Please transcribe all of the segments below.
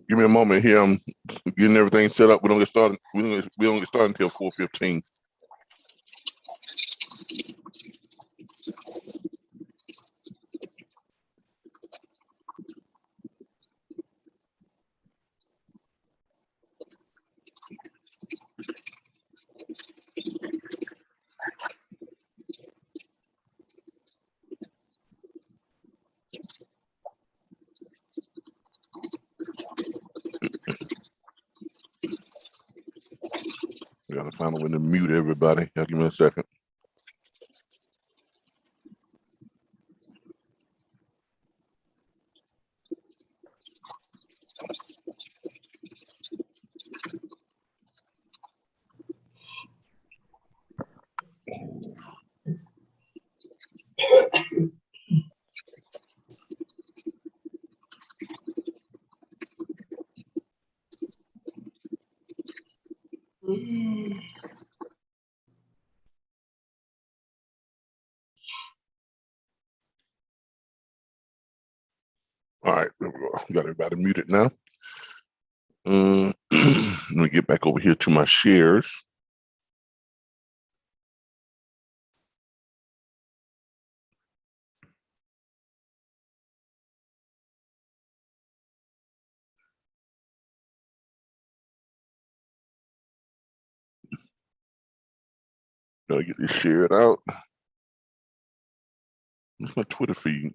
Give me a moment here. I'm getting everything set up. We don't get started. We don't get started until 4:15. Gotta find a way to mute everybody. Give me a second. All right, there we go. Got everybody muted now. Let me get back over here to my shares. Gotta get this shared out. What's my Twitter feed?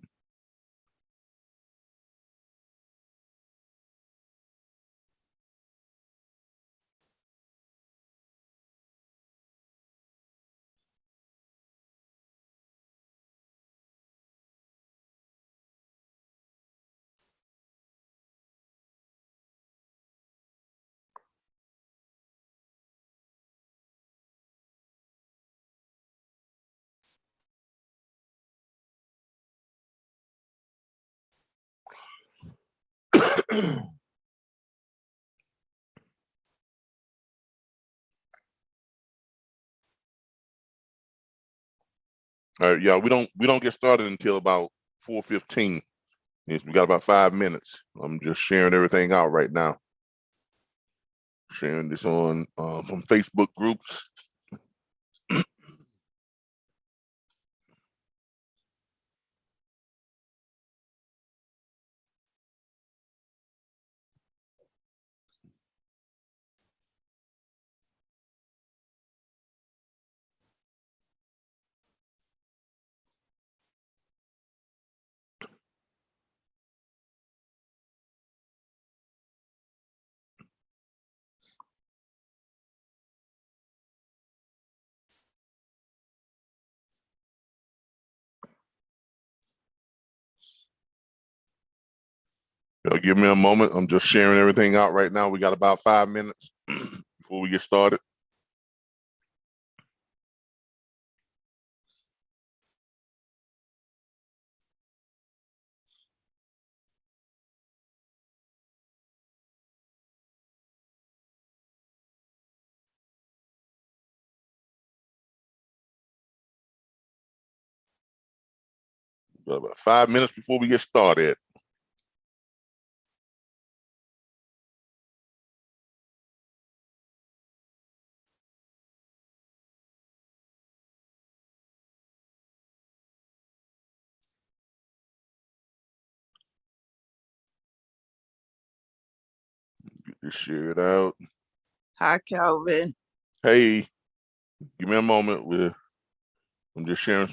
All right, yeah, we don't get started until about 4:15. Yes, we got about 5 minutes. I'm just sharing everything out right now. Sharing this on some Facebook groups. Give me a moment. I'm just sharing everything out right now. We got about 5 minutes before we get started. About 5 minutes before we get started. Just share it out. Hi, Calvin. Hey, give me a moment. I'm just sharing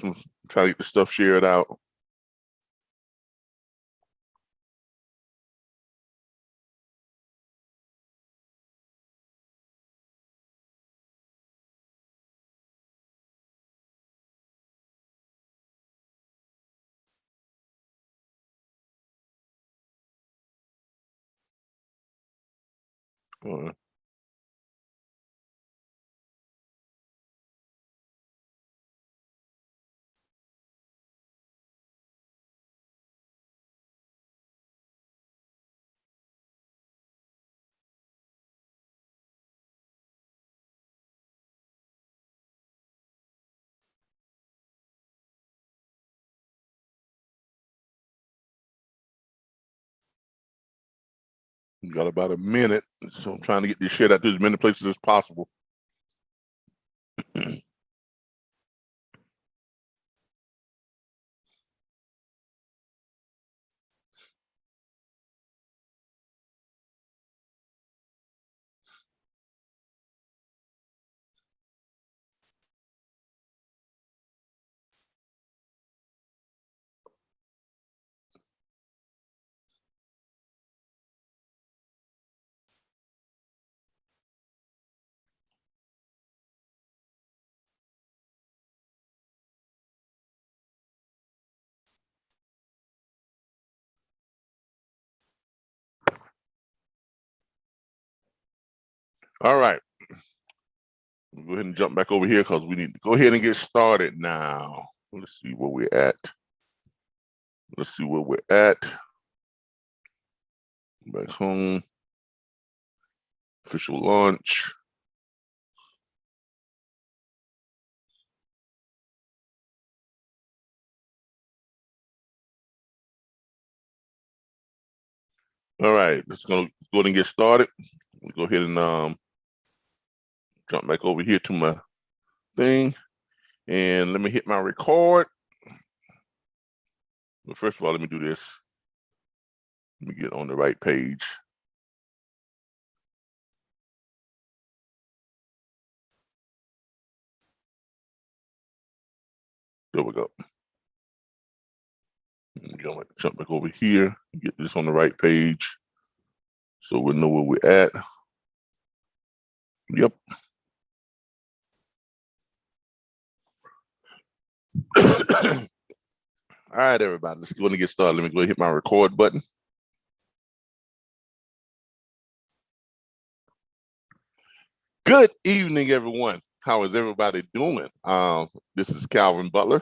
trying to get the stuff shared out. We got about a minute, so I'm trying to get this shit out to as many places as possible. All right. We'll go ahead and jump back over here because we need to go ahead and get started now. Let's see where we're at. Let's see where we're at. Back home. Official launch. All right, let's go ahead and get started. We'll go ahead and jump back over here to my thing. And let me hit my record. But first of all, let me do this. Let me get on the right page. There we go. Jump back over here, get this on the right page so we'll know where we're at. Yep. All right, everybody, let's go ahead and get started. Let me go ahead and hit my record button. Good evening, everyone. How is everybody doing? This is Calvin Butler,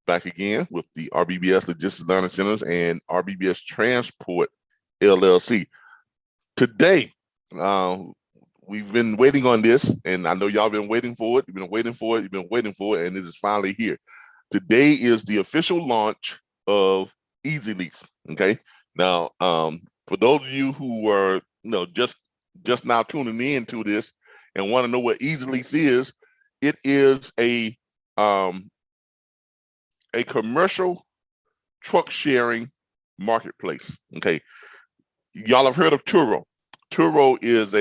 back again with the RBBS Logistics Learning Centers and RBBS Transport LLC. Today, we've been waiting on this, and I know y'all been waiting for it. You've been waiting for it. You've been waiting for it, and it is finally here. Today is the official launch of Easy Lease. Okay. Now, for those of you who are, just now tuning in to this and want to know what Easy Lease is, it is a commercial truck sharing marketplace. Okay. Y'all have heard of Turo. Turo is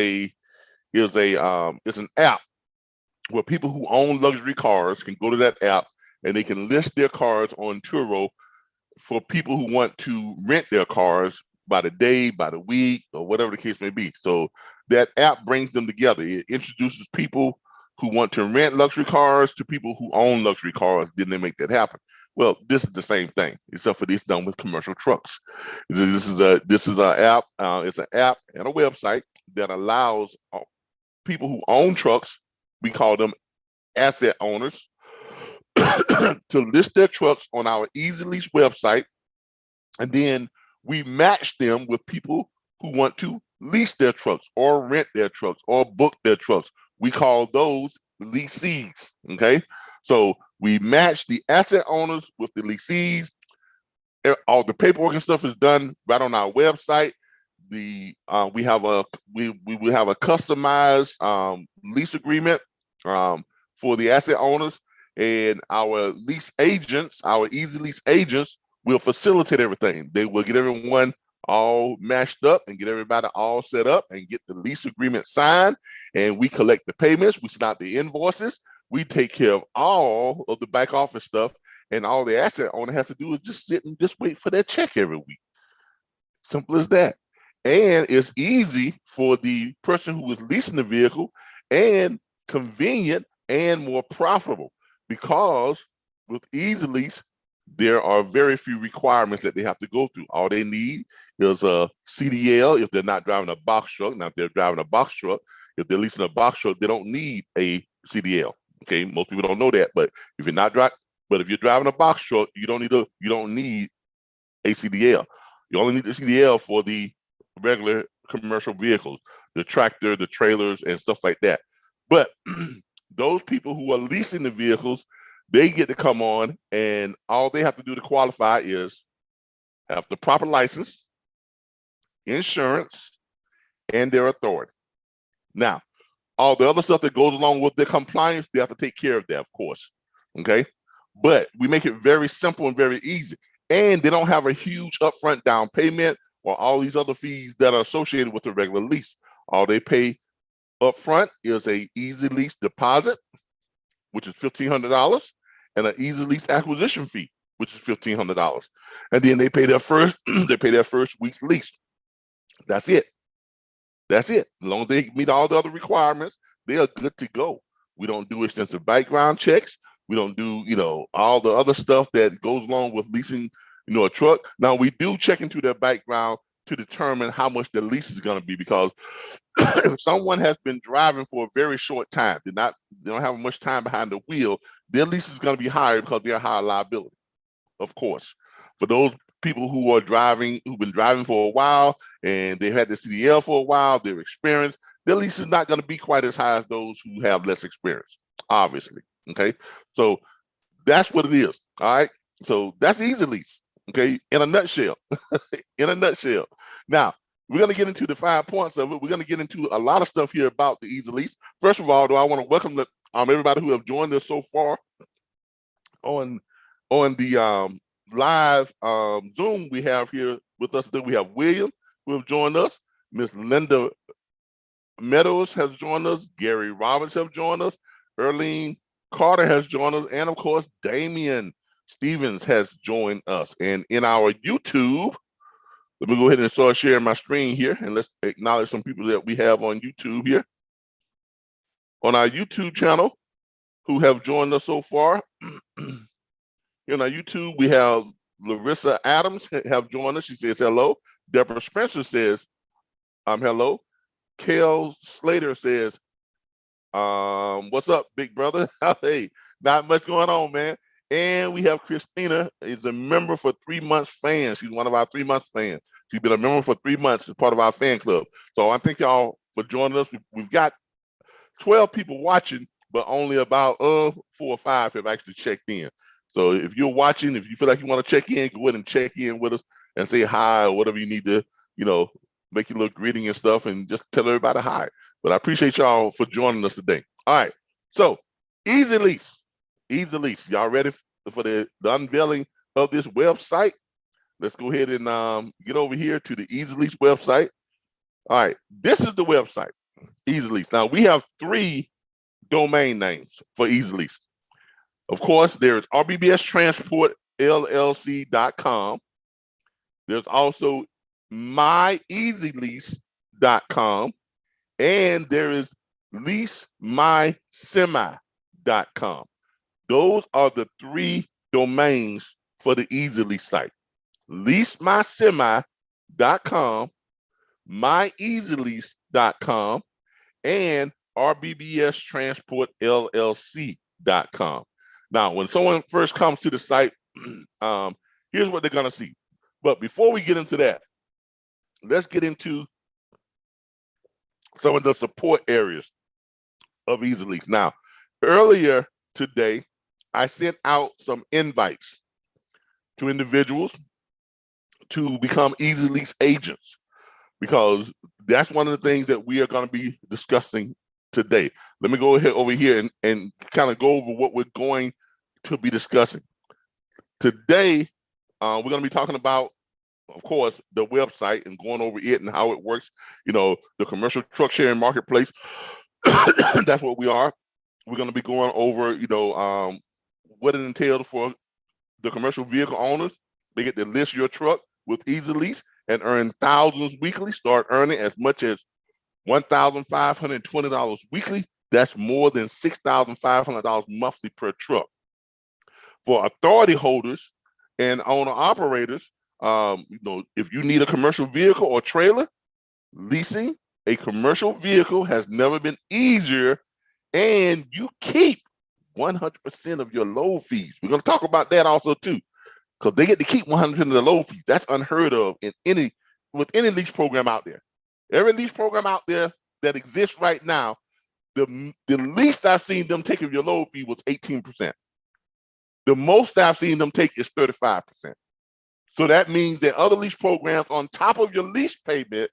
it's an app where people who own luxury cars can go to that app and they can list their cars on Turo for people who want to rent their cars by the day, by the week, or whatever the case may be. So that app brings them together. It introduces people who want to rent luxury cars to people who own luxury cars. Then they make that happen. Well, this is the same thing, except for this done with commercial trucks. This is an app. It's an app and a website that allows people who own trucks, we call them asset owners, to list their trucks on our Easy Lease website, and then we match them with people who want to lease their trucks or rent their trucks or book their trucks. We call those leasees. Okay, so we match the asset owners with the leasees. All the paperwork and stuff is done right on our website. We will have a customized lease agreement for the asset owners, and our lease agents, our Easy Lease agents, will facilitate everything. They will get everyone all matched up and get everybody all set up and get the lease agreement signed. And we collect the payments. We send out the invoices. We take care of all of the back office stuff. And all the asset owner has to do is just sit and just wait for their check every week. Simple as that. And it's easy for the person who is leasing the vehicle and convenient and more profitable, because with Easy Lease, there are very few requirements that they have to go through. All they need is a CDL if they're not driving a box truck. Now, if they're driving a box truck, if they're leasing a box truck, they don't need a CDL. Okay, most people don't know that, but if you're not driving, but if you're driving a box truck, you don't need a CDL. You only need the CDL for the regular commercial vehicles, the tractor, the trailers, and stuff like that. But those people who are leasing the vehicles, they get to come on, and all they have to do to qualify is have the proper license, insurance, and their authority. Now, all the other stuff that goes along with their compliance, they have to take care of that, of course. Okay? But we make it very simple and very easy. And they don't have a huge upfront down payment or all these other fees that are associated with a regular lease. All they pay upfront is a Easy Lease deposit, which is $1,500, and an Easy Lease acquisition fee, which is $1,500. And then they pay their first week's lease. That's it. That's it. As long as they meet all the other requirements, they are good to go. We don't do extensive background checks. We don't do, all the other stuff that goes along with leasing, a truck. Now, we do check into their background to determine how much the lease is going to be, because if someone has been driving for a very short time, they don't have much time behind the wheel, their lease is going to be higher because they're higher liability, of course. For those people who've been driving for a while and they've had the CDL for a while, they're experienced, their lease is not going to be quite as high as those who have less experience, obviously. Okay, so that's what it is. All right, so that's Easy Lease. Okay, in a nutshell. In a nutshell. Now, we're going to get into the 5 points of it. We're going to get into a lot of stuff here about the Easy Lease. First of all, I want to welcome everybody who have joined us so far on the live Zoom we have here with us today. We have William who have joined us. Miss Linda Meadows has joined us. Gary Roberts have joined us. Erlene Carter has joined us. And of course, Damian Stevens has joined us. And in our YouTube, let me go ahead and start sharing my screen here, and let's acknowledge some people that we have on YouTube here. On our YouTube channel, who have joined us so far. Here on our YouTube, we have Larissa Adams have joined us. She says hello. Deborah Spencer says hello. Kel Slater says, what's up, big brother? Hey, not much going on, man. And we have Christina, is a member for 3 months fan. She's one of our 3 months fans. She's been a member for 3 months as part of our fan club. So I thank y'all for joining us. We've got 12 people watching, but only about 4 or 5 have actually checked in. So if you're watching, if you feel like you want to check in, go ahead and check in with us and say hi or whatever you need to, make your little greeting and stuff, and just tell everybody hi. But I appreciate y'all for joining us today. All right. So Easy Lease. Easy Lease. Y'all ready for the unveiling of this website? Let's go ahead and get over here to the Easy Lease website. All right. This is the website, Easy Lease. Now, we have 3 domain names for Easy Lease. Of course, there's RBBS Transport LLC.com. There's also myeasylease.com, and there is leasemysemi.com. Those are the 3 domains for the Easy Lease site. leasemysemi.com, myeasylease.com, and RBBS Transport LLC.com. Now, when someone first comes to the site, here's what they're going to see. But before we get into that, let's get into some of the support areas of Easy Lease. Now, earlier today, I sent out some invites to individuals to become Easy Lease agents, because that's one of the things that we are going to be discussing today. Let me go ahead over here and kind of go over what we're going to be discussing. Today, we're going to be talking about of course, the website and going over it and how it works, the commercial truck sharing marketplace. That's what we are. We're going to be going over, what it entails for the commercial vehicle owners. They get to list your truck with Easy Lease and earn thousands weekly. Start earning as much as $1,520 weekly. That's more than $6,500 monthly per truck. For authority holders and owner operators, if you need a commercial vehicle or trailer, leasing a commercial vehicle has never been easier, and you keep 100% of your load fees. We're going to talk about that also too, because they get to keep 100% of the load fees. That's unheard of with any lease program out there. Every lease program out there that exists right now, the least I've seen them take of your load fee was 18%. The most I've seen them take is 35%. So that means that other lease programs, on top of your lease payment,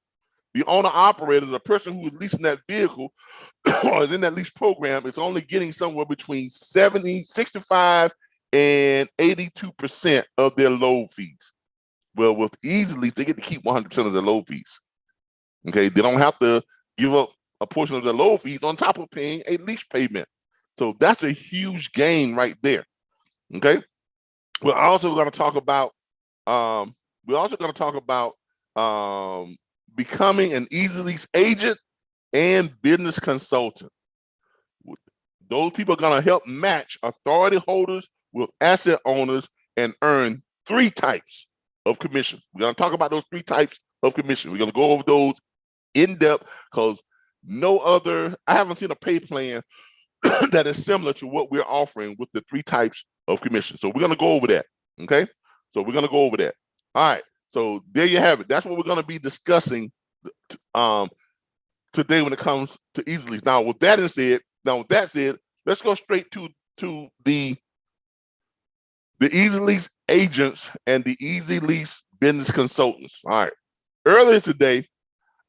the owner operator, the person who is leasing that vehicle or is in that lease program, is only getting somewhere between 65 and 82% of their load fees. Well, with Easy Lease, they get to keep 100% of their load fees. Okay, they don't have to give up a portion of their load fees on top of paying a lease payment. So that's a huge gain right there. Okay, we're also going to talk about becoming an Easy Lease agent and business consultant. Those people are going to help match authority holders with asset owners and earn 3 types of commission. We're going to talk about those 3 types of commission. We're going to go over those in depth, because I haven't seen a pay plan that is similar to what we're offering with the 3 types of commission. So we're going to go over that. Okay. So we're going to go over that. All right. So there you have it. That's what we're going to be discussing today when it comes to Easy Lease. Now, with that said, let's go straight to the Easy Lease agents and the Easy Lease business consultants. All right. Earlier today,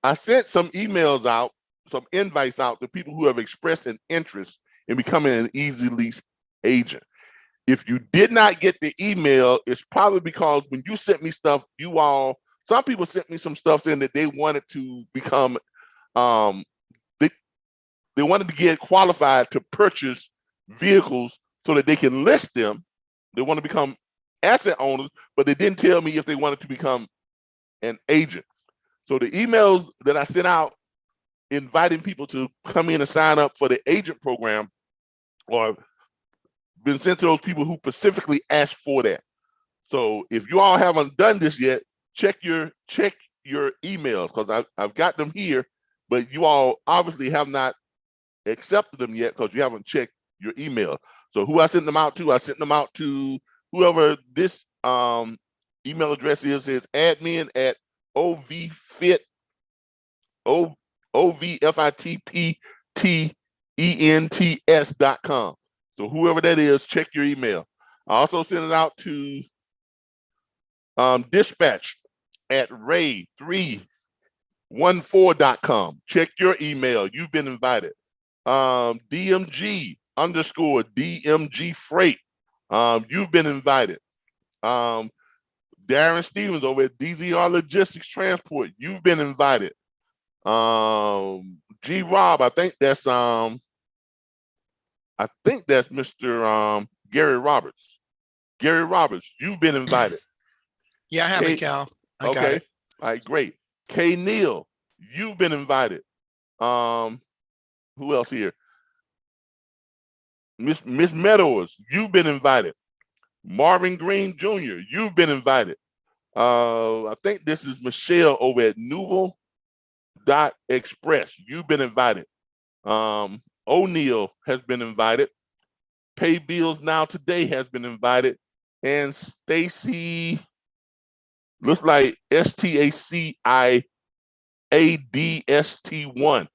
I sent some emails out, some invites out to people who have expressed an interest in becoming an Easy Lease agent. If you did not get the email, it's probably because when you sent me stuff, some people sent me some stuff saying that they wanted to become, they wanted to get qualified to purchase vehicles so that they can list them. They want to become asset owners, but they didn't tell me if they wanted to become an agent. So the emails that I sent out inviting people to come in and sign up for the agent program, or been sent to those people who specifically asked for that. So if you all haven't done this yet, check your emails, because I've got them here, but you all obviously have not accepted them yet because you haven't checked your email. So who I sent them out to? I sent them out to whoever this email address is admin at ovfitpents.com. So whoever that is, check your email. I also sent it out to dispatch at ray314.com. Check your email. You've been invited. DMG_DMG Freight. You've been invited. Darren Stevens over at DZR Logistics Transport. You've been invited. G Rob, I think that's Mr. Gary Roberts. Gary Roberts, you've been invited. Yeah, I have it, Cal. I got it. All right, great. K Neal, you've been invited. Who else here? Miss Meadows, you've been invited. Marvin Green Jr., you've been invited. I think this is Michelle over at Nouveau.Express. You've been invited. O'Neill has been invited. Pay Bills Now Today has been invited. And Stacy, looks like STACIADST1.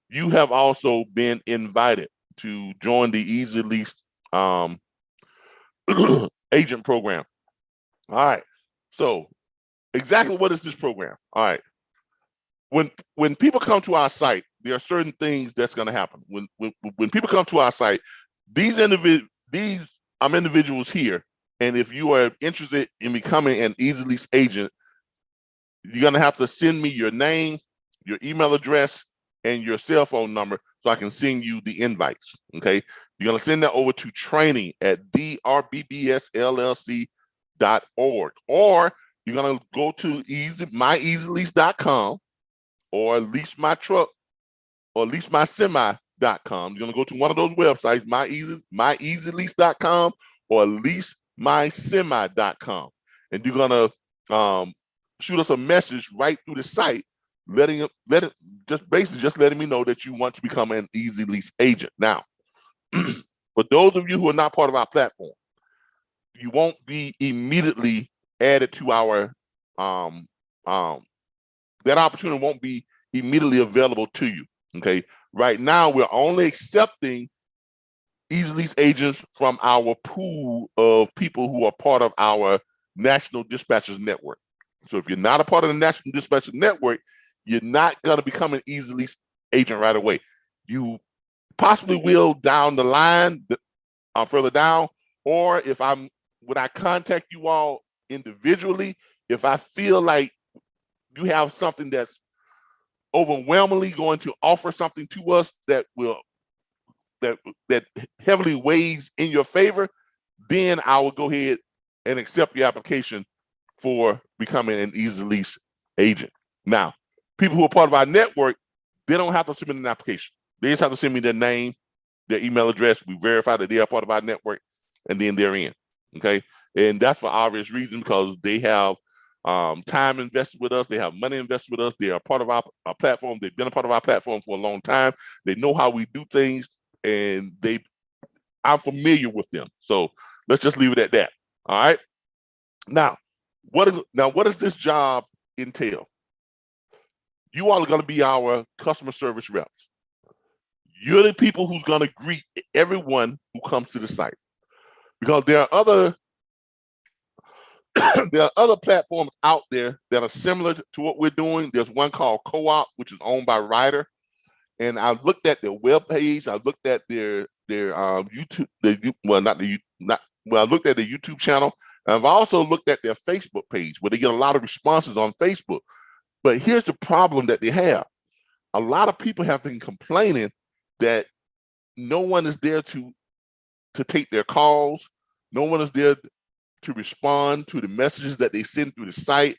You have also been invited to join the Easy Lease agent program. All right. So exactly what is this program? All right. When people come to our site, there are certain things that's going to happen. When people come to our site, these individuals here, and if you are interested in becoming an Easy Lease agent, you're going to have to send me your name, your email address, and your cell phone number so I can send you the invites, okay? You're going to send that over to training at RBBSLLC.org, or you're going to go to myeasylease.com or lease my truck or leasemysemi.com. You're going to go to one of those websites, myeasylease.com or leasemysemi.com, and you're going to shoot us a message right through the site, letting me know that you want to become an Easy Lease agent. Now, for those of you who are not part of our platform, you won't be immediately added to our that opportunity won't be immediately available to you. Okay, right now we're only accepting Easy Lease agents from our pool of people who are part of our National Dispatchers Network. So if you're not a part of the National Dispatchers Network, you're not going to become an Easy Lease agent right away. You possibly will down the line, further down, or when I contact you all individually, if I feel like you have something that's overwhelmingly going to offer something to us that heavily weighs in your favor, then I will go ahead and accept your application for becoming an Easy Lease agent. Now, people who are part of our network, they don't have to submit an application. They just have to send me their name, their email address. We verify that they are part of our network, and then they're in. Okay, and that's for obvious reasons, because they have time invested with us. They have money invested with us. They are part of our platform. They've been a part of our platform for a long time. They know how we do things, and I'm familiar with them. So let's just leave it at that. All right. Now, what does this job entail? You all are going to be our customer service reps. You're the people who's going to greet everyone who comes to the site, because there are other platforms out there that are similar to what we're doing. There's one called Co-op, which is owned by Ryder, and I looked at their web page. I looked at their YouTube. I looked at their YouTube channel. And I've also looked at their Facebook page, where they get a lot of responses on Facebook. But here's the problem that they have. A lot of people have been complaining that no one is there to take their calls. No one is there to respond to the messages that they send through the site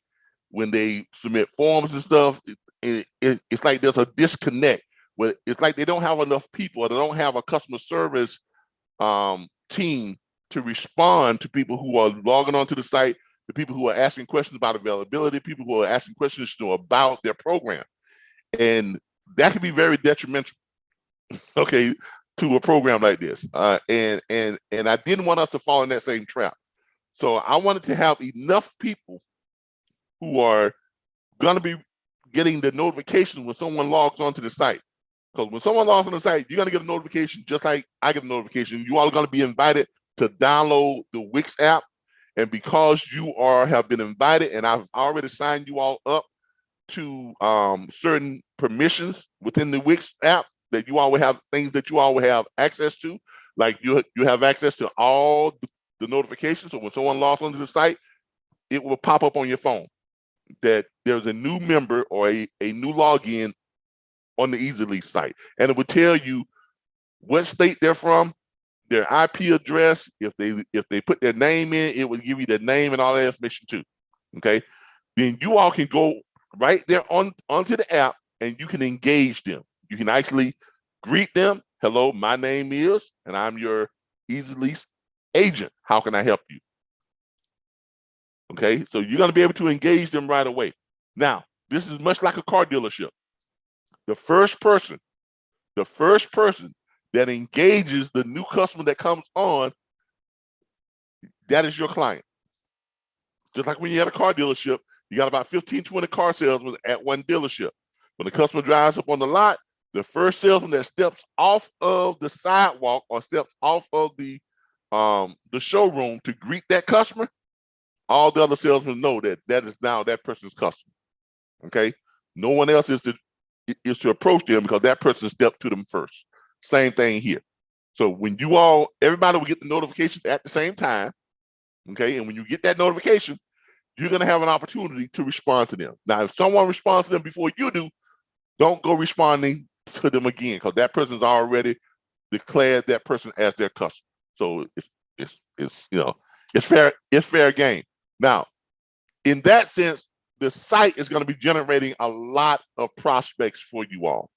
when they submit forms and stuff. It's like there's a disconnect. Where it's like they don't have enough people, or they don't have a customer service team to respond to people who are logging onto the site, the people who are asking questions about availability, people who are asking questions about their program. And that can be very detrimental, okay, to a program like this. And I didn't want us to fall in that same trap. So I wanted to have enough people who are going to be getting the notification when someone logs onto the site. Because when someone logs on the site, you're going to get a notification just like I get a notification. You all are going to be invited to download the Wix app. And because you have been invited, and I've already signed you all up to certain permissions within the Wix app, that you all will have things that you all will have access to. Like you have access to all the notifications. So when someone logs onto the site, it will pop up on your phone that there's a new member or a new login on the Easy Lease site. And it will tell you what state they're from, their IP address. If they put their name in, it will give you their name and all that information too. Okay. Then you all can go right there onto the app, and you can engage them. You can actually greet them. Hello, my name is, and I'm your Easy Lease agent. How can I help you? Okay. So you're going to be able to engage them right away. Now, this is much like a car dealership. The first person that engages the new customer that comes on, that is your client. Just like when you're at a car dealership, you got about 15, 20 car salesmen at one dealership. When the customer drives up on the lot, the first salesman that steps off of the sidewalk or steps off of the showroom to greet that customer, all the other salesmen know that is now that person's customer. Okay? No one else is to approach them, because that person stepped to them first. Same thing here. So when everybody will get the notifications at the same time, okay? And when you get that notification, you're going to have an opportunity to respond to them. Now, if someone responds to them before you do, don't go responding to them again, because that person's already declared that person as their customer. So it's fair game. Now, in that sense, the site is going to be generating a lot of prospects for you all.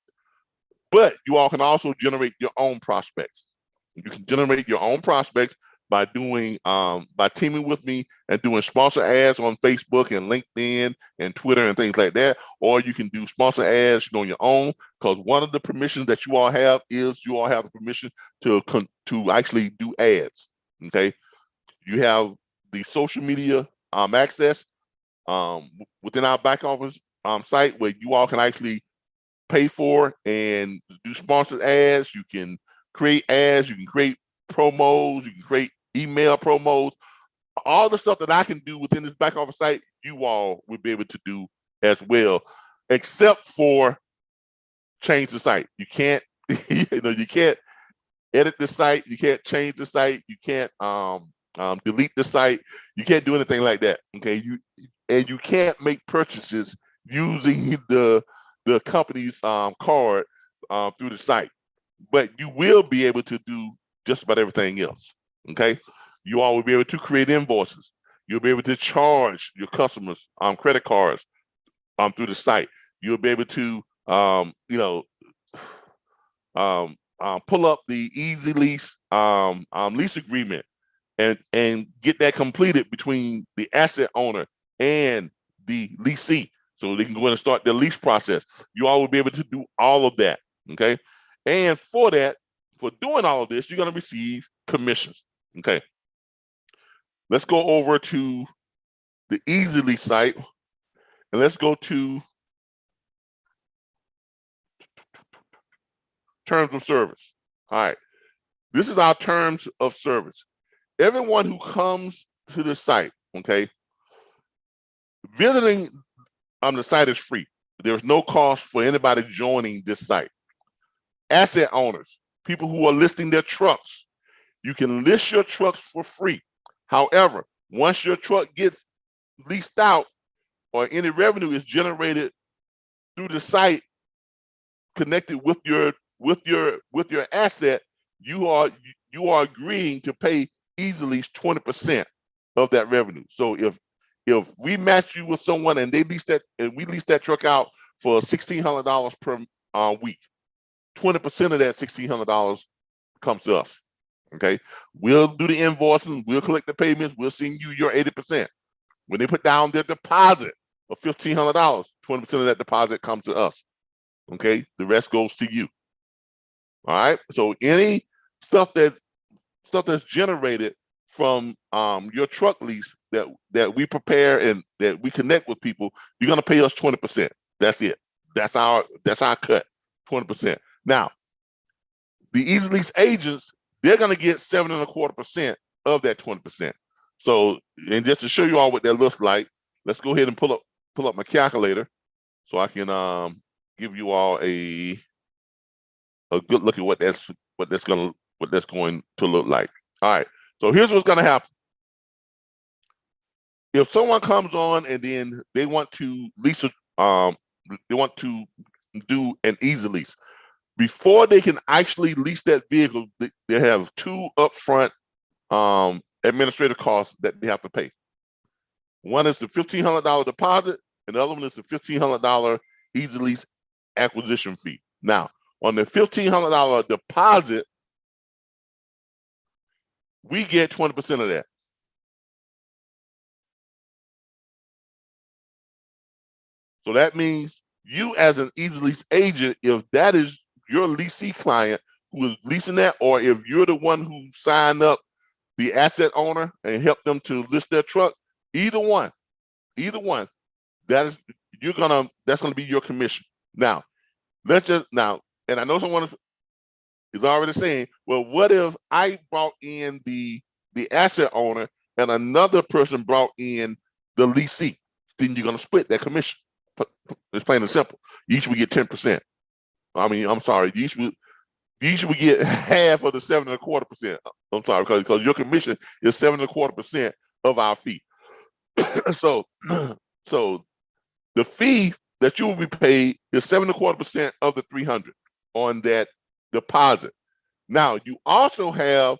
But you all can also generate your own prospects. You can generate your own prospects by teaming with me and doing sponsor ads on Facebook and LinkedIn and Twitter and things like that. Or you can do sponsor ads on your own, because one of the permissions that you all have is you all have the permission to actually do ads. Okay, you have the social media access within our back office site, where you all can actually pay for and do sponsored ads. You can create ads, you can create promos, you can create email promos. All the stuff that I can do within this back office site, you all will be able to do as well, except for change the site. You can't, you can't edit the site, you can't change the site, you can't delete the site, you can't do anything like that. Okay, you can't make purchases using the company's card through the site, but you will be able to do just about everything else. Okay, you all will be able to create invoices. You'll be able to charge your customers credit cards through the site. You'll be able to pull up the Easy Lease lease agreement and get that completed between the asset owner and the leasee, so they can go in and start the lease process. You all will be able to do all of that. Okay, and for doing all of this, you're going to receive commissions. Okay, let's go over to the Easy Lease site and let's go to terms of service. All right, this is our terms of service. Everyone who comes to the site, okay, visiting the site is free. There's no cost for anybody joining this site. Asset owners, people who are listing their trucks, you can list your trucks for free. However, once your truck gets leased out or any revenue is generated through the site connected with your asset, you are agreeing to pay Easy Lease 20% of that revenue. So if we match you with someone and they lease that, and we lease that truck out for $1,600 per week, 20% of that $1,600 comes to us. Okay, we'll do the invoicing, we'll collect the payments, we'll send you your 80%. When they put down their deposit of $1,500, 20% of that deposit comes to us. Okay, the rest goes to you. All right. So any stuff that's generated from your truck lease that we prepare and that we connect with people, you're gonna pay us 20%. That's it. That's our cut, 20%. Now, the Easy Lease agents, they're gonna get 7.25% of that 20%. So, and just to show you all what that looks like, let's go ahead and pull up my calculator so I can give you all a good look at what that's going to look like. All right. So here's what's going to happen. If someone comes on and then they want to lease they want to do an Easy Lease, before they can actually lease that vehicle, they have two upfront administrative costs that they have to pay. One is the $1,500 deposit, and the other one is the $1,500 Easy Lease acquisition fee. Now, on the $1,500 deposit, we get 20% of that. So that means you, as an Easy Lease agent, if that is your leasing client who is leasing that, or if you're the one who signed up the asset owner and helped them to list their truck, either one, that's gonna be your commission. Now, and I know someone is already saying, well, what if I brought in the asset owner and another person brought in the leasing? Then you're gonna split that commission. It's plain and simple. You each would get 10%. I mean, I'm sorry, you each would get half of the 7.25%. I'm sorry, because your commission is 7.25% of our fee. So, so the fee that you will be paid is 7.25% of the 300 on that deposit. Now, you also have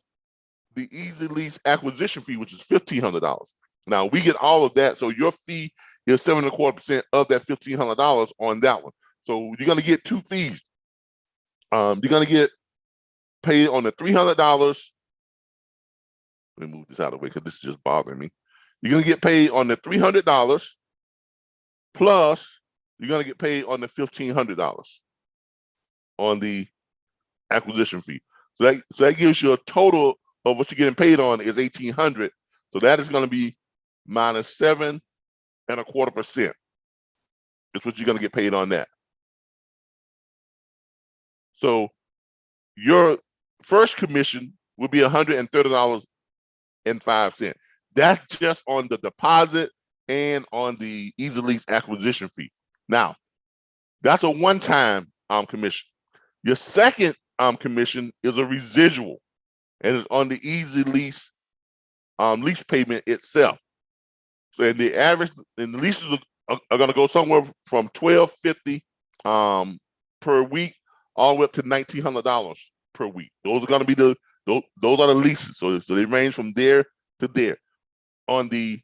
the Easy Lease acquisition fee, which is $1,500. Now, we get all of that, so your fee is 7.25% of that $1,500 on that one. So you're going to get two fees. You're going to get paid on the $300. Let me move this out of the way because this is just bothering me. You're going to get paid on the $300 plus you're going to get paid on the $1,500 on the acquisition fee. So that gives you a total of what you're getting paid on is $1,800. So that is going to be minus 7.25%. Is what you're going to get paid on that. So your first commission will be $130.05. That's just on the deposit and on the Easy Lease acquisition fee. Now, that's a one-time commission. Your second commission is a residual, and it's on the Easy Lease lease payment itself. So, and the average, and the leases are going to go somewhere from $1,250 per week all the way up to $1,900 per week. Those are going to be those are the leases. So they range from there to there. On the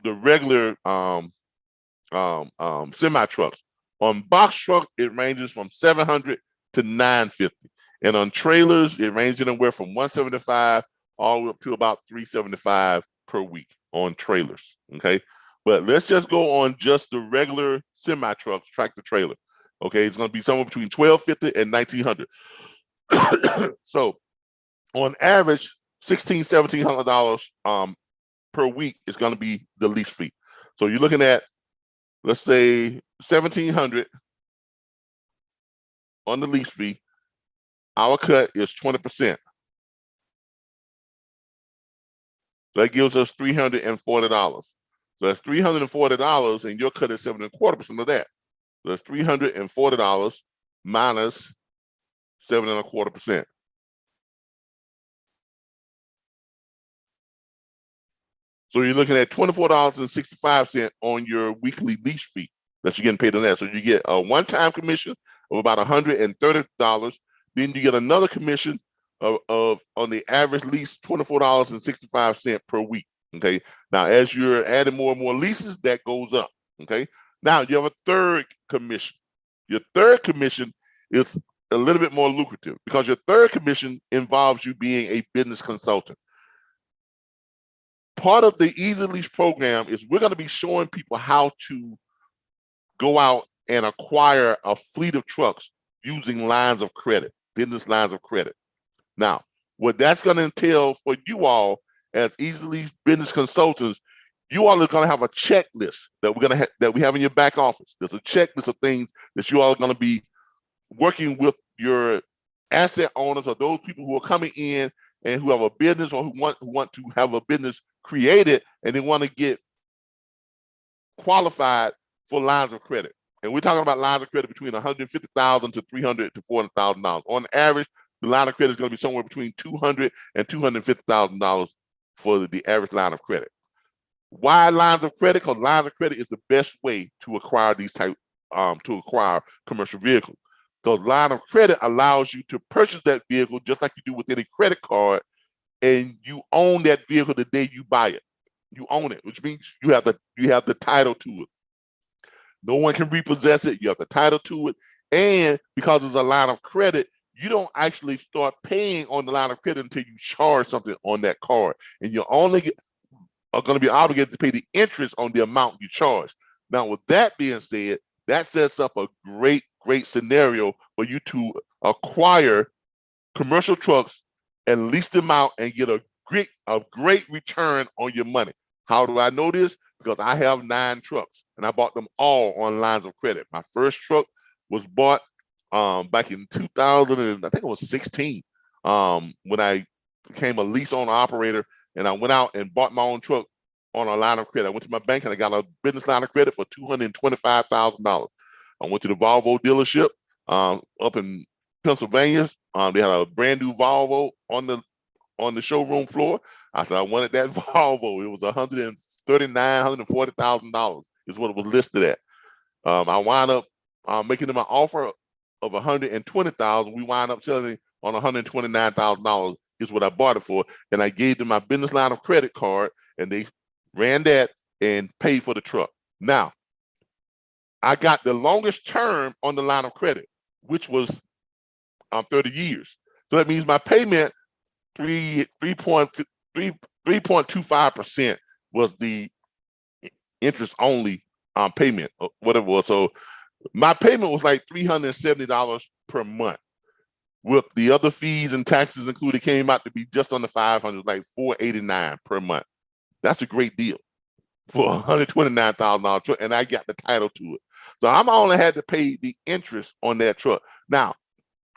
regular semi trucks, on box truck it ranges from $700 to $950, and on trailers it ranges anywhere from $175 all the way up to about $375 per week on trailers. Okay, but let's just go on just the regular semi trucks, tractor trailer. Okay, it's going to be somewhere between $1,250 and $1,900. So on average, $1,700 per week is going to be the lease fee. So you're looking at, let's say, $1,700 on the lease fee. Our cut is 20%. So that gives us $340. So that's $340, and your cut is 7.25% of that. So that's $340 minus 7.25%. So you're looking at $24.65 on your weekly lease fee that you're getting paid on that. So you get a one-time commission of about $130. Then you get another commission of on the average lease, $24.65 per week. Okay. Now, as you're adding more and more leases, that goes up. Okay. Now you have a third commission. Your third commission is a little bit more lucrative because your third commission involves you being a business consultant. Part of the Easy Lease program is we're going to be showing people how to go out and acquire a fleet of trucks using lines of credit, business lines of credit. Now, what that's going to entail for you all as Easy Lease business consultants, you all are going to have a checklist that that we have in your back office. There's a checklist of things that you all are going to be working with your asset owners or those people who are coming in and who have a business or who want to have a business created and they want to get qualified for lines of credit. And we're talking about lines of credit between $150,000 to $300,000 to $400,000. On average, the line of credit is going to be somewhere between $200,000 and $250,000 for the average line of credit. Why lines of credit? Because lines of credit is the best way to acquire these to acquire commercial vehicles. Because line of credit allows you to purchase that vehicle just like you do with any credit card, and you own that vehicle the day you buy it. You own it, which means you have the title to it. No one can repossess it. You have the title to it, and because it's a line of credit, you don't actually start paying on the line of credit until you charge something on that card, and you only are going to be obligated to pay the interest on the amount you charge. Now, with that being said, that sets up a great scenario for you to acquire commercial trucks and lease them out and get a great return on your money. How do I know this? Because I have 9 trucks and I bought them all on lines of credit. My first truck was bought back in 2000, and I think it was 16, when I became a lease owner operator, and I went out and bought my own truck on a line of credit. I went to my bank and I got a business line of credit for $225,000. I went to the Volvo dealership up in Pennsylvania. They had a brand new Volvo on the showroom floor. I said I wanted that Volvo. It was $140,000 is what it was listed at. I wound up making them an offer of $120,000. We wound up selling it on $129,000 is what I bought it for, and I gave them my business line of credit card, and they ran that and paid for the truck. Now, I got the longest term on the line of credit, which was 30 years. So that means my payment 3.25% was the interest only payment, whatever it was. So my payment was like $370 per month. With the other fees and taxes included, came out to be just under $500, like $489 per month. That's a great deal for a $129,000 truck, and I got the title to it. So I'm only had to pay the interest on that truck. Now,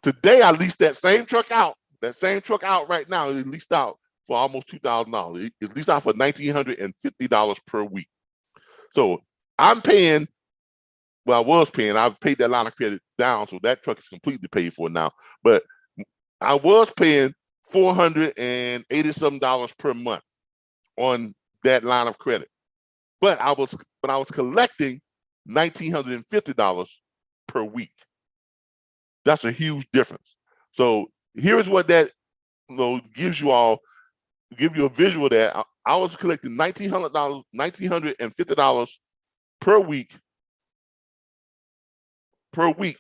today I leased that same truck out. That same truck out right now is leased out for almost $2,000. It's leased out for $1,950 per week. So I'm paying. Well, I was paying. I've paid that line of credit down, so that truck is completely paid for now. But I was paying $487 per month on that line of credit. But I was collecting $1,950 per week. That's a huge difference. So here is what that gives you all, give you a visual that I was collecting $1,950 per week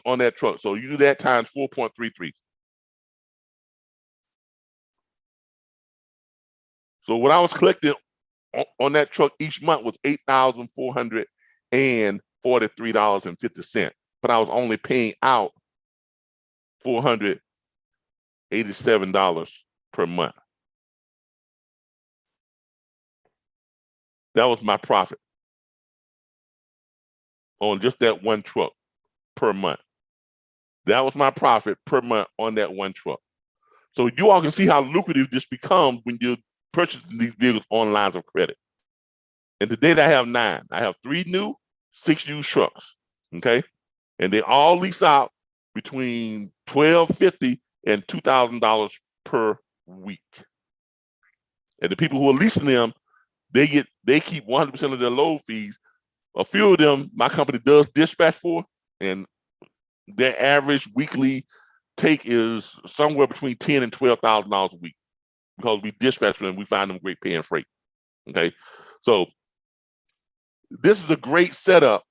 on that truck. So you do that times 4.33. So what I was collecting on that truck each month was $8,443.50, but I was only paying out $487 per month. That was my profit on just that one truck per month. That was my profit per month on that one truck. So you all can see how lucrative this becomes when you're purchasing these vehicles on lines of credit. And today I have 9. I have 3 new, 6 used trucks, okay? And they all lease out between $1,250 and $2,000 per week. And the people who are leasing them, they keep 100% of their load fees. A few of them, my company does dispatch for, and their average weekly take is somewhere between $10,000 and $12,000 a week, because we dispatch for them. We find them great paying freight. Okay, so this is a great setup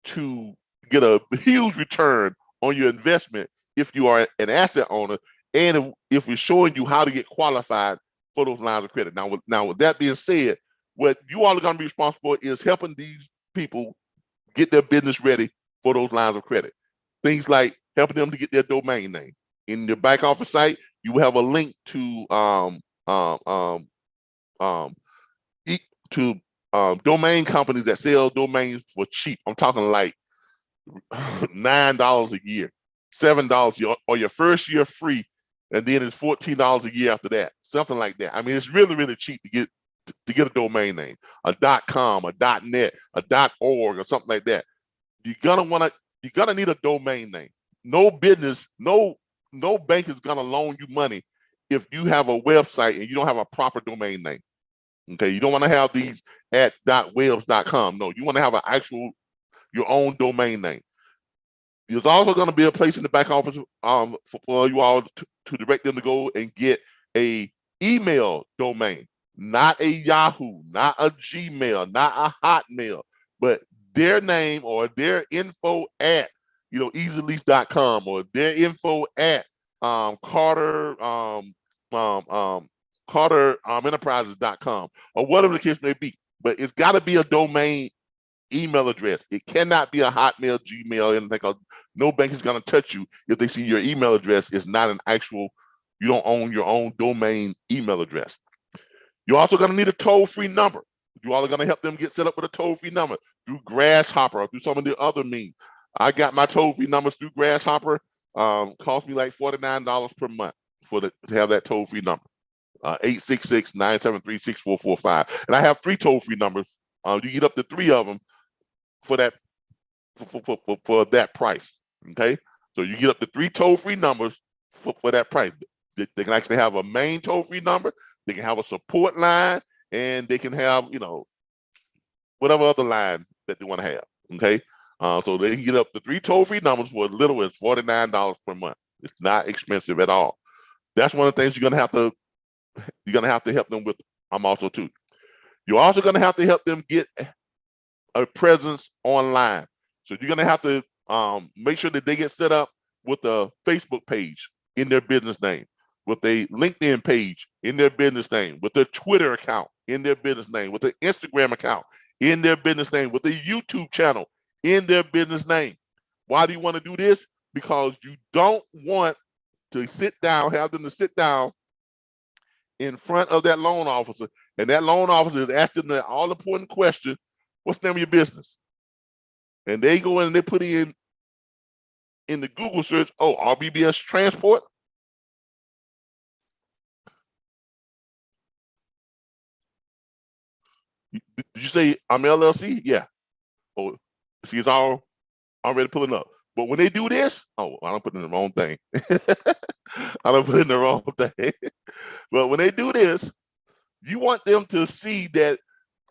to get a huge return on your investment if you are an asset owner, and if we're showing you how to get qualified for those lines of credit. Now with that being said, what you all are going to be responsible for is helping these people get their business ready for those lines of credit. Things like helping them to get their domain name. In your back office site, you will have a link to domain companies that sell domains for cheap. I'm talking like $9 a year, $7 or your first year free, and then it's $14 a year after that, something like that. I mean, it's really, really cheap to get a domain name, a .com, a .net, a .org, or something like that. You're gonna need a domain name. No business, no bank is gonna loan you money if you have a website and you don't have a proper domain name. Okay, you don't want to have these at .webs.com. No, you want to have your own domain name. There's also going to be a place in the back office for you all to direct them to go and get a email domain, not a Yahoo, not a Gmail, not a Hotmail, but their name or their info at easylease.com, or their info at CarterEnterprises.com, or whatever the case may be. But it's got to be a domain email address. It cannot be a Hotmail, Gmail, anything else. No bank is going to touch you if they see your email address is not an actual, you don't own your own domain email address. You're also going to need a toll-free number. You all are going to help them get set up with a toll-free number through Grasshopper or through some of the other means. I got my toll-free numbers through Grasshopper. Cost me like $49 per month to have that toll-free number. 866-973-6445. And I have 3 toll-free numbers. You get up to 3 of them for that for that price. Okay, so you get up to 3 toll-free numbers for that price. They can actually have a main toll-free number. They can have a support line, and they can have, you know, whatever other line that they want to have. Okay. So they can get up to 3 toll-free numbers for as little as $49 per month. It's not expensive at all. That's one of the things you're gonna have to help them with. Also too. You're also gonna have to help them get a presence online. So you're gonna have to make sure that they get set up with a Facebook page in their business name, with a LinkedIn page in their business name, with a Twitter account in their business name, with an Instagram account in their business name, with a YouTube channel in their business name. Why do you want to do this? Because you don't want to have them to sit down in front of that loan officer, and that loan officer is asking the all important question, what's the name of your business? And they go in and they put in the Google search, oh, RBBS Transport. Did you say I'm LLC? Yeah. Oh, see, it's already pulling up. But when they do this, oh, I don't put in the wrong thing. I don't put in the wrong thing. But when they do this, you want them to see that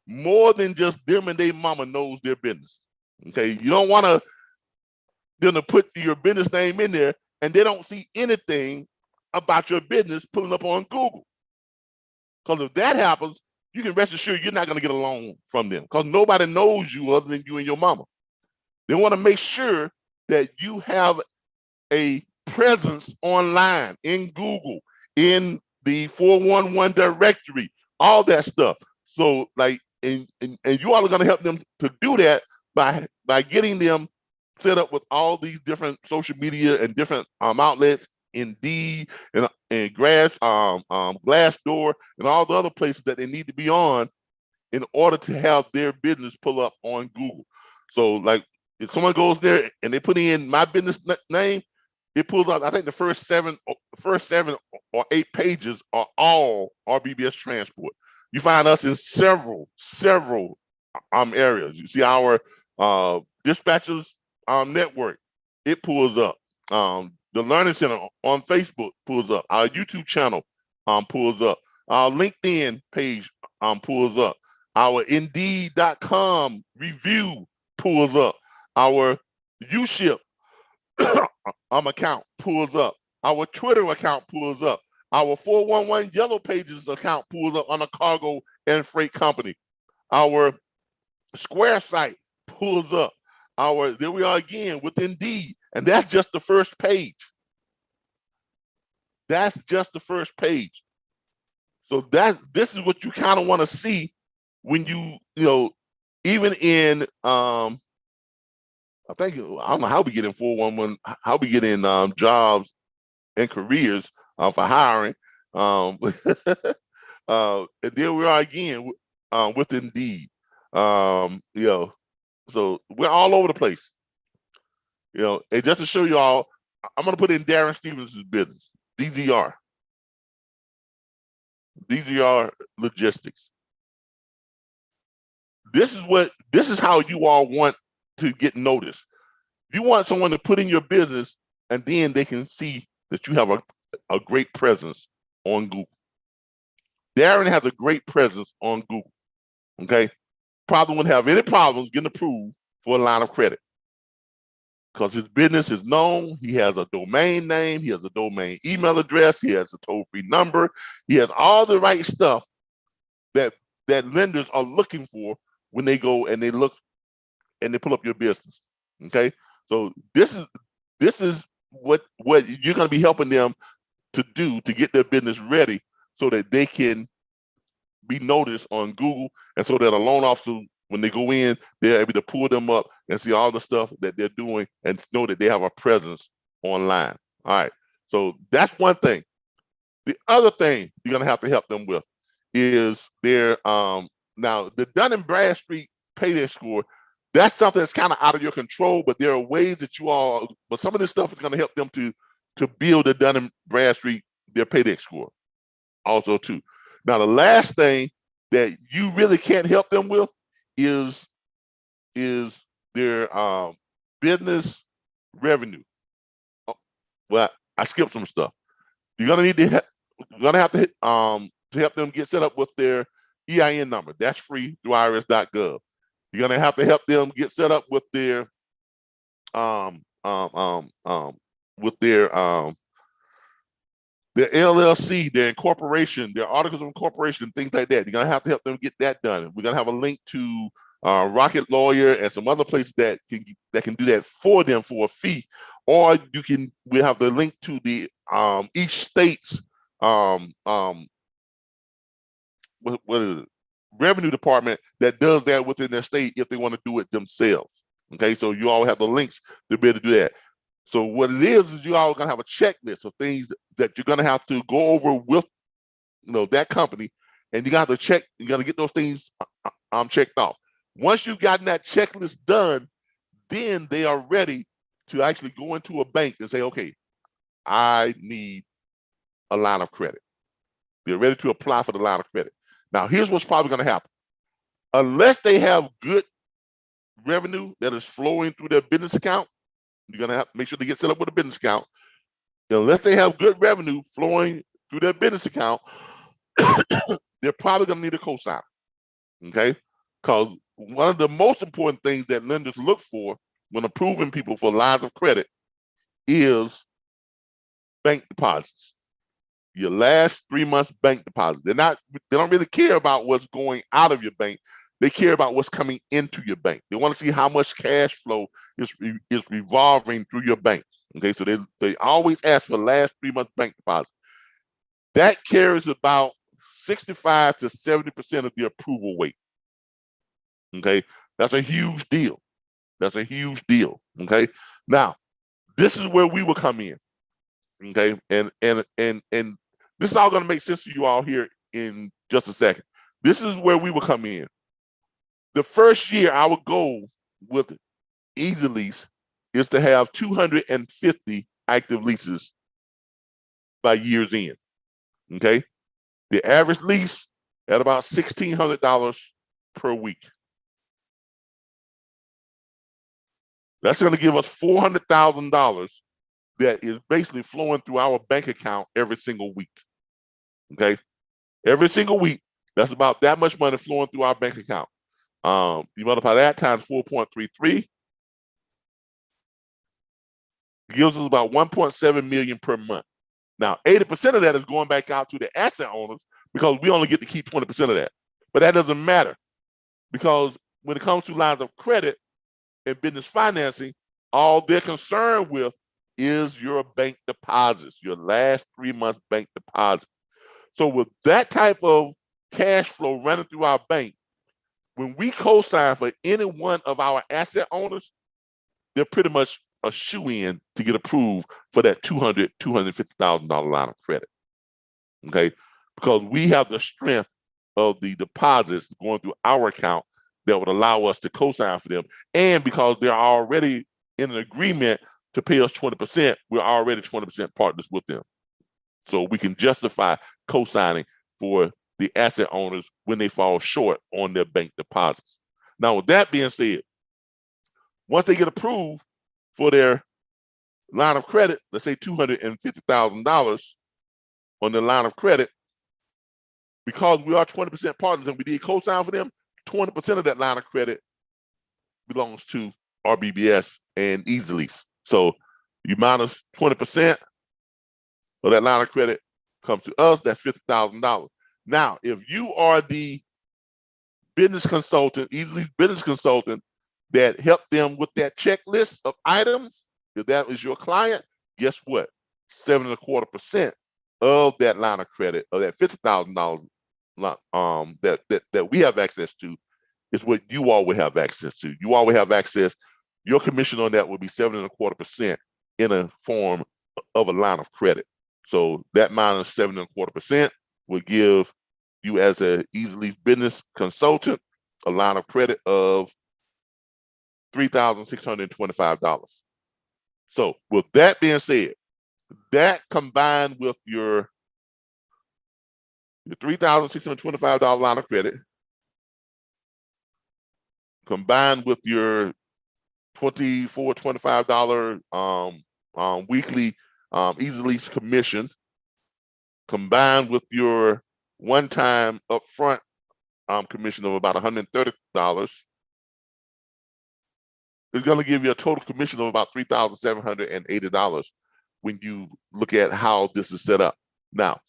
more than just them and their mama knows their business. Okay, you don't want them to put your business name in there and they don't see anything about your business pulling up on Google. Because if that happens, you can rest assured you're not going to get a loan from them, because nobody knows you other than you and your mama. They want to make sure that you have a presence online in Google, in the 411 directory, all that stuff. So like, and you all are going to help them to do that by getting them set up with all these different social media and different outlets, Indeed and Glassdoor and all the other places that they need to be on in order to have their business pull up on Google. So like, if someone goes there and they put in my business name, it pulls out, I think the first seven or 8 pages are all RBBS Transport. You find us in several areas. You see our dispatchers network, it pulls up. The Learning Center on Facebook pulls up. Our YouTube channel pulls up. Our LinkedIn page pulls up. Our Indeed.com review pulls up. Our UShip account pulls up. Our Twitter account pulls up. Our 411 Yellow Pages account pulls up on a cargo and freight company. Our Square site pulls up. There we are again with Indeed, and that's just the first page. That's just the first page. So this is what you kind of want to see when you know, even in I don't know how we get in 411, how we get in jobs and careers for hiring. And there we are again with Indeed. You know, so we're all over the place. You know, and just to show you all, I'm gonna put in Darren Stevens' business, DZR Logistics. This is how you all want to get noticed. You want someone to put in your business, and then they can see that you have a great presence on Google. Darren has a great presence on Google. Okay, probably wouldn't have any problems getting approved for a line of credit because his business is known. He has a domain name. He has a domain email address. He has a toll-free number. He has all the right stuff that lenders are looking for when they go and they look and they pull up your business. Okay, so this is what you're going to be helping them to do to get their business ready so that they can be noticed on Google, and so that a loan officer, when they go in, they're able to pull them up and see all the stuff that they're doing and know that they have a presence online. All right, so that's one thing. The other thing you're going to have to help them with is their now the Dun & Bradstreet payday score. That's something that's kind of out of your control, but there are ways that but some of this stuff is going to help them to build the Dun & Bradstreet, their payday score also too. Now, the last thing that you really can't help them with is their business revenue. Well, I skipped some stuff. You're gonna have to to help them get set up with their EIN number. That's free through irs.gov. You're gonna have to help them get set up with their their LLC, their incorporation, their articles of incorporation, things like that. You're gonna have to help them get that done. We're gonna have a link to Rocket Lawyer and some other places that can do that for them for a fee. Or we have the link to the each state's what is it? Revenue department that does that within their state if they want to do it themselves. Okay, so you all have the links to be able to do that. So what it is you all gonna have a checklist of things that you're gonna have to go over with, that company, and you got to check. You got to get those things checked off. Once you've gotten that checklist done, then they are ready to actually go into a bank and say, okay, I need a line of credit. They're ready to apply for the line of credit. Now, here's what's probably going to happen. Unless they have good revenue that is flowing through their business account, you're going to have to make sure they get set up with a business account. Unless they have good revenue flowing through their business account, they're probably going to need a cosigner, okay? Because one of the most important things that lenders look for when approving people for lines of credit is bank deposits. Your last 3 months bank deposit. They don't really care about what's going out of your bank. They care about what's coming into your bank. They want to see how much cash flow is revolving through your bank. Okay, so they always ask for the last 3 months bank deposit. That carries about 65 to 70% of the approval weight. Okay, that's a huge deal. That's a huge deal. Okay, now this is where we will come in. Okay, and this is all going to make sense to you all here in just a second. This is where we will come in. The first year, our goal with Easy Lease is to have 250 active leases by year's end. Okay, the average lease at about $1,600 per week. That's going to give us $400,000 that is basically flowing through our bank account every single week. Okay, every single week, that's about that much money flowing through our bank account. You multiply that times 4.33, gives us about 1.7 million per month. Now, 80% of that is going back out to the asset owners because we only get to keep 20% of that. But that doesn't matter because when it comes to lines of credit and business financing, all they're concerned with is your bank deposits, your last 3 months bank deposit. So with that type of cash flow running through our bank, when we co-sign for any one of our asset owners, they're pretty much a shoe-in to get approved for that $250,000 line of credit. Okay, because we have the strength of the deposits going through our account that would allow us to co-sign for them, and because they're already in an agreement to pay us 20%, we're already 20% partners with them. So we can justify co-signing for the asset owners when they fall short on their bank deposits. Now, with that being said, once they get approved for their line of credit, let's say $250,000 on their line of credit, because we are 20% partners and we did co-sign for them, 20% of that line of credit belongs to RBBS and Easy Lease. So you minus 20% of that line of credit comes to us, that's $50,000. Now, if you are the business consultant, Easy Lease business consultant that helped them with that checklist of items, if that is your client, guess what? 7.25% of that line of credit, of that $50,000 that we have access to, is what you all will have access to. You all will have access. Your commission on that will be 7.25% in a form of a line of credit. So that minus 7.25% will give you, as a Easy Lease business consultant, a line of credit of $3,625. So with that being said, that combined with your $3,625 line of credit, combined with your $24-25 weekly Easy Lease commission, combined with your one-time upfront commission of about $130. It's going to give you a total commission of about $3,780 when you look at how this is set up. Now,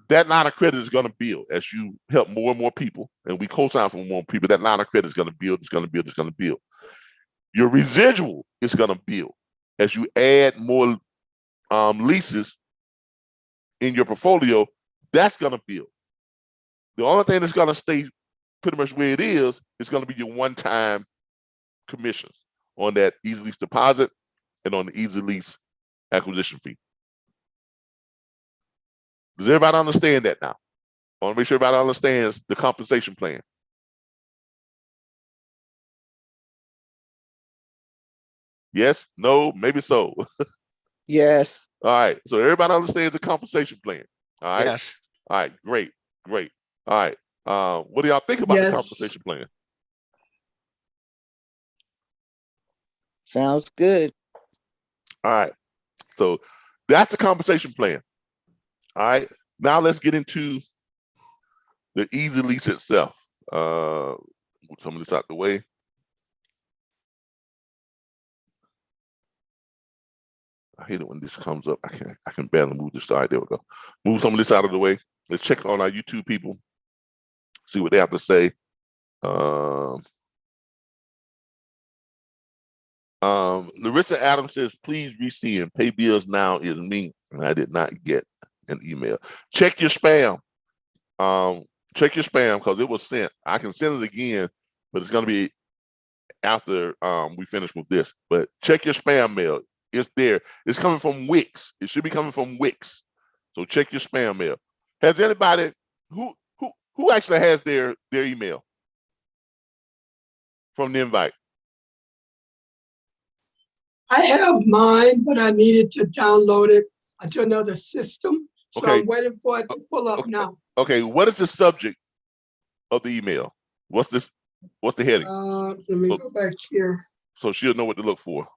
that line of credit is going to build as you help more and more people, and we co-sign for more people. That line of credit is going to build, it's going to build, it's going to build. Your residual is going to build as you add more leases in your portfolio. That's going to build. The only thing that's going to stay pretty much where it is going to be your one-time commissions on that Easy Lease deposit and on the Easy Lease acquisition fee. Does everybody understand that now? I want to make sure everybody understands the compensation plan. Yes? No? Maybe so. Yes. All right. So everybody understands the compensation plan. All right. Yes. All right. Great. Great. All right. What do y'all think about the compensation plan? Sounds good. All right. So that's the compensation plan. All right. Now let's get into the Easy Lease itself. Move some of this out the way. I hate it when this comes up. I can barely move this side. There we go. Move some of this out of the way. Let's check on our YouTube people. See what they have to say. Larissa Adams says, please resend. Pay bills now is me. And I did not get an email. Check your spam. Check your spam because it was sent. I can send it again, but it's going to be after we finish with this. But check your spam mail. It's there. It's coming from Wix. It should be coming from Wix. So check your spam mail. Has anybody who actually has their email from the invite? I have mine, but I needed to download it to another system. So Okay. I'm waiting for it to pull up now. Okay, what is the subject of the email? What's the heading? Let me go back here. So she'll know what to look for.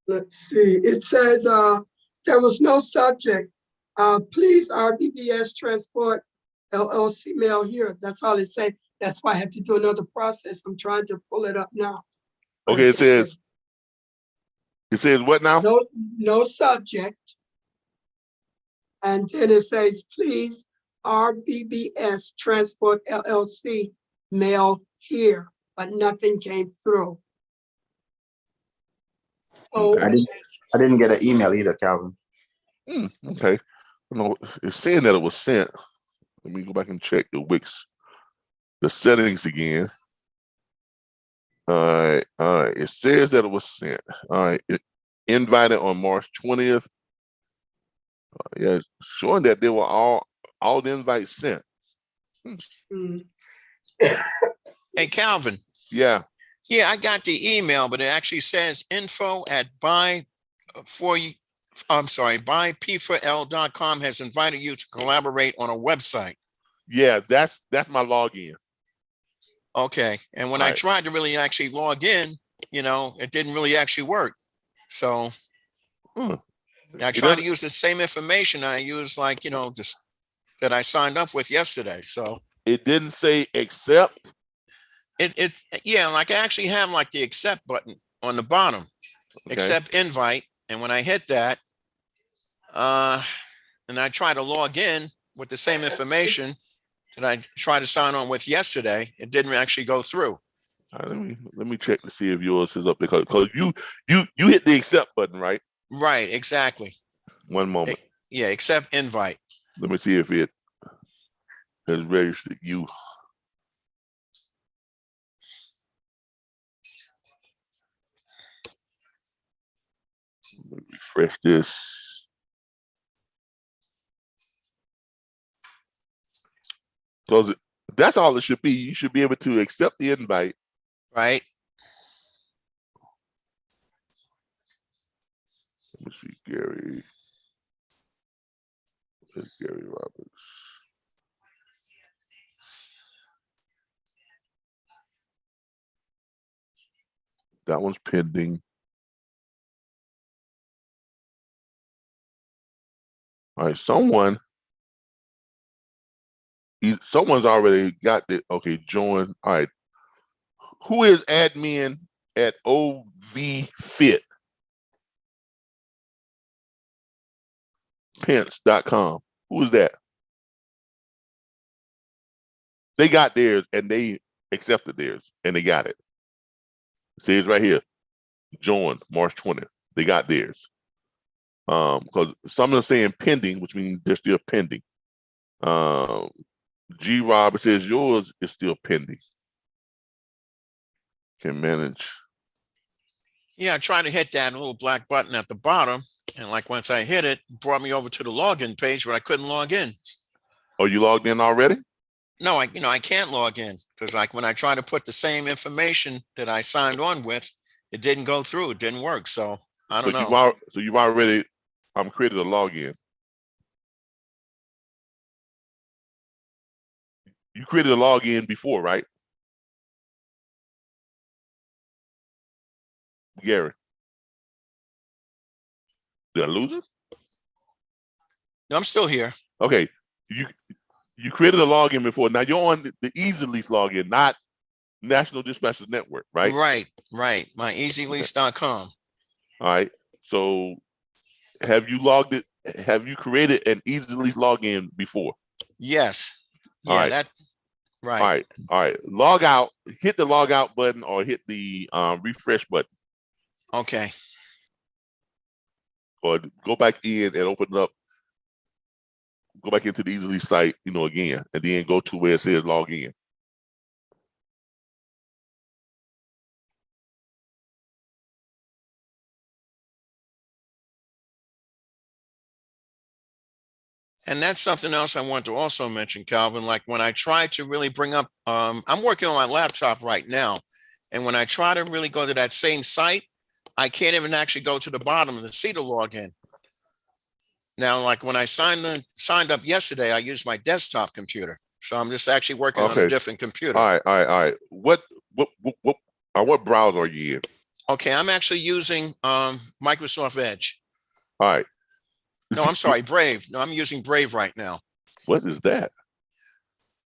Let's see. It says there was no subject. Please RBBS Transport LLC mail here. That's all it said. That's why I had to do another process. I'm trying to pull it up now. Okay, it says what now? No subject. And then it says, please RBBS Transport LLC mail here, but nothing came through. Oh, Okay. I didn't get an email either, Calvin. Okay. No, it's saying that it was sent. Let me go back and check the Wix, the settings again. All right. It says that it was sent. All right. Invited on March 20th. Yeah, showing that they were all the invites sent. Hey, Calvin. Yeah. Yeah, I got the email, but it actually says buyp4l.com has invited you to collaborate on a website. Yeah, that's my login. Okay. And when I tried to really actually log in, it didn't really actually work. So I tried to use the same information I used, just that I signed up with yesterday. So it didn't say accept. Yeah, like I actually have like the accept button on the bottom, accept invite. And when I hit that, and I try to log in with the same information that I tried to sign on with yesterday, it didn't actually go through. All right, let me check to see if yours is up there because you hit the accept button, right? Right, exactly. One moment. Yeah, accept invite. Let me see if it has registered you. Let me refresh this. Because that's all it should be. You should be able to accept the invite. Right. Let me see, Gary. There's Gary Roberts. That one's pending. All right, someone Someone's already got the okay. Join. All right. Who is admin at OVFit? Pence.com. Who is that? They got theirs and they accepted theirs and they got it. It says right here, join March 20th. They got theirs. Because some of them saying pending, which means they're still pending. G Rob, it says yours is still pending. Can manage. Yeah, I tried to hit that little black button at the bottom, and like once I hit it, it brought me over to the login page where I couldn't log in. Oh, you logged in already? No, I can't log in because like when I try to put the same information that I signed on with, it didn't go through. It didn't work. So I don't know. So you've already created a login. You created a login before, right? Gary. Did I lose it? No, I'm still here. Okay. You created a login before. Now you're on the Easy Lease login, not National Dispatchers Network, right? Right. My easylease.com. All right. So have you logged it? Have you created an Easy Lease login before? Yes. All Yeah, right. that right. All right. Log out, hit the log out button or hit the refresh button. Okay. Or go back in and open it up. Go back into the Easy Lease site, again, and then go to where it says log in. And that's something else I want to also mention, Calvin. Like when I try to really bring up, I'm working on my laptop right now. And when I try to really go to that same site, I can't even actually go to the bottom to see the login. Now, like when I signed up yesterday, I used my desktop computer. So I'm just actually working on a different computer. All right. What browser are you in? Okay, I'm actually using Microsoft Edge. All right. No, I'm sorry, Brave. No, I'm using Brave right now. What is that?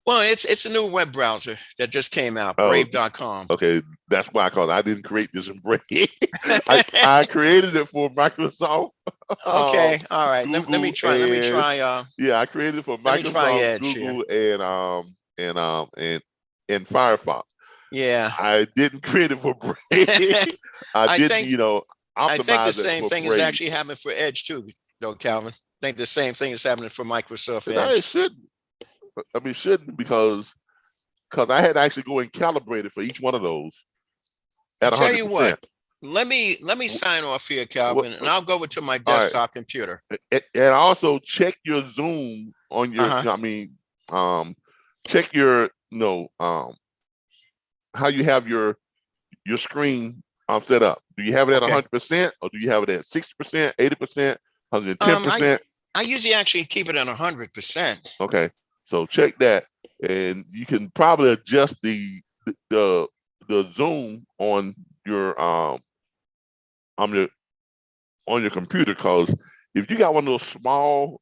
Well, it's a new web browser that just came out, brave.com. Okay, that's why I didn't create this in Brave. I created it for Microsoft. Okay, all right. Let me try. Yeah, I created it for Microsoft, Edge, Google, and Firefox. Yeah, I didn't create it for Brave. I think optimize the same thing Brave. is actually happening for Edge too, though, Calvin. I think the same thing is happening for Microsoft No, Edge. it shouldn't. It shouldn't because I had to actually go and calibrate it for each one of those. I'll tell you what. Let me sign off here, Calvin, and I'll go over to my desktop computer. And also check your Zoom on your. Check your how you have your screen set up. Do you have it at 100% or do you have it at 60%, 80%, 110%? I usually actually keep it at 100%. Okay, so check that, and you can probably adjust the zoom on your computer, because if you got one of those small,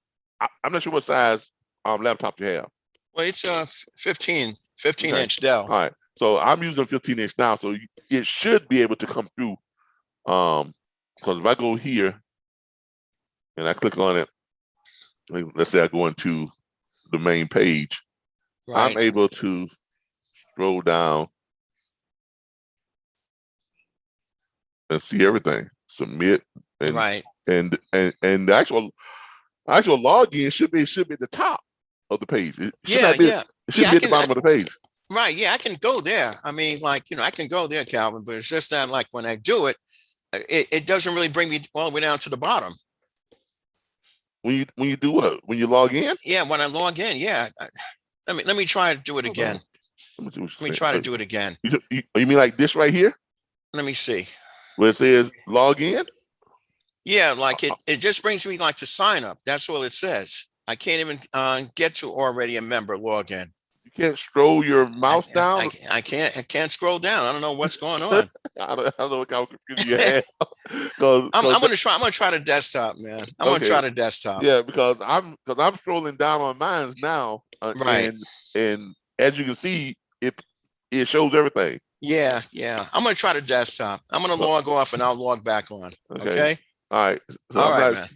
I'm not sure what size laptop you have. Well, it's a 15 inch Dell. All right, so I'm using 15-inch now, so it should be able to come through. Because if I go here and I click on it, let's say I go into the main page, right. I'm able to scroll down and see everything. Submit and and the actual login should be at the top of the page. It should be at the bottom of the page. Right. Yeah, I can go there. I mean, I can go there, Calvin, but it's just that like when I do it, it doesn't really bring me all the way down to the bottom. When you do what? When you log in? Yeah, when I log in, yeah. Let me try to do it again. Let me try to do it again. You mean like this right here? Let me see. Where it says log in? Yeah, like it just brings me like to sign up. That's all it says. I can't even get to already a member login. You can't scroll your mouse down? I can't scroll down. I don't know what's going on. I don't know what kind of computer you have. I'm gonna try the desktop, man. I'm gonna try the desktop. Yeah, because I'm scrolling down on mine now, Right. And as you can see, it shows everything. Yeah. I'm gonna try the desktop. I'm gonna log off and I'll log back on. Okay. All right. So All right, man. man.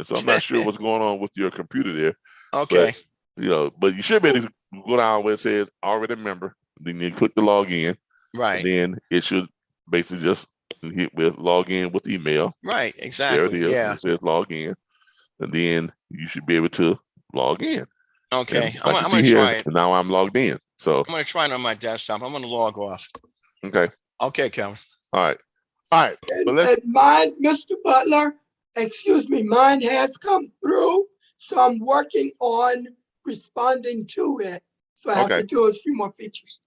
So I'm not sure what's going on with your computer there. Okay. But you should be able to go down where it says already member. Then you click the login. Right. And then it should basically just hit with log in with email. Right. There Exactly. it is. Yeah. It says log in. And then you should be able to log in. Okay. I'm gonna try it. Now I'm logged in. So I'm gonna try it on my desktop. I'm gonna log off. okay. Okay, Kevin. All right. But And mine, Mr. Butler, excuse me, mine has come through. So I'm working on responding to it. So I have to do a few more features.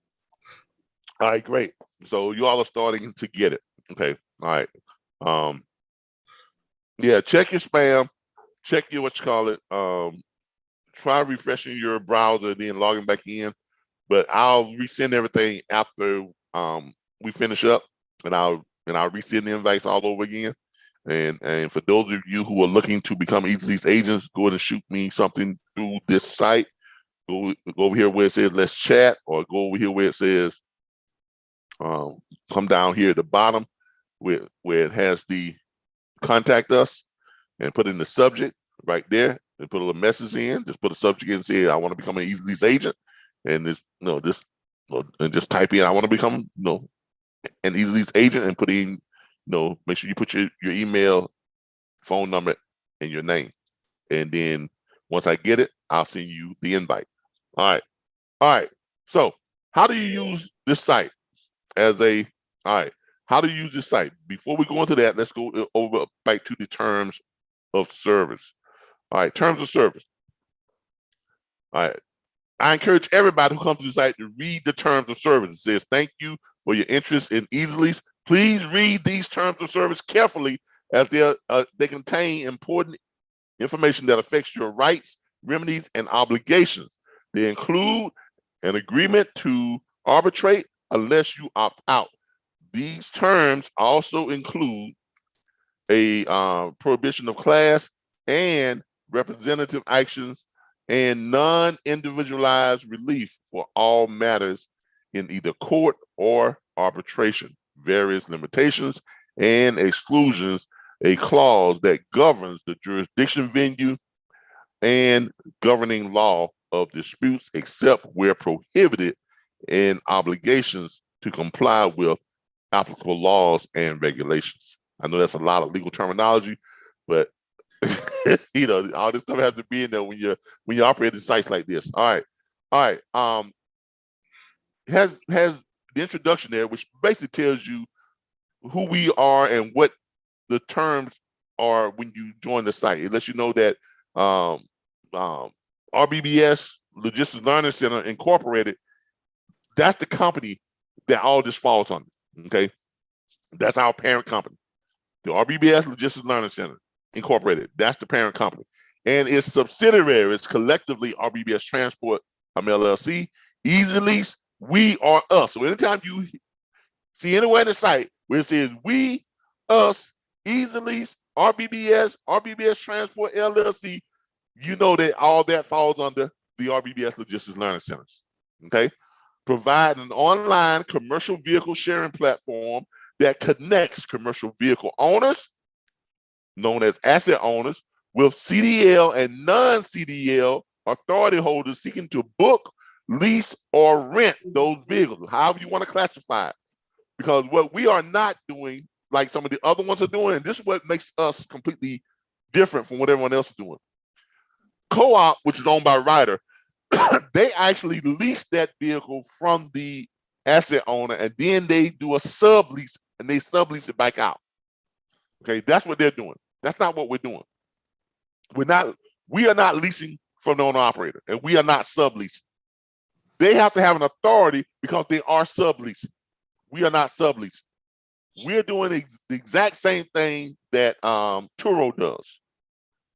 All right, great. So you all are starting to get it. Okay. All right. Yeah, check your spam, check your try refreshing your browser, then logging back in. But I'll resend everything after we finish up, and I'll resend the invites all over again. And for those of you who are looking to become Easy Lease agents, go ahead and shoot me something through this site. Go over here where it says let's chat, or go over here where it says come down here at the bottom where it has the contact us, and put in the subject right there and put a little message in. Just put a subject in and say I want to become an Easy Lease agent, and just type in I want to become an Easy Lease agent, and put in make sure you put your email, phone number, and your name. And then once I get it, I'll send you the invite. All right. So how do you use this site how do you use this site? Before we go into that, let's go over back to the terms of service. All right, terms of service. All right. I encourage everybody who comes to the site to read the terms of service. It says, thank you for your interest in Easy Lease. Please read these terms of service carefully, as they contain important information that affects your rights, remedies, and obligations. They include an agreement to arbitrate unless you opt out. These terms also include a prohibition of class and representative actions and non-individualized relief for all matters in either court or arbitration, various limitations and exclusions, a clause that governs the jurisdiction, venue, and governing law of disputes except where prohibited, and obligations to comply with applicable laws and regulations. I know that's a lot of legal terminology, but all this stuff has to be in there when you're operating sites like this. All right. Has the introduction there, which basically tells you who we are and what the terms are when you join the site. It lets you know that RBBS Logistics Learning Center Incorporated, that's the company that all this falls under. Okay, that's our parent company. The RBBS Logistics Learning Center Incorporated, that's the parent company. And its subsidiaries, collectively RBBS Transport LLC, Easy Lease, we are us. So anytime you see anywhere in the site where it says we, us, Easy Lease, RBBS Transport LLC, you know that all that falls under the RBBS Logistics Learning Centers. Okay, provide an online commercial vehicle sharing platform that connects commercial vehicle owners, known as asset owners, with CDL and non-CDL authority holders seeking to book, lease, or rent those vehicles, however you want to classify it. Because what we are not doing, like some of the other ones are doing, and this is what makes us completely different from what everyone else is doing. Co-op, which is owned by Ryder, they actually lease that vehicle from the asset owner, and then they do a sublease, and they sublease it back out. Okay, that's what they're doing. That's not what we're doing. We are not leasing from the owner operator, and we are not subleasing. They have to have an authority because they are subleasing. We are not subleasing. We're doing the exact same thing that Turo does.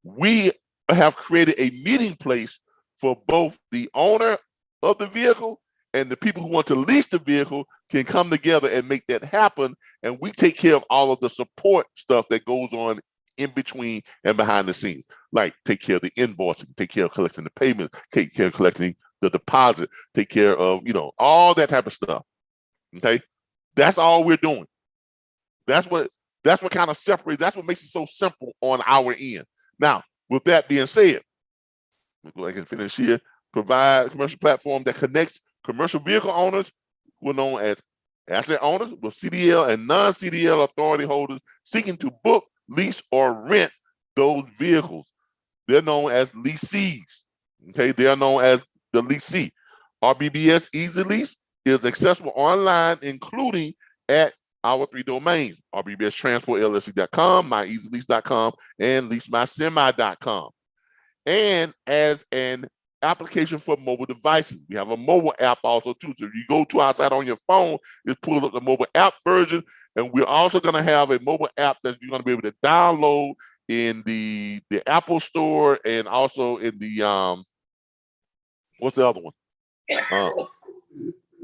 We have created a meeting place for both the owner of the vehicle and the people who want to lease the vehicle can come together and make that happen. And we take care of all of the support stuff that goes on in between and behind the scenes. like take care of the invoicing, take care of collecting the payments, take care of collecting the deposit, take care of, all that type of stuff. Okay. That's all we're doing. That's what kind of separates, that's what makes it so simple on our end. Now, with that being said, I can finish here. Provide a commercial platform that connects commercial vehicle owners who are known as asset owners with CDL and non-CDL authority holders seeking to book, lease, or rent those vehicles. They're known as leasees. Okay, they are known as the leasee. RBBS Easy Lease is accessible online, including at our 3 domains, RBBSTransportLLC.com, MyEasyLease.com, and LeaseMySemi.com. And as an application for mobile devices, we have a mobile app also too. So if you go to our site on your phone, it pulls up the mobile app version, and we're also going to have a mobile app that you're going to be able to download in the Apple Store and also in the what's the other one?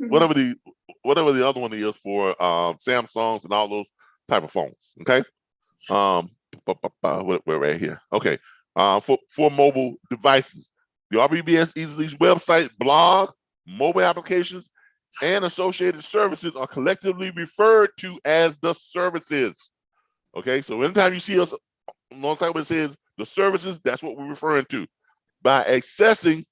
Whatever the other one is for Samsungs and all those type of phones. Okay. We're right here. Okay. For mobile devices, the RBBS Easy Lease website, blog, mobile applications, and associated services are collectively referred to as the services. Okay, so anytime you see us alongside what it says the services, that's what we're referring to. By accessing,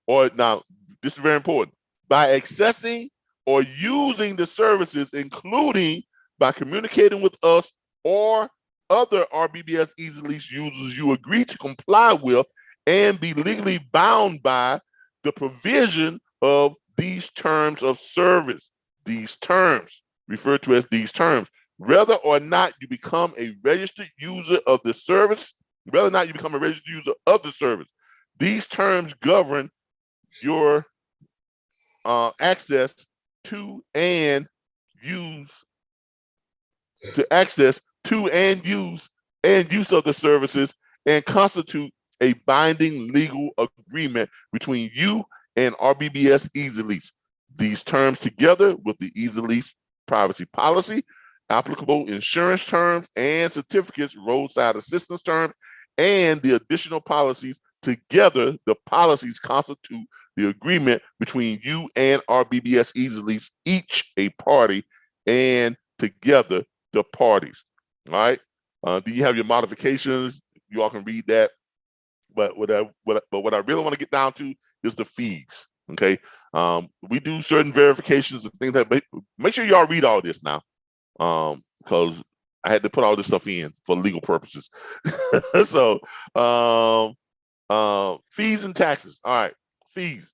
now this is very important, by accessing or using the services, including by communicating with us or other RBBS Easy Lease users you agree to comply with and be legally bound by the provision of these terms of service. These terms, referred to as these terms, whether or not you become a registered user of the service, these terms govern your access to and use of the services and constitute a binding legal agreement between you and RBBS Easy Lease. These terms, together with the Easy Lease privacy policy, applicable insurance terms and certificates, roadside assistance terms, and the additional policies, together the policies constitute the agreement between you and RBBS Easy Lease, each a party, and together the parties. All right. Do you have your modifications? You all can read that. But what I really want to get down to is the fees. Okay. We do certain verifications and things that make sure y'all read all this now. Because I had to put all this stuff in for legal purposes. So fees and taxes. All right, fees.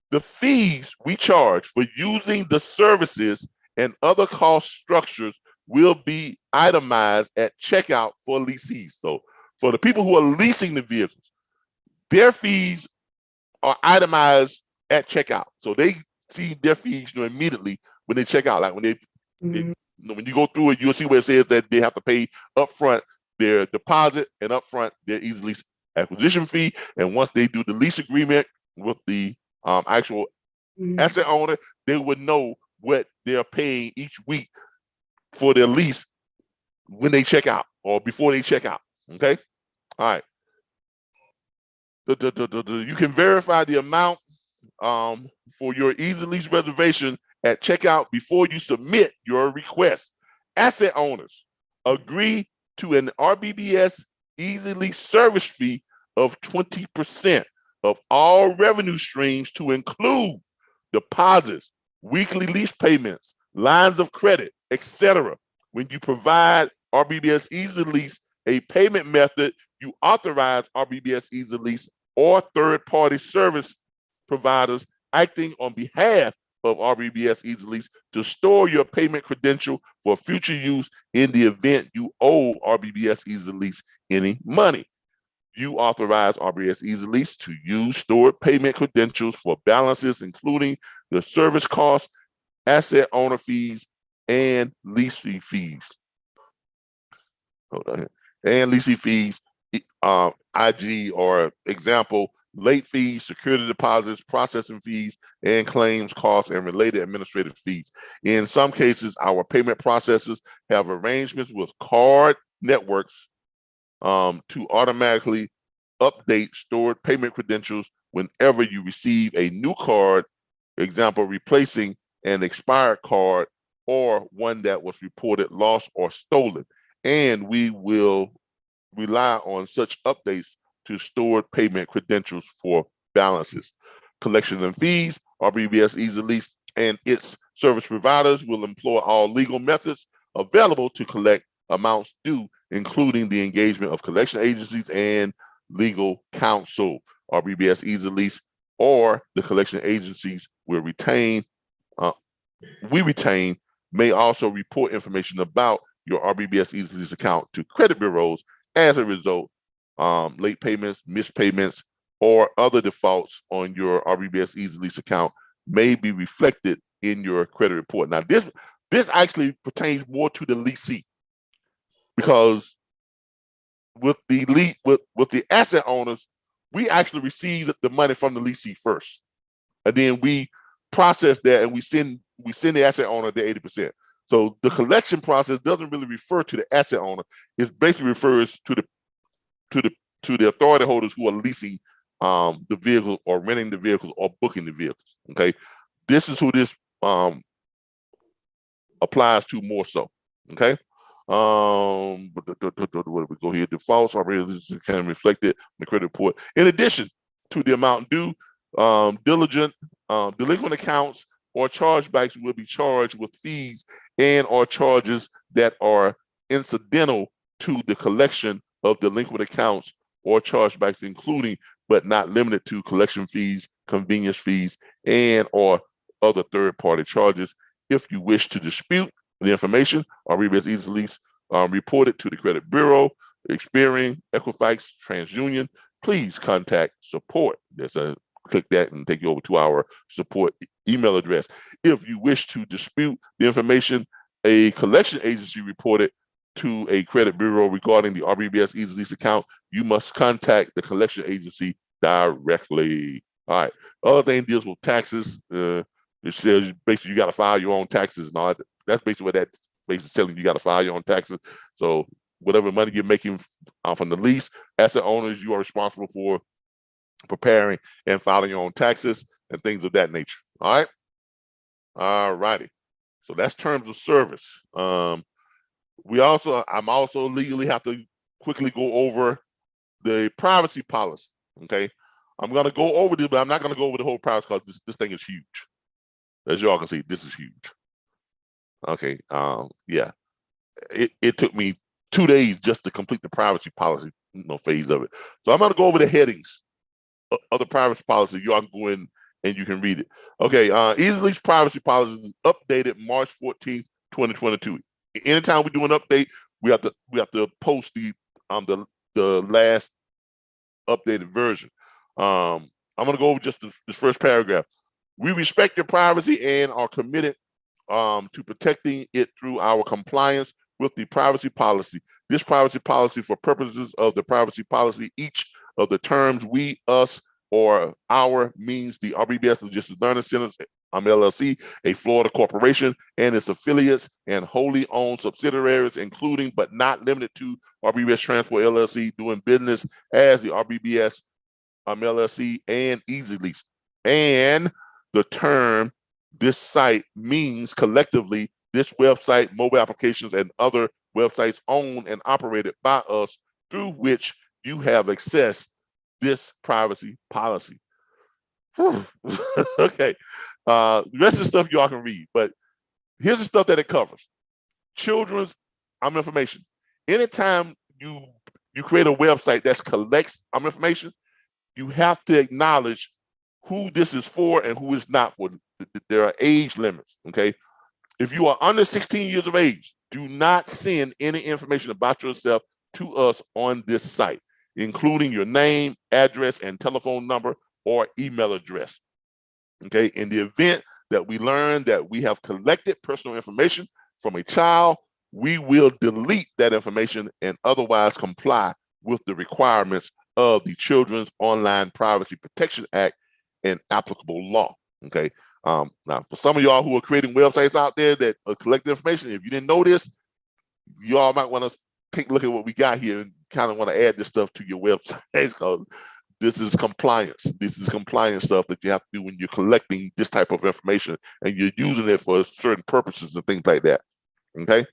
The fees we charge for using the services and other cost structures will be itemized at checkout for leasees. So for the people who are leasing the vehicles, their fees are itemized at checkout. So they see their fees immediately when they check out. Like when when you go through it, you'll see where it says that they have to pay upfront their deposit and upfront their Easy Lease acquisition fee. And once they do the lease agreement with the actual asset owner, they would know what they're paying each week for their lease when they check out or before they check out. Okay. All right. You can verify the amount for your Easy Lease reservation at checkout before you submit your request. Asset owners agree to an RBBS Easy Lease service fee of 20% of all revenue streams to include deposits, weekly lease payments, lines of credit, etc. When you provide RBBS Easy Lease a payment method, you authorize RBBS Easy Lease or third-party service providers acting on behalf of RBBS Easy Lease to store your payment credential for future use in the event you owe RBBS Easy Lease any money. You authorize RBBS Easy Lease to use stored payment credentials for balances, including the service costs, asset owner fees, and lease fees. Hold on here. And lease fees, IG or example, late fees, security deposits, processing fees, and claims costs and related administrative fees. In some cases, our payment processors have arrangements with card networks to automatically update stored payment credentials whenever you receive a new card, example, replacing an expired card or one that was reported lost or stolen. And we will rely on such updates to stored payment credentials for balances. Collections and fees, RBBS Easy Lease and its service providers will employ all legal methods available to collect amounts due, including the engagement of collection agencies and legal counsel. RBBS Easy Lease or the collection agencies will retain, may also report information about your RBBS Easy Lease account to credit bureaus. As a result, late payments, missed payments, or other defaults on your RBBS Easy Lease account may be reflected in your credit report. Now, this actually pertains more to the leasee, because with the asset owners, we actually receive the money from the leasee first, and then we process that and we send the asset owner the 80%. So the collection process doesn't really refer to the asset owner. It basically refers to the authority holders who are leasing the vehicle or renting the vehicles or booking the vehicles. Okay, this is who this applies to more so. Okay. Where do we go here? Defaults are kind of reflected in the credit report. In addition to the amount due, delinquent accounts or chargebacks will be charged with fees and or charges that are incidental to the collection of delinquent accounts or chargebacks, including but not limited to collection fees, convenience fees, and or other third-party charges. If you wish to dispute the information, RBBS Easy Lease reported to the credit bureau, Experian, Equifax, TransUnion, please contact support. Click that and take you over to our support email address. If you wish to dispute the information a collection agency reported to a credit bureau regarding the RBBS Easy Lease account, you must contact the collection agency directly. All right. Other thing deals with taxes. It says basically you got to file your own taxes and all that. That's basically what that basically telling you got to file your own taxes. So whatever money you're making from the lease, asset owners, you are responsible for preparing and filing your own taxes and things of that nature. All right. All righty. So that's terms of service. I'm also legally have to quickly go over the privacy policy. Okay. I'm going to go over this, but I'm not going to go over the whole privacy because this thing is huge. As y'all can see, this is huge. Okay. Yeah. It took me 2 days just to complete the privacy policy phase of it. So I'm going to go over the headings of the privacy policy. Y'all can go in and you can read it. Okay. Easy Lease privacy policy is updated March 14th, 2022. Anytime we do an update, we have to post the last updated version. I'm going to go over just this first paragraph. We respect your privacy and are committed to protecting it through our compliance with the privacy policy. This privacy policy, for purposes of the privacy policy, each of the terms we, us, or our means the RBBS Logistics Learning Centers, LLC, a Florida corporation, and its affiliates and wholly owned subsidiaries, including but not limited to RBBS Transport LLC, doing business as the RBBS LLC and Easy Lease. And the term this site means collectively this website, mobile applications, and other websites owned and operated by us through which you have accessed this privacy policy. Okay. The rest of the stuff y'all can read, but here's the stuff that it covers. Children's information. Anytime you create a website that collects information, you have to acknowledge who this is for and who is not for. There are age limits, okay? If you are under 16 years of age, do not send any information about yourself to us on this site, including your name, address, and telephone number or email address. Okay, in the event that we learn that we have collected personal information from a child, we will delete that information and otherwise comply with the requirements of the Children's Online Privacy Protection Act and applicable law. Okay, now for some of y'all who are creating websites out there that are collecting information, if you didn't know this, y'all might want to take a look at what we got here and kind of want to add this stuff to your website because this is compliance. This is compliance stuff that you have to do when you're collecting this type of information and you're using it for certain purposes and things like that. Okay.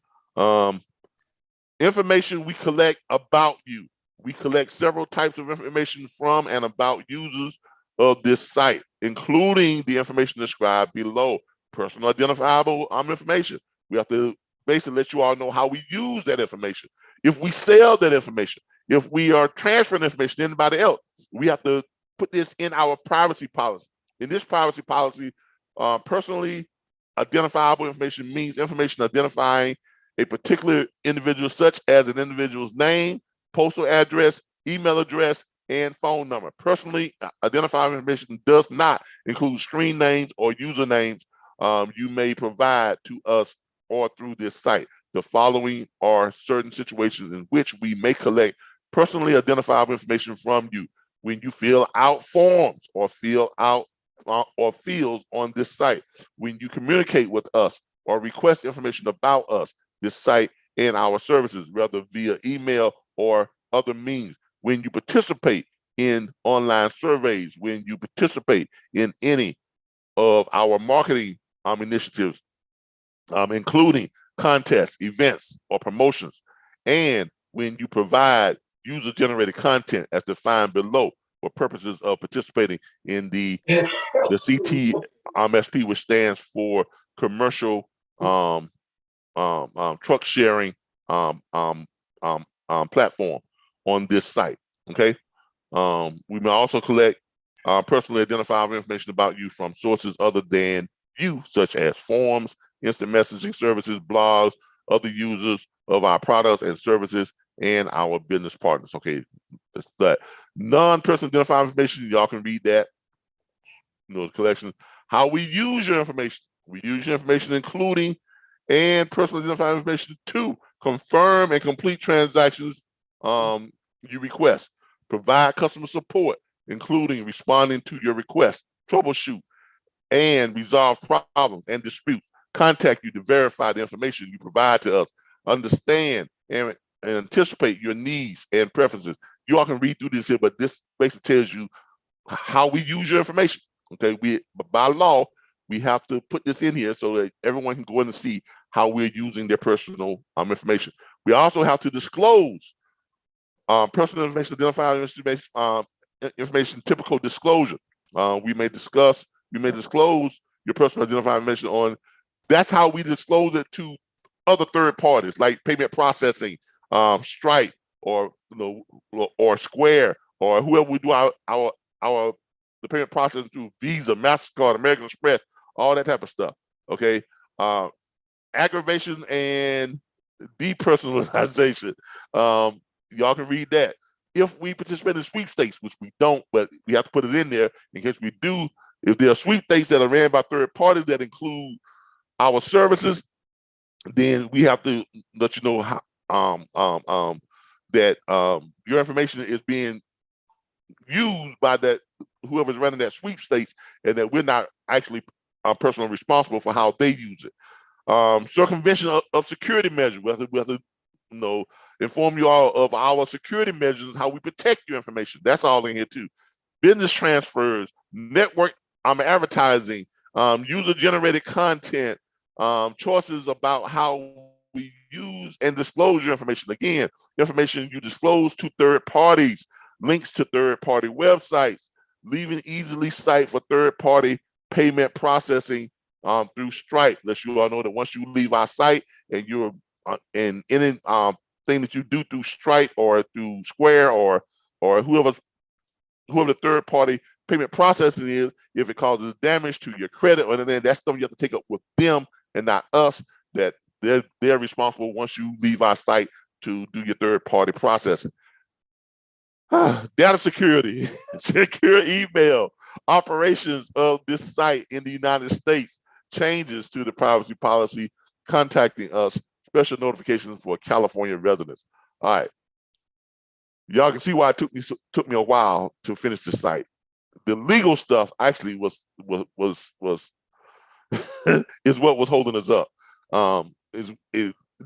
Information we collect about you. We collect several types of information from and about users of this site, including the information described below. Personal identifiable information. We have to basically let you all know how we use that information. If we sell that information, if we are transferring information to anybody else, we have to put this in our privacy policy. In this privacy policy, personally identifiable information means information identifying a particular individual, such as an individual's name, postal address, email address, and phone number. Personally identifiable information does not include screen names or usernames you may provide to us or through this site. The following are certain situations in which we may collect personally identifiable information from you: when you fill out forms or fill out or fields on this site, when you communicate with us or request information about us, this site, and our services, whether via email or other means, when you participate in online surveys, when you participate in any of our marketing initiatives, including contests, events, or promotions, and when you provide user-generated content as defined below for purposes of participating in the CTMSP, which stands for commercial truck sharing platform on this site. Okay. We may also collect personally identifiable information about you from sources other than you, such as forms, instant messaging services, blogs, other users of our products and services, and our business partners. Okay, that's that. Non-personal identifiable information, y'all can read that. Those collections. How we use your information. We use your information, including and personal identifying information, to confirm and complete transactions you request. Provide customer support, including responding to your request, troubleshoot, and resolve problems and disputes. Contact you to verify the information you provide to us. Understand and anticipate your needs and preferences. You all can read through this here, but this basically tells you how we use your information. Okay, by law, we have to put this in here so that everyone can go in and see how we're using their personal information. We also have to disclose personal information, identifying information, typical disclosure. We may disclose your personal identifying information on. That's how we disclose it to other third parties, like payment processing, Stripe, or or Square, or whoever we do the payment processing through Visa, MasterCard, American Express, all that type of stuff. Okay, aggravation and depersonalization. Y'all can read that. If we participate in sweepstakes, which we don't, but we have to put it in there in case we do. If there are sweepstakes that are ran by third parties that include our services, then we have to let you know how, that your information is being used by that whoever's running that sweepstakes, and that we're not actually personally responsible for how they use it. Circumvention of security measures. We have to inform you all of our security measures, how we protect your information. That's all in here too. Business transfers, network advertising, user-generated content, choices about how we use and disclose your information. Again, information you disclose to third parties, links to third-party websites, leaving Easy Lease site for third-party payment processing through Stripe. Let you all know that once you leave our site and you're in any thing that you do through Stripe or through Square or whoever the third-party payment processing is, if it causes damage to your credit or anything, that's something you have to take up with them and not us. That they're responsible once you leave our site to do your third-party processing. Data security, secure email, operations of this site in the United States, changes to the privacy policy, contacting us, special notifications for California residents. All right, y'all can see why it took me a while to finish the site. The legal stuff actually was is what was holding us up.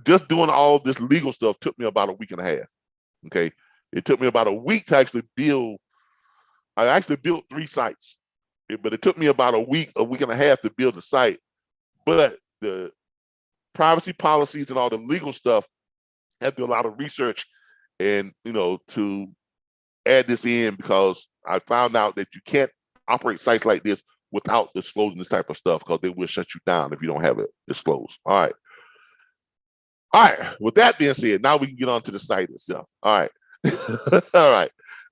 Just doing all this legal stuff took me about a week and a half. Okay, It took me about a week to actually build. I actually built 3 sites, but it took me about a week and a half to build the site. But the privacy policies and all the legal stuff, I had to do a lot of research and, to add this in, because I found out that you can't operate sites like this without disclosing this type of stuff, because they will shut you down if you don't have it disclosed. All right. With that being said, now we can get on to the site itself. All right. All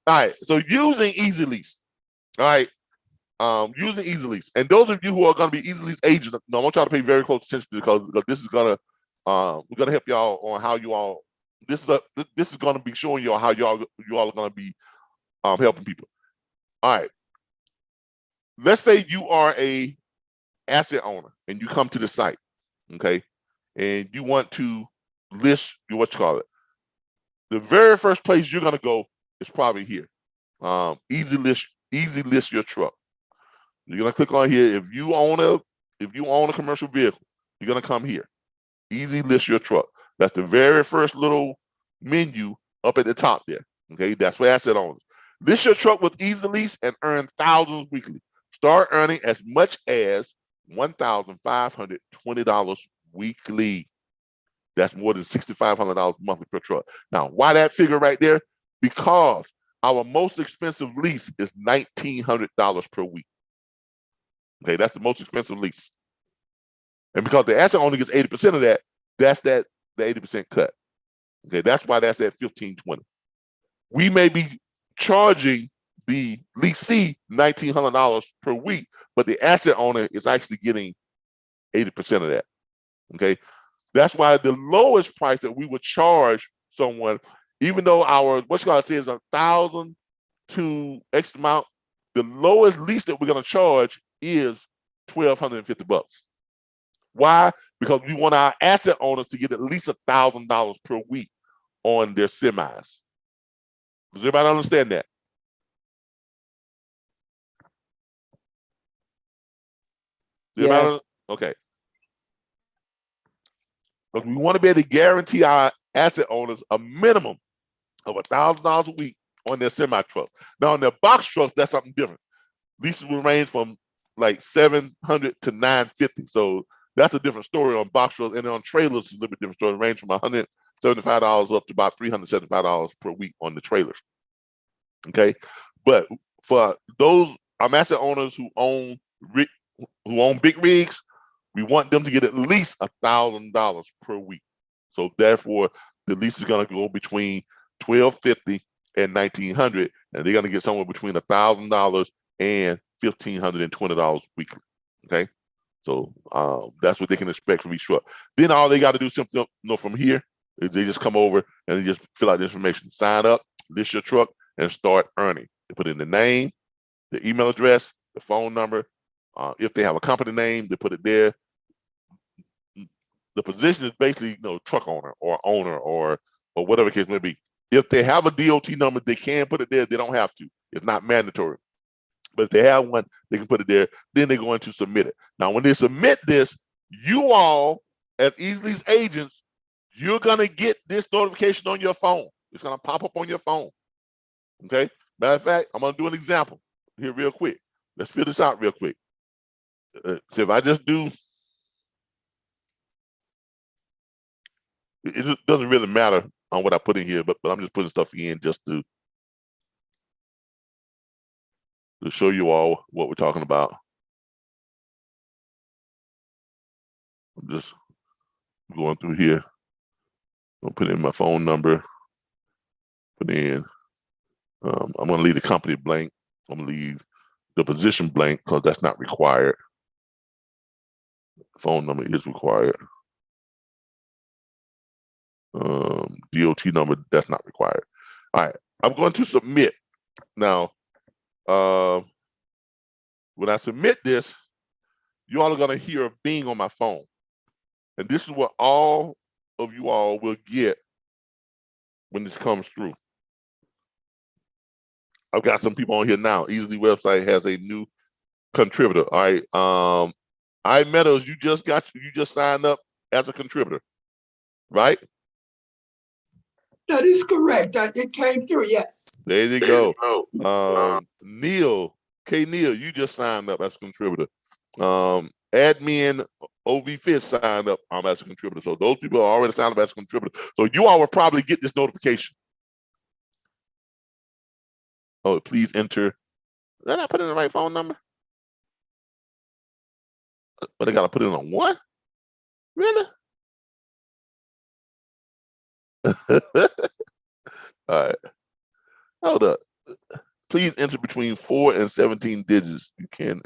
right. So using Easy Lease. All right. Using Easy Lease. And those of you who are going to be Easy Lease agents, I want y'all to pay very close attention because this is going to, we're going to help y'all on how you all, this is going to be showing y'all how you all are going to be helping people. All right. Let's say you are a asset owner and you come to the site, okay, and you want to list your, the very first place you're going to go is probably here. Easy list your truck. You're going to click on here. If you own a commercial vehicle, you're going to come here. Easy list your truck. That's the very first little menu up at the top there. Okay, that's for asset owners. List your truck with Easy Lease and earn thousands weekly. Start earning as much as $1,520 weekly. That's more than $6,500 monthly per truck. Now, why that figure right there? Because our most expensive lease is $1,900 per week. Okay, that's the most expensive lease. And because the asset owner gets 80% of that, that's the 80% cut. Okay, that's why that's at $1,520. We may be charging the leasee $1,900 per week, but the asset owner is actually getting 80% of that. Okay, that's why the lowest price that we would charge someone, even though our says $1,000 to X amount, the lowest lease that we're going to charge is $1,250. Why? Because we want our asset owners to get at least $1,000 per week on their semis. Does everybody understand that? Yes. Okay. But we want to be able to guarantee our asset owners a minimum of $1,000 a week on their semi trucks. Now, on their box trucks, that's something different. Leases will range from like $700 to $950. So that's a different story on box trucks. And then on trailers, it's a little bit different story. It range from $175 up to about $375 per week on the trailers. Okay, but for those asset owners who own big rigs, we want them to get at least $1,000 per week. So therefore, the lease is going to go between $1,250 and $1,900, and they're going to get somewhere between $1,000 and $1,520 weekly. Okay, so that's what they can expect from each truck. Then all they got to do simply, from here is they just come over and they just fill out the information, sign up, list your truck, and start earning. They put in the name, the email address, the phone number. If they have a company name, they put it there. The position is basically, truck owner or whatever the case may be. If they have a DOT number, they can put it there. They don't have to. It's not mandatory. But if they have one, they can put it there. Then they're going to submit it. Now, when they submit this, you all, as Easy Lease agents, you're going to get this notification on your phone. It's going to pop up on your phone. Okay? Matter of fact, I'm going to do an example here real quick. Let's fill this out real quick. So if I just do, it just doesn't really matter on what I put in here, but I'm just putting stuff in just to show you all what we're talking about. I'm just going through here. I'll put in my phone number. Put in. I'm going to leave the company blank. I'm going to leave the position blank because that's not required. Phone number is required. DOT number, that's not required. All right, I'm going to submit. Now, when I submit this, you all are going to hear a bing on my phone. And this is what all of you all will get when this comes through. I've got some people on here now. Easy website has a new contributor. All right. iMeadows, you just signed up as a contributor, right? That is correct. It came through, yes. There you go. Neil, Neil, you just signed up as a contributor. Admin OV Fish signed up as a contributor. So those people are already signed up as a contributor. So you all will probably get this notification. Oh, please enter. Did I put in the right phone number? But they got to put it on what? Really? All right. Hold up. Please enter between 4 and 17 digits. You can.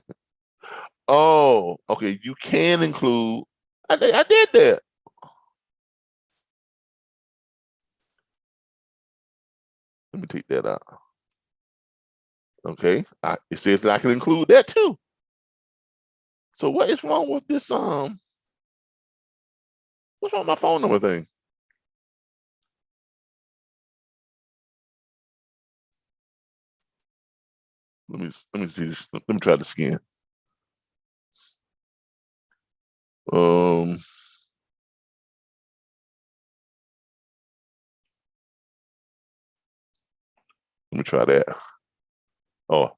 Oh, okay. You can include. I did that. Let me take that out. Okay. It says that I can include that too. So what is wrong with this? What's wrong with my phone number thing? Let me see this. Let me try this again. Let me try that. Oh,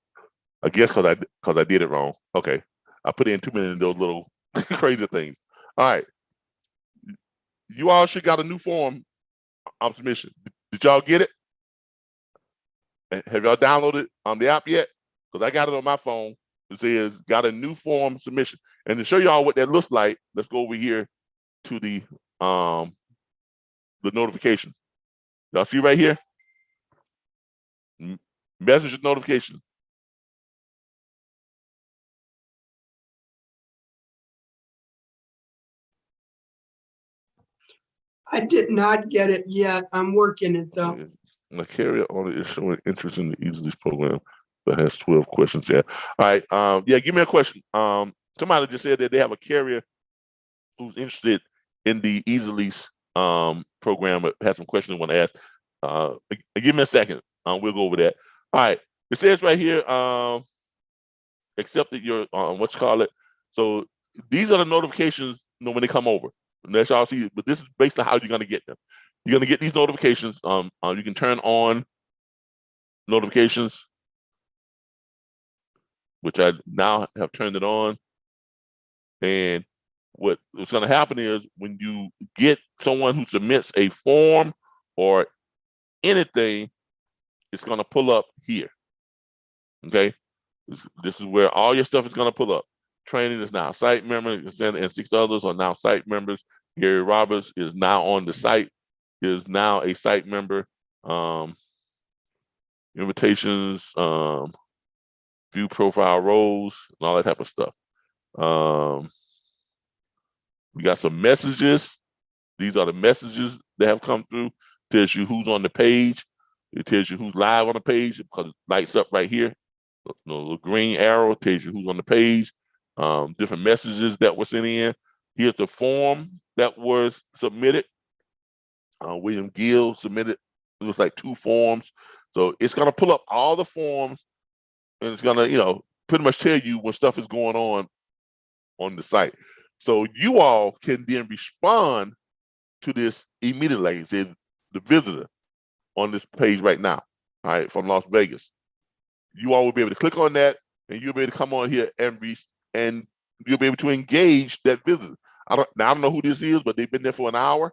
I guess because I did it wrong. Okay, I put in too many of those little crazy things. All right, you all should got a new form of submission. Did y'all get it? Have y'all downloaded the app yet? Because I got it on my phone. It says got a new form submission. And to show y'all what that looks like, let's go over here to the notifications. Y'all see right here? Message notification. I did not get it yet. I'm working it though. The carrier audit is showing interest in the Easy Lease program that has 12 questions there. All right. Yeah, give me a question. Somebody just said that they have a carrier who's interested in the Easy Lease program, but has some questions they want to ask. Give me a second. We'll go over that. All right. It says right here, accepted your what you call it. So these are the notifications, when they come over. And that's y'all see, but this is based on how you're gonna get them. You're gonna get these notifications. You can turn on notifications, which I now have turned it on. And what's gonna happen is when you get someone who submits a form or anything, it's gonna pull up here. Okay, this is where all your stuff is gonna pull up. Training is now site member, and 6 others are now site members. Gary Roberts is now on the site, is now a site member. Invitations, view profile roles, and all that type of stuff. We got some messages. These are the messages that have come through. Tells you who's on the page. It tells you who's live on the page because it lights up right here. The green arrow tells you who's on the page. Different messages that were sent in. Here's the form that was submitted. William Gill submitted, it was like 2 forms. So it's gonna pull up all the forms and it's gonna, pretty much tell you when stuff is going on the site. So you all can then respond to this immediately. Like it says, the visitor on this page right now, all right, from Las Vegas. You all will be able to click on that and you'll be able to come on here and you'll be able to engage that visitor. I don't know who this is, but they've been there for an hour.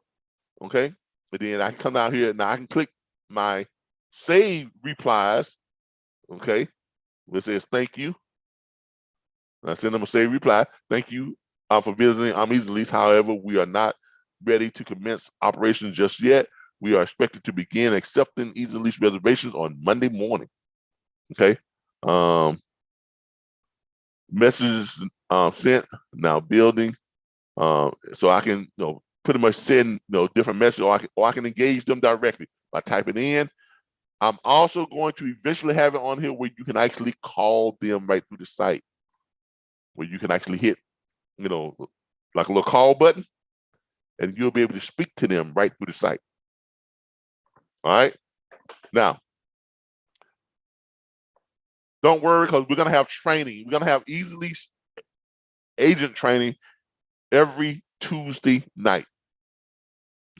Okay. And then I can come down here and now I can click my save replies. Okay. It says thank you. And I send them a save reply. Thank you for visiting Easy Lease. However, we are not ready to commence operations just yet. We are expected to begin accepting Easy Lease reservations on Monday morning. Okay. Messages sent, now building. So I can pretty much send different messages, or I can engage them directly by typing in. I'm also going to eventually have it on here where you can actually call them right through the site, where you can actually hit like a little call button, and you'll be able to speak to them right through the site. All right. Now, don't worry, because we're gonna have training. We're gonna have Easy Lease agent training every Tuesday night.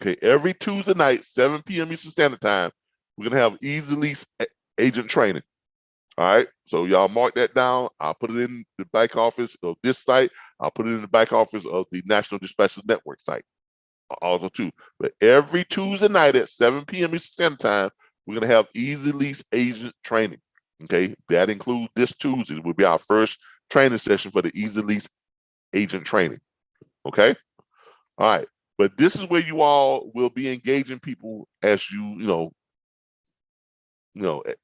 Okay, every Tuesday night, 7 p.m. Eastern Standard Time, we're gonna have Easy Lease agent training. All right, so y'all mark that down. I'll put it in the back office of this site. I'll put it in the back office of the National Dispatchers Network site also too. But every Tuesday night at 7 p.m. Eastern Standard Time, we're gonna have Easy Lease agent training. Okay, that includes this Tuesday. Will be our first training session for the Easy Lease agent training. Okay, all right. But this is where you all will be engaging people as you know,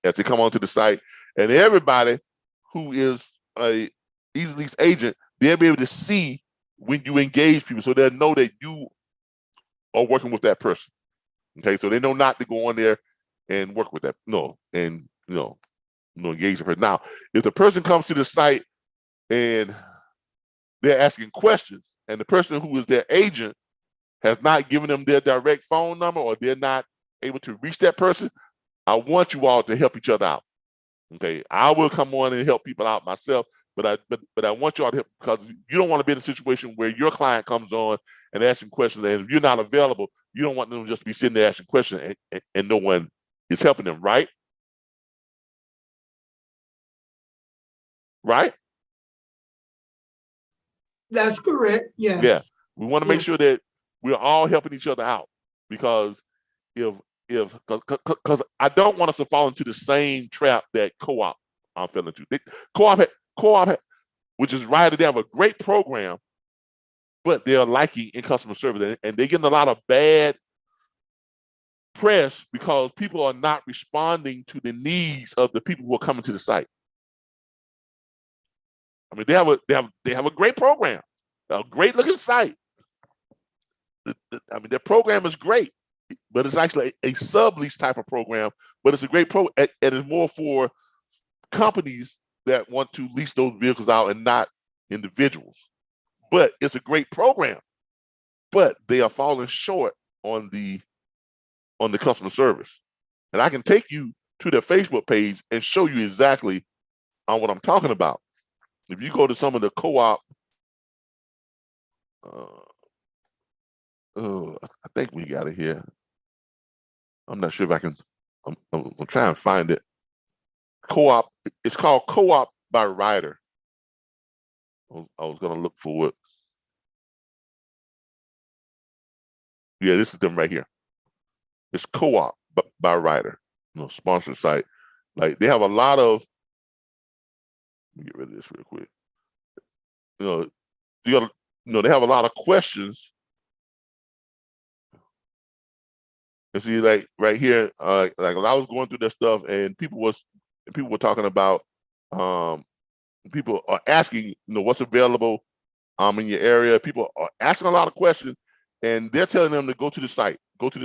as they come onto the site, and everybody who is a Easy Lease agent, they'll be able to see when you engage people, so they'll know that you are working with that person. Okay, so they know not to go on there and work with that. And engage the person. Now, if the person comes to the site and they're asking questions, and the person who is their agent has not given them their direct phone number, or they're not able to reach that person, I want you all to help each other out. Okay, I will come on and help people out myself, but I want you all to help, because you don't want to be in a situation where your client comes on and asking questions, and if you're not available, you don't want them to just be sitting there asking questions and no one is helping them, right? Right? That's correct. Yes. Yeah. We want to make sure Yes. that we're all helping each other out, because because I don't want us to fall into the same trap that co-op I'm fell into. Co-op, which is right, they have a great program, but they're lacking in customer service, and they're getting a lot of bad press because people are not responding to the needs of the people who are coming to the site. I mean, they have a great program, a great looking site. I mean, their program is great, but it's actually a sublease type of program. But it's a great and it's more for companies that want to lease those vehicles out and not individuals. But it's a great program, but they are falling short on the customer service. And I can take you to their Facebook page and show you exactly on what I'm talking about. If you go to some of the co-op, I think we got it here. I'm not sure if I can. I'm trying to find it. Co-op. It's called Co-op by Rider. I was gonna look for it. Yeah, this is them right here. It's Co-op by Rider. Sponsored site. Like, they have a lot of. Let me get rid of this real quick. They have a lot of questions. And see, like right here, like I was going through this stuff, and people were talking about, people are asking, what's available in your area. People are asking a lot of questions, and they're telling them to go to the site, and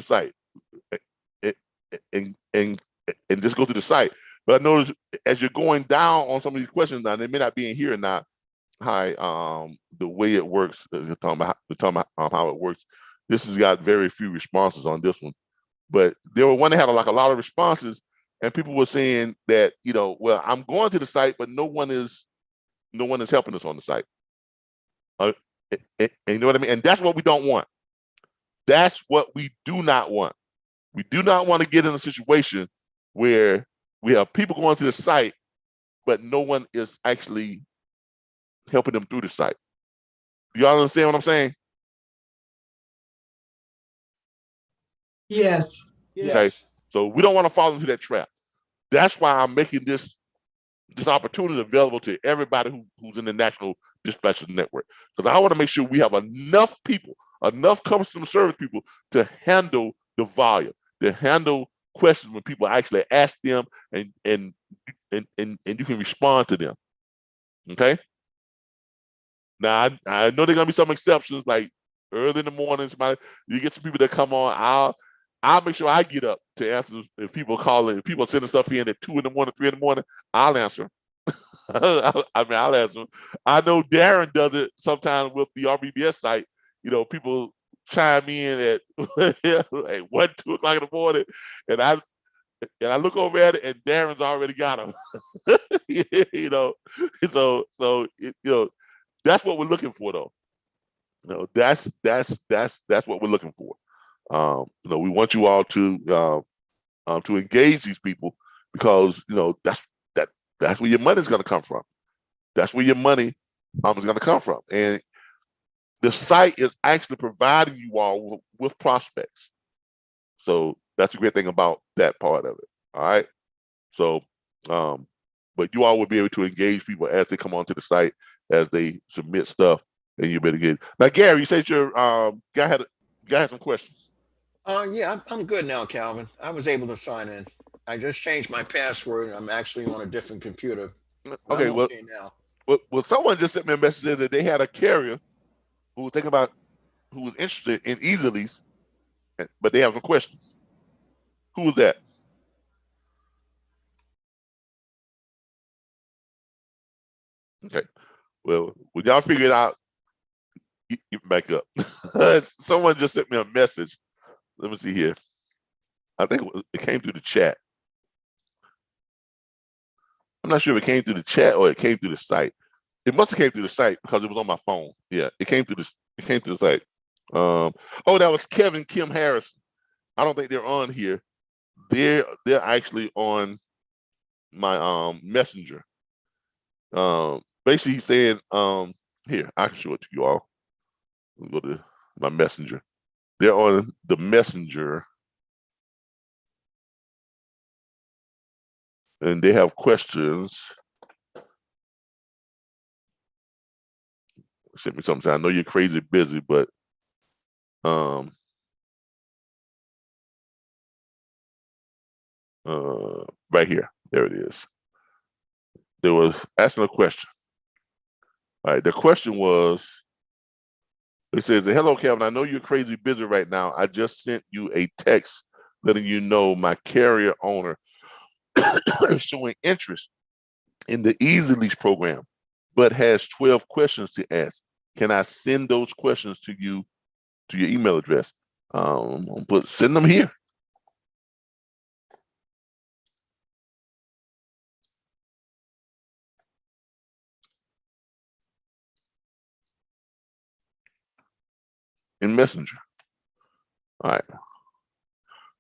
just go to the site. But I notice as you're going down on some of these questions now, they may not be in here or not. Hi, the way it works, you're talking about how it works. This has got very few responses on this one, but there were one that had a lot of responses, and people were saying that, well, I'm going to the site, but no one is helping us on the site. And you know what I mean? And that's what we don't want. That's what we do not want. We do not want to get in a situation where we have people going to the site, but no one is actually helping them through the site. Y'all understand what I'm saying? Yes. Okay. So we don't want to fall into that trap. That's why I'm making this opportunity available to everybody who's in the National Dispatchers Network, because I want to make sure we have enough people, enough customer service people to handle the volume, to handle questions when people actually ask them, and you can respond to them. Okay. Now I know there are gonna be some exceptions, like early in the morning, you get some people that come on. I'll make sure I get up to answer if people calling, if people are sending stuff in at 2 in the morning, 3 in the morning. I'll answer. I'll answer. I know Darren does it sometimes with the RBBS site. People chime in at 1, 2 o'clock in the morning, and I look over at it, and Darren's already got them. So that's what we're looking for, though. That's what we're looking for. We want you all to engage these people because that's where your money is going to come from. That's where your money is going to come from, and the site is actually providing you all with prospects. So that's a great thing about that part of it. All right. So, but you all will be able to engage people as they come onto the site, as they submit stuff, and you'll be able to get. Now, Gary, you said your guy had some questions. Yeah, I'm good now, Calvin. I was able to sign in. I just changed my password. I'm actually on a different computer. Okay, I'm okay now. Well, someone just sent me a message that they had a carrier who was interested in Easy Lease, but they have some questions. Who was that? Okay. Well, when y'all figure it out, get back up. Someone just sent me a message. Let me see here. I think it came through the chat. I'm not sure if it came through the chat or it came through the site. It must have came through the site because it was on my phone. Yeah, it came through the site. Oh, that was Kevin Kim Harrison. I don't think they're on here. They're actually on my messenger. Basically he's saying, here, I can show it to you all. Go to my messenger. They're on the messenger. And they have questions. Send me something. I know you're crazy busy, but right here, there it is. There was asking a question. All right, the question was, it says, hello, Kevin, I know you're crazy busy right now. I just sent you a text letting you know my carrier owner is showing interest in the Easy Lease program, but has 12 questions to ask. Can I send those questions to you to your email address? Send them here. In Messenger. All right.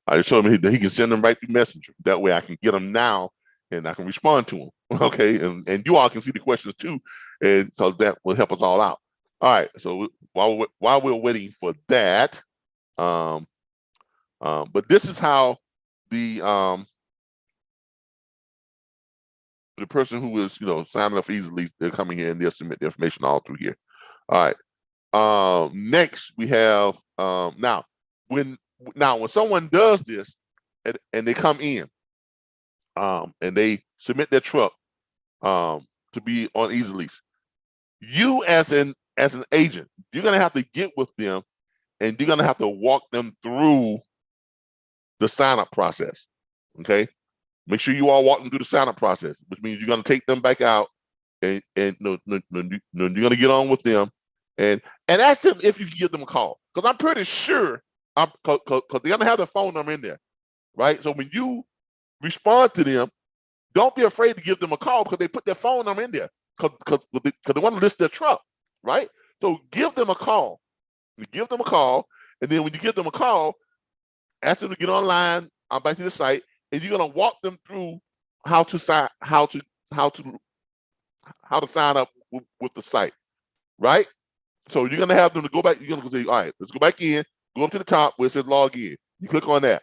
I just told him that he can send them right through Messenger. That way I can get them now and I can respond to them. Okay. And you all can see the questions too. And so that will help us all out. All right. So while we're waiting for that, but this is how the person who is, signing up for Easy Lease, they're coming here and they'll submit the information all through here. All right. Next we have now when someone does this and they come in and they submit their truck to be on Easy Lease, you as an agent, you're gonna have to get with them and you're gonna have to walk them through the sign-up process. Okay, make sure you all walk them through the sign-up process, which means you're gonna take them back out and you're gonna get on with them and ask them if you can give them a call, because I'm pretty sure because they're gonna have their phone number in there, right? So when you respond to them, don't be afraid to give them a call because they put their phone number in there because they want to list their truck, right? So give them a call. Give them a call, and then when you give them a call, ask them to get online back to the site, and you're gonna walk them through how to sign up with the site, right? So you're gonna have them to go back. You're gonna say, all right, let's go back in. Go up to the top where it says log in. You click on that,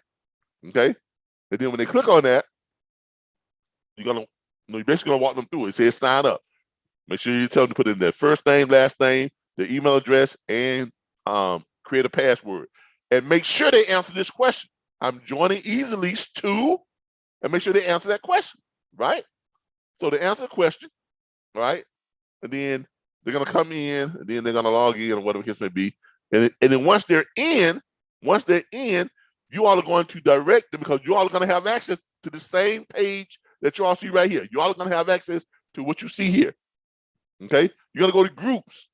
okay? And then when they click on that, you're basically gonna walk them through it. It says sign up. Make sure you tell them to put in their first name, last name, their email address, and create a password. And make sure they answer this question. I'm joining Easy Lease too, and make sure they answer that question, right? So they answer the question, right? And then they're gonna come in, and then they're gonna log in or whatever the case may be. And then once they're in, you all are going to direct them because you all are going to have access to the same page that you all see right here. You all are going to have access to what you see here. Okay, you're going to go to groups.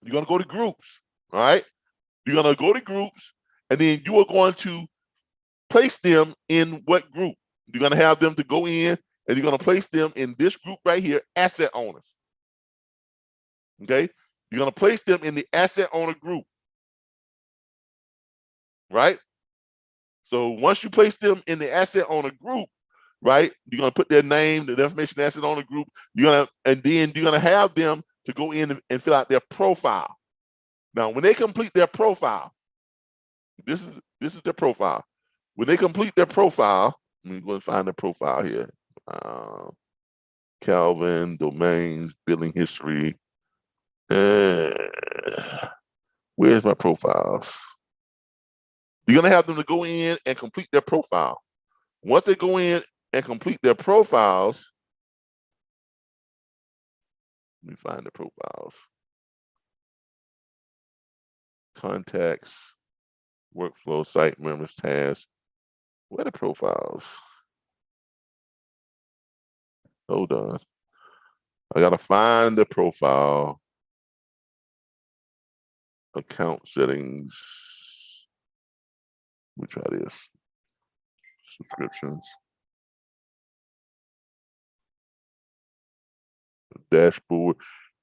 You're going to go to groups. All right, you're going to go to groups, and then you are going to place them in what group? You're going to have them to go in, and you're going to place them in this group right here, asset owners. Okay, you're going to place them in the asset owner group. right? So once you place them in the asset owner group, right, you're gonna put their name, the information asset owner group, and then you're gonna have them to go in and fill out their profile. Now, when they complete their profile, this is their profile. When they complete their profile, let me go and find the profile here. Calvin, domains, billing history. Where's my profiles? You're gonna have them to go in and complete their profile. Once they go in and complete their profiles, let me find the profiles. Contacts, workflow, site members, tasks. Where are the profiles? Hold on. I gotta find the profile. Account settings. Let me try this. Subscriptions. Dashboard.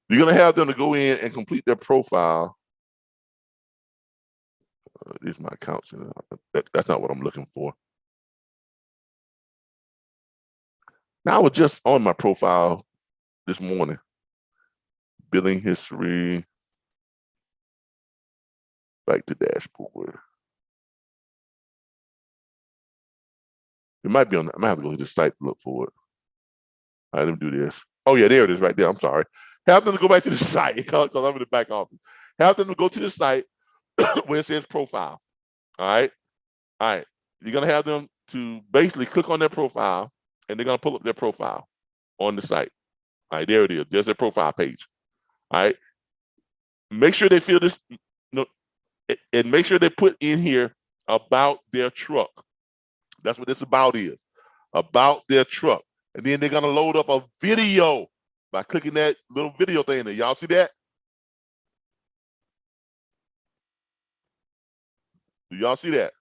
You're gonna have them to go in and complete their profile. These are my accounts. That's not what I'm looking for. Now I was just on my profile this morning. Billing history. Back to dashboard. It might be on. I might have to go to the site to look for it. All right, let me do this. Oh yeah, there it is right there. I'm sorry. Have them to go back to the site because I'm in the back office. Have them to go to the site where it says profile. All right. All right. You're gonna have them to basically click on their profile, and they're gonna pull up their profile on the site. All right, there it is. There's their profile page. All right. Make sure they fill this. And make sure they put in here about their truck. That's what this about is. About their truck. And then they're gonna load up a video by clicking that little video thing there. Y'all see that? Do y'all see that?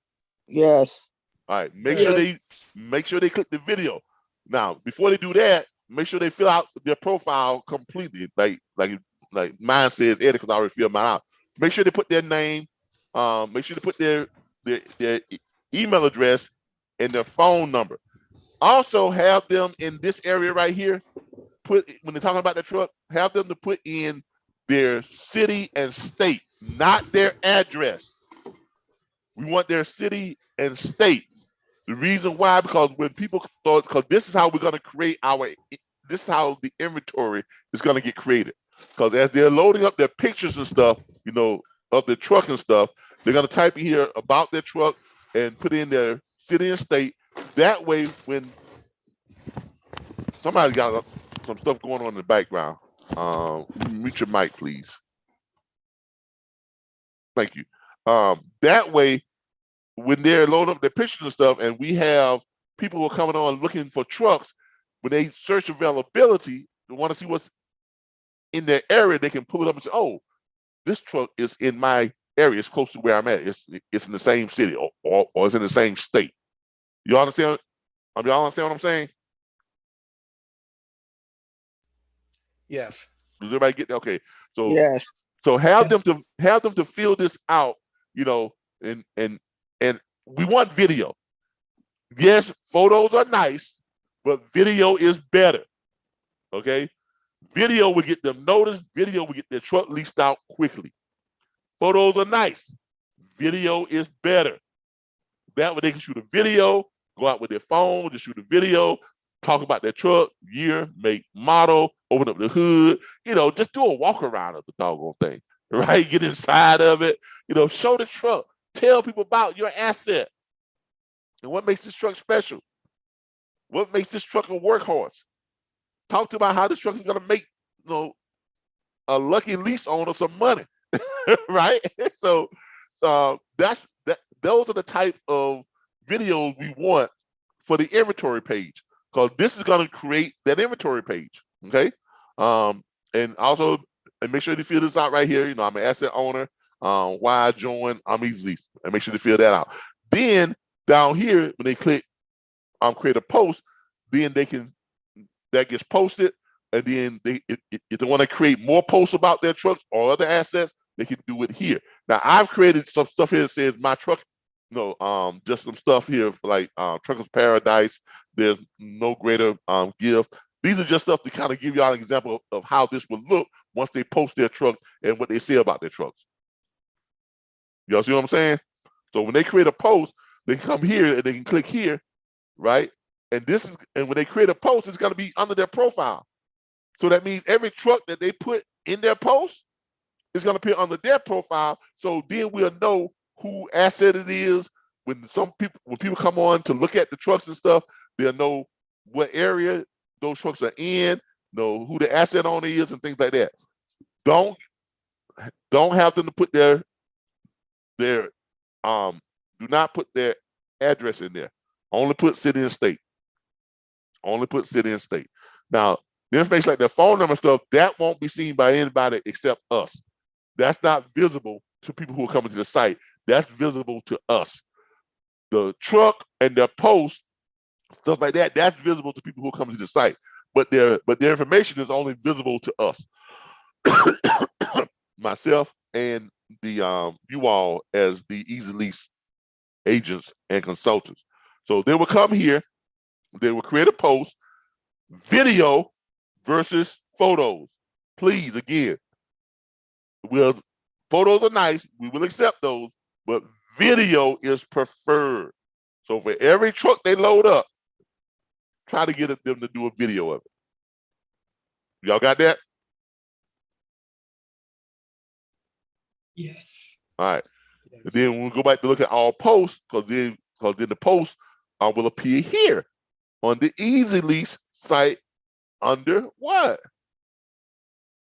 Yes. All right. Make sure they click the video. Now, before they do that, make sure they fill out their profile completely. Like mine says Eddie, because I already filled mine out. Make sure they put their name. Make sure to put their email address and their phone number. Also have them in this area right here, when they're talking about the truck, have them to put in their city and state, not their address. We want their city and state. The reason why, because when people start, because this is how we're going to create this is how the inventory is going to get created. Because as they're loading up their pictures and stuff, of the truck and stuff, they're going to type in here about their truck and put in their city and state. That way, when somebody's got some stuff going on in the background, mute your mic, please. Thank you. That way, when they're loading up their pictures and stuff, and we have people who are coming on looking for trucks, when they search availability, they want to see what's in their area, they can pull it up and say, oh, this truck is in my area. It's close to where I'm at. It's in the same city or it's in the same state. You understand? Y'all understand what I'm saying? Yes. Does everybody get that? Okay. So Yes. So have them to fill this out, and we want video. Yes, photos are nice, but video is better. Okay. Video will get them noticed. Video will get their truck leased out quickly. Photos are nice. Video is better. That way they can shoot a video, go out with their phone, just shoot a video, talk about their truck, year, make, model, open up the hood, just do a walk around of the doggone thing, right? Get inside of it, show the truck, tell people about your asset and what makes this truck special. What makes this truck a workhorse? Talk to about how this truck is going to make, a lucky lease owner some money, right? So those are the type of videos we want for the inventory page, because this is going to create that inventory page. Okay. And also, and make sure you fill this out right here. I'm an asset owner. Why I joined Easy Lease, and make sure to fill that out. Then down here, when they click create a post, then that gets posted, and then if they want to create more posts about their trucks or other assets, they can do it here. Now I've created some stuff here that says my truck just some stuff here like Truckers Paradise. There's no greater gift. These are just stuff to kind of give y'all an example of how this would look once they post their trucks and what they say about their trucks. Y'all see what I'm saying? So when they create a post, they come here and they can click here, right? And when they create a post, it's going to be under their profile. So that means every truck that they put in their post is going to appear under their profile. So then we'll know who asset it is. When people come on to look at the trucks and stuff, they'll know what area those trucks are in, know who the asset owner is, and things like that. Don't have them to put their do not put their address in there. Only put city and state. Only put city and state. Now, the information like their phone number stuff, that won't be seen by anybody except us. That's not visible to people who are coming to the site. That's visible to us. The truck and their post, stuff like that, that's visible to people who are coming to the site. But their information is only visible to us. Myself and the you all as the Easy Lease agents and consultants. So they will come here, they will create a post, video versus photos. Please, again, photos are nice, we will accept those, but video is preferred. So for every truck they load up, try to get them to do a video of it. Y'all got that? Yes. All right. Yes. And then we'll go back to look at all posts, because then the post will appear here on the Easy Lease site under what?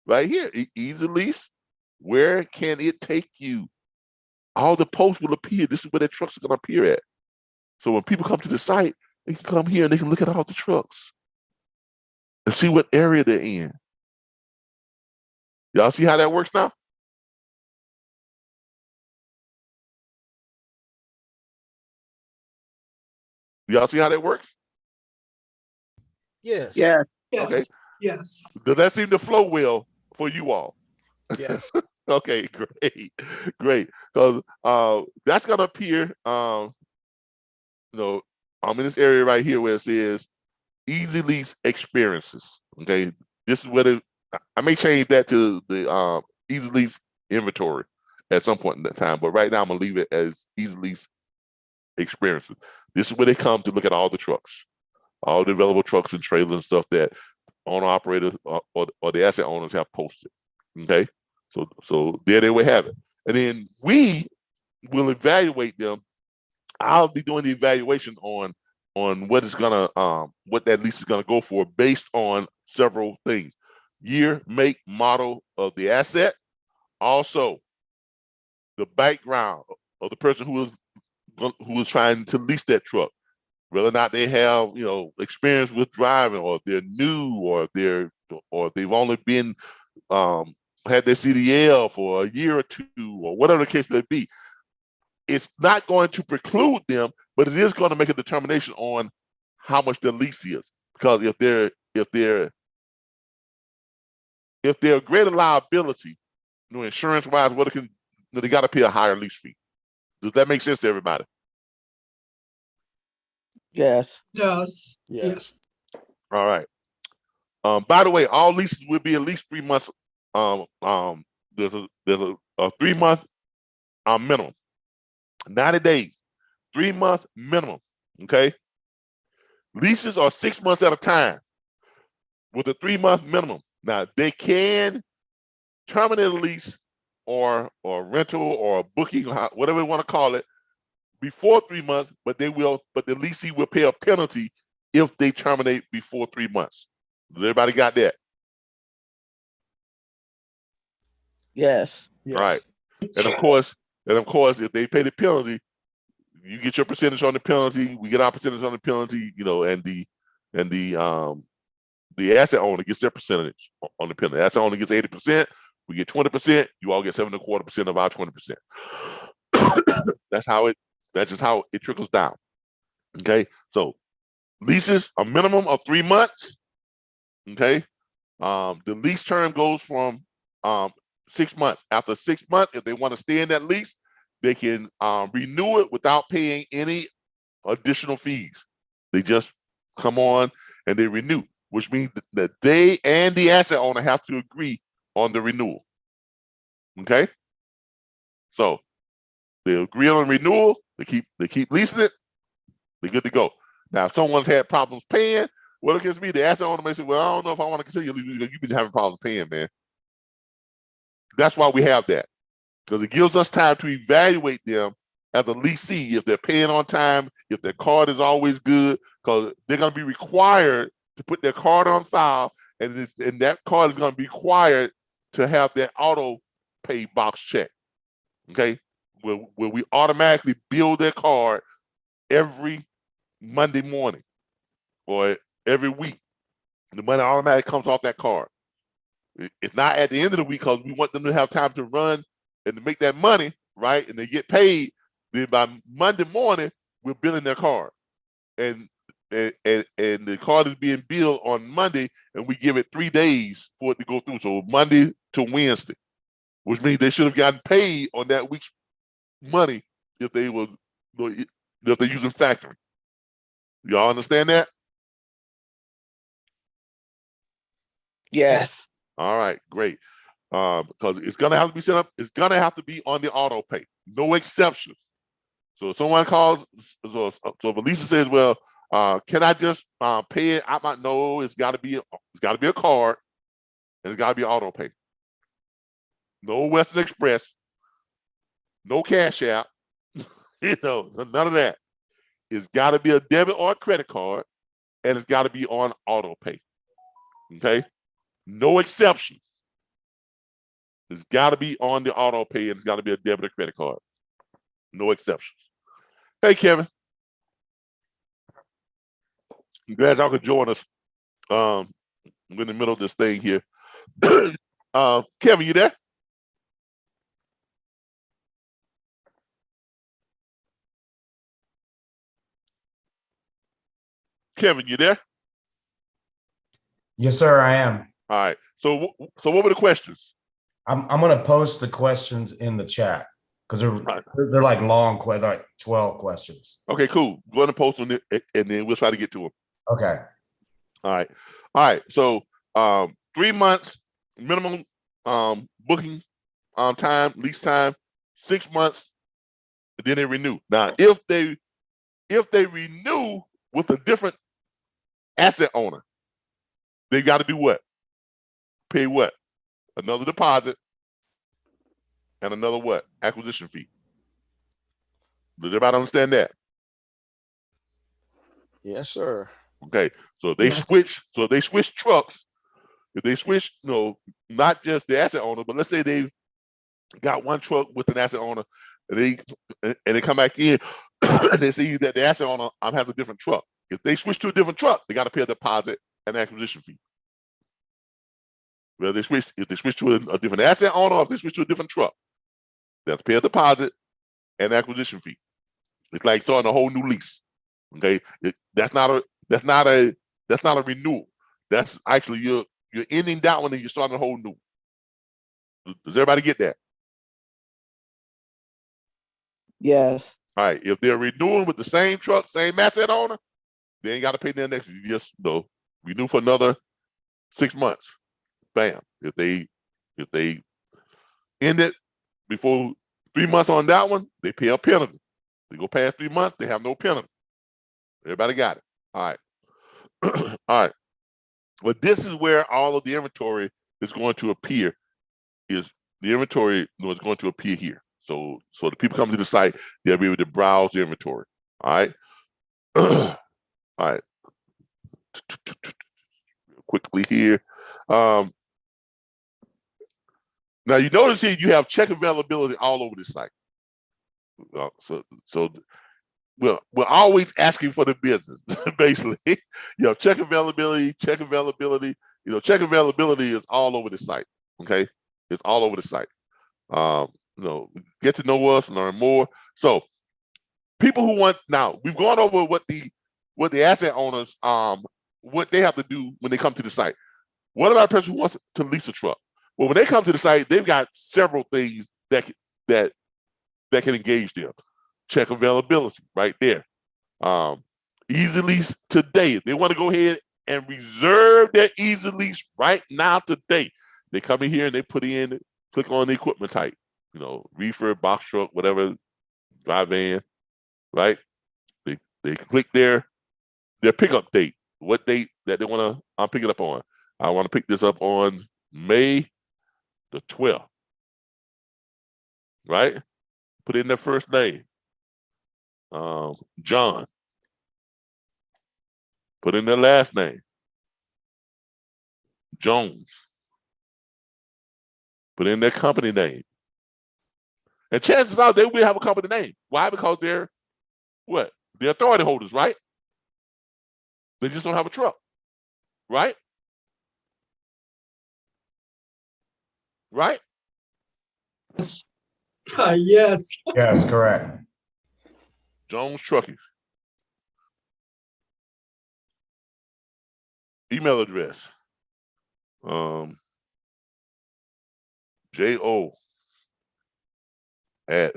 Right here, Easy Lease. Where can it take you? All the posts will appear. This is where their trucks are going to appear at. So when people come to the site, they can come here and they can look at all the trucks and see what area they're in. Y'all see how that works now? Y'all see how that works? Yes. Yes. Okay. Yes. Does that seem to flow well for you all? Yes. Okay, great. Because that's gonna appear, I'm in this area right here where it says Easy Lease Experiences. Okay, this is where I may change that to the Easy Lease inventory at some point in that time, but right now I'm gonna leave it as Easy Lease Experiences. This is where they come to look at all the trucks, all the available trucks and trailers and stuff that owner operators or the asset owners have posted. Okay, so there they will have it, and then we will evaluate them. I'll be doing the evaluation on what is gonna what that lease is gonna go for based on several things: year, make, model of the asset, also the background of the person who is trying to lease that truck, whether or not they have experience with driving, or if they're new, or they've only been had their CDL for a year or two, or whatever the case may be. It's not going to preclude them, but it is going to make a determination on how much their lease is. Because if they're a greater liability, insurance wise, they got to pay a higher lease fee. Does that make sense to everybody? Yes. Yes. Yes. All right. By the way, all leases will be at least 3 months. There's a 3 month minimum. 90 days, 3 month minimum. Okay. Leases are 6 months at a time with a 3 month minimum. Now they can terminate a lease or rental or booking, whatever you want to call it, before 3 months, but the leasee will pay a penalty if they terminate before 3 months. Does everybody got that? Yes. All right. And of course, if they pay the penalty, you get your percentage on the penalty. We get our percentage on the penalty. And the asset owner gets their percentage on the penalty. The asset owner gets 80%. We get 20%. You all get 7.25% of our 20%. That's just how it trickles down. Okay. So leases a minimum of 3 months. Okay. The lease term goes from 6 months. After 6 months, if they want to stay in that lease, they can renew it without paying any additional fees. They just come on and they renew, which means that they and the asset owner have to agree on the renewal. Okay, so they agree on renewal. They keep leasing it. They're good to go. Now, if someone's had problems paying, well, it can be the asset owner may say, "Well, I don't know if I want to continue leasing. You've been having problems paying, man." That's why we have that, because it gives us time to evaluate them as a leasee if they're paying on time, if their card is always good, because they're going to be required to put their card on file, and that card is going to be required to have their auto pay box checked. Okay, where we automatically bill their card every Monday morning or every week. The money automatically comes off that card. It's not at the end of the week, because we want them to have time to run and to make that money, right? And they get paid. Then by Monday morning, we're billing their card, and the card is being billed on Monday, and we give it 3 days for it to go through. So Monday to Wednesday, which means they should have gotten paid on that week's money if they're using factoring. Y'all understand that? Yes. All right, great. Because it's gonna have to be set up. It's gonna have to be on the auto pay. No exceptions. So if someone calls, so if a leaser says, "Well, can I just pay it?" I might know it's got to be a card, and it's got to be auto pay. No Western Express, no Cash App, none of that. It's got to be a debit or a credit card, and it's got to be on auto pay. Okay, no exceptions. It's got to be on the auto pay, and it's got to be a debit or credit card. No exceptions. Hey, Kevin. I'm glad y'all could join us. We're in the middle of this thing here. Kevin, you there? Kevin, you there? Yes, sir, I am. All right. So what were the questions? I'm going to post the questions in the chat because they're like long, like 12 questions. Okay, cool. Go ahead and post them, and then we'll try to get to them. Okay. All right. So 3 months minimum booking time, lease time, 6 months, and then they renew. Now, if they renew with a different asset owner, they got to do what? Pay what? Another deposit and another what? Acquisition fee. Does everybody understand that? Yes, sir. Okay. So they switch. So they switch trucks. If they switch, not just the asset owner, but let's say they've got one truck with an asset owner, and they come back in and they see that the asset owner has a different truck. If they switch to a different truck, they got to pay a deposit and acquisition fee. Well, if they switch to a different asset owner, or if they switch to a different truck, they have to pay a deposit and acquisition fee. It's like starting a whole new lease. Okay, that's not a renewal. That's actually you're ending that one and you're starting a whole new. Does everybody get that? Yes. All right. If they're renewing with the same truck, same asset owner, they ain't got to pay their next. You just renew for another 6 months. Bam. If they end it before 3 months on that one, they pay a penalty. They go past 3 months, they have no penalty. Everybody got it. All right. All right. But this is where all of the inventory is going to appear. Is the inventory is going to appear here. So the people come to the site, they'll be able to browse the inventory. All right. All right. Quickly here. Now you notice here you have check availability all over the site. So we're always asking for the business, basically. Check availability. Check availability is all over the site. Okay, it's all over the site. Get to know us, learn more. So people who want, now we've gone over what the asset owners what they have to do when they come to the site. What about a person who wants to lease a truck? Well, when they come to the site, they've got several things that that can engage them. Check availability right there. Easy Lease today. If they want to go ahead and reserve their Easy Lease right now today, they come in here and they put in, click on the equipment type, you know, reefer, box truck, whatever, dry van, right? They click their pickup date, what date that they want to pick it up on. I want to pick this up on May the 12th, right? Put in their first name, John. Put in their last name, Jones. Put in their company name. And chances are they will have a company name. Why? Because they're what? They're authority holders, right? They just don't have a truck, right? Right? Yes. Yes, correct. Jones Trucking. Email address. JO at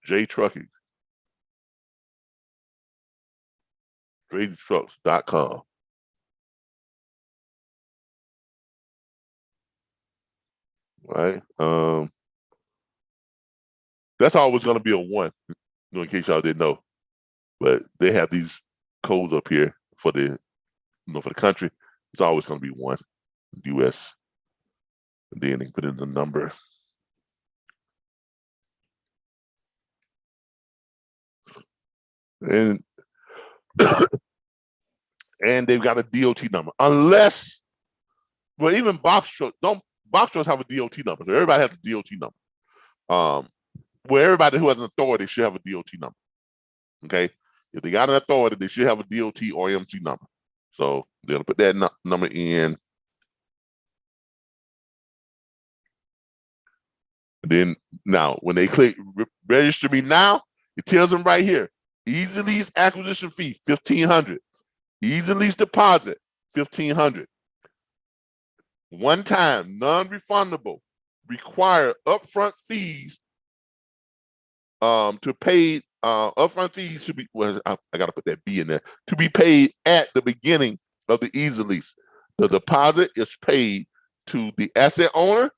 JTrucking. TradingTrucks.com. Right? That's always going to be a 1, you know, in case y'all didn't know. But they have these codes up here for the, you know, for the country. It's always going to be 1, US. And then they put in the number. And and they've got a DOT number. Unless, well, even box trucks have a DOT number. So everybody has a DOT number. Well, everybody who has an authority should have a DOT number. Okay, if they got an authority, they should have a DOT or MC number. So they're gonna put that number in. And then now, when they click register me now, it tells them right here: Easy Lease acquisition fee $1,500, Easy Lease deposit $1,500, one time non-refundable, require upfront fees. To pay upfront fees should be, well, I got to put that B in there, to be paid at the beginning of the Easy Lease. The deposit is paid to the asset owner,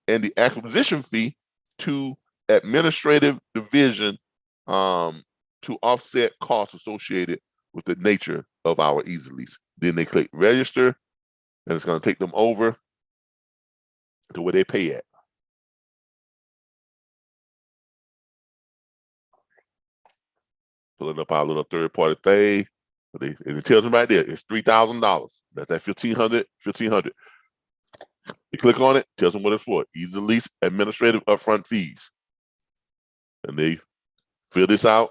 and the acquisition fee to administrative division to offset costs associated with the nature of our Easy Lease. Then they click register, and it's going to take them over to where they pay at. Pulling up our little third-party thing, and it tells them right there it's $3,000. That's at $1,500. They click on it, tells them what it's for. Easy Lease administrative upfront fees, and they fill this out.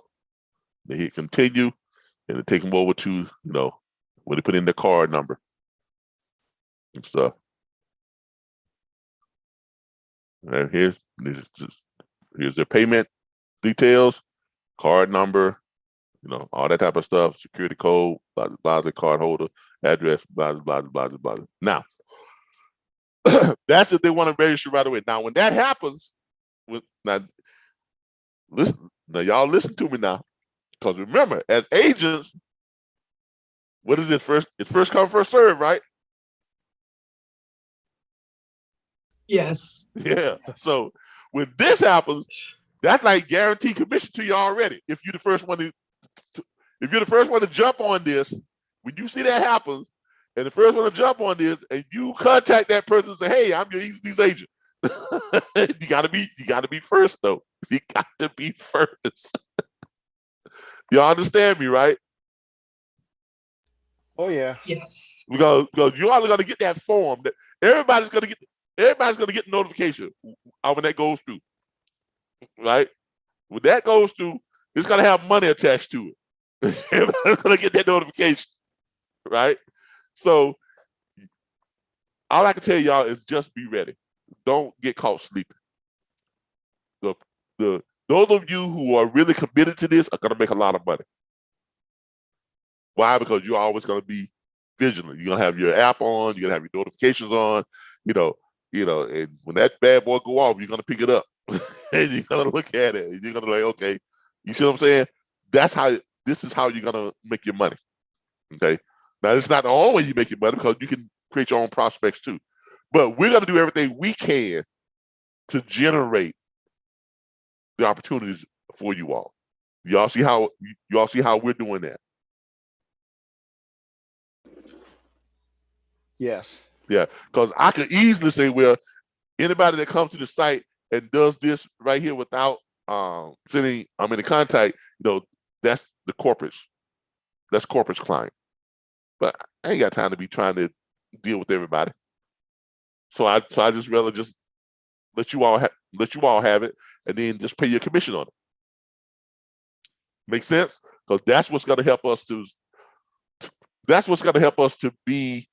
They hit continue, and they take them over to, you know, where they put in their card number and stuff. And here's their payment details, card number, you know, all that type of stuff, security code, blah, blah, blah, card holder, address, blah, blah, blah, blah, blah. Now, that's if they want to register right away. Now, when that happens, now y'all listen to me now, because remember, as agents, what is it first? It's first come, first serve, right? Yes. Yeah. So when this happens, that's like guaranteed commission to you already. If you're the first one to jump on this, when you see that happens, and the first one to jump on this, and you contact that person and say, "Hey, I'm your Easy Lease agent." you gotta be first though. You got to be first. Y'all understand me, right? Oh yeah. Yes. Because you all are gonna get that form that everybody's gonna get the notification when that goes through. Right? When that goes through, it's gonna have money attached to it. Everybody's gonna get that notification, right? So all I can tell y'all is just be ready. Don't get caught sleeping. Those of you who are really committed to this are gonna make a lot of money. Why? Because you're always gonna be vigilant. You're gonna have your app on. You're gonna have your notifications on. You know, and when that bad boy go off, you're gonna pick it up and you're gonna look at it. And you're gonna be like, okay, you see what I'm saying? This is how you're gonna make your money. Okay. Now it's not the only way you make your money because you can create your own prospects too. But we're gonna do everything we can to generate the opportunities for you all. Y'all see how we're doing that? Yes. Yeah, because I could easily say, well, anybody that comes to the site and does this right here without sending I'm in the contact, that's the corporates. That's corporate's client. But I ain't got time to be trying to deal with everybody. So I just rather just let you all have it, and then just pay your commission on it. Make sense? Because that's what's going to help us to be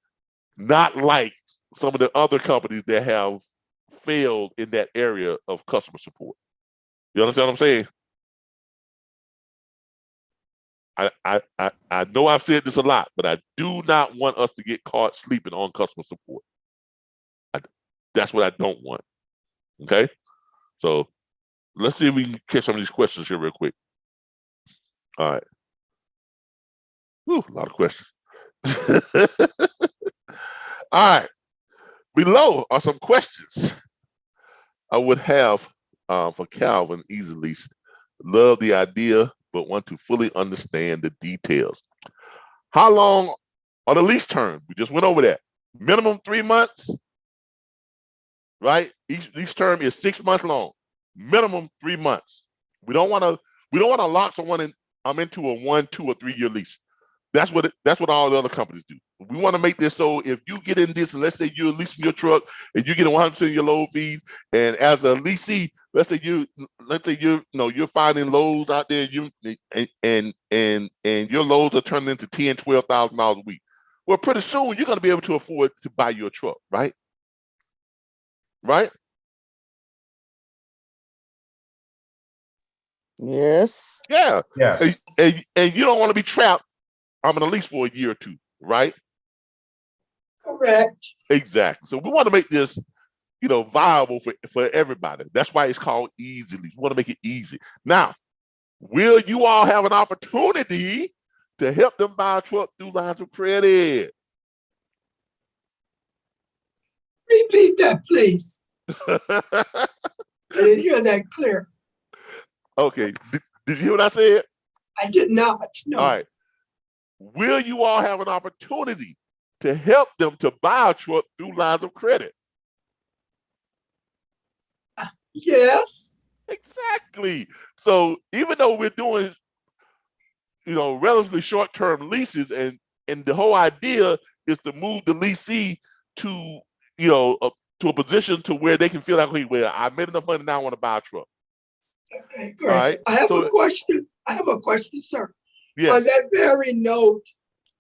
not like some of the other companies that have failed in that area of customer support. You understand what I'm saying? I know I've said this a lot, but I do not want us to get caught sleeping on customer support. That's what I don't want. Okay? So let's see if we can catch some of these questions here real quick. All right. Whew, a lot of questions. All right. Below are some questions I would have for Calvin Easy Lease. Love the idea, but want to fully understand the details. How long are the lease terms? We just went over that. Minimum 3 months, right? Each lease term is 6 months long. Minimum 3 months. We don't want to lock someone into a 1, 2, or 3 year lease. That's what all the other companies do. We want to make this so if you get in this, and let's say you're leasing your truck and you get 100% of your load fees, and as a leasee, let's say you're finding loads out there, and your loads are turning into $10,000-$12,000 a week. Well, pretty soon you're going to be able to afford to buy your truck, right? Right? Yes. Yeah. Yes. And you don't want to be trapped. I'm going to lease for a year or two, right? Correct. Exactly. So we want to make this, viable for everybody. That's why it's called Easy Lease. We want to make it easy. Now, will you all have an opportunity to help them buy a truck through lines of credit? Repeat that, please. I didn't hear that clear. Okay. Did you hear what I said? I did not. No. All right. Will you all have an opportunity to help them to buy a truck through lines of credit? Yes. Exactly. So even though we're doing, relatively short-term leases, and the whole idea is to move the leasee to, to a position to where they can feel like, okay, well, I made enough money now, I want to buy a truck. Okay, great. Right. I have a question, sir. Yes. On that very note,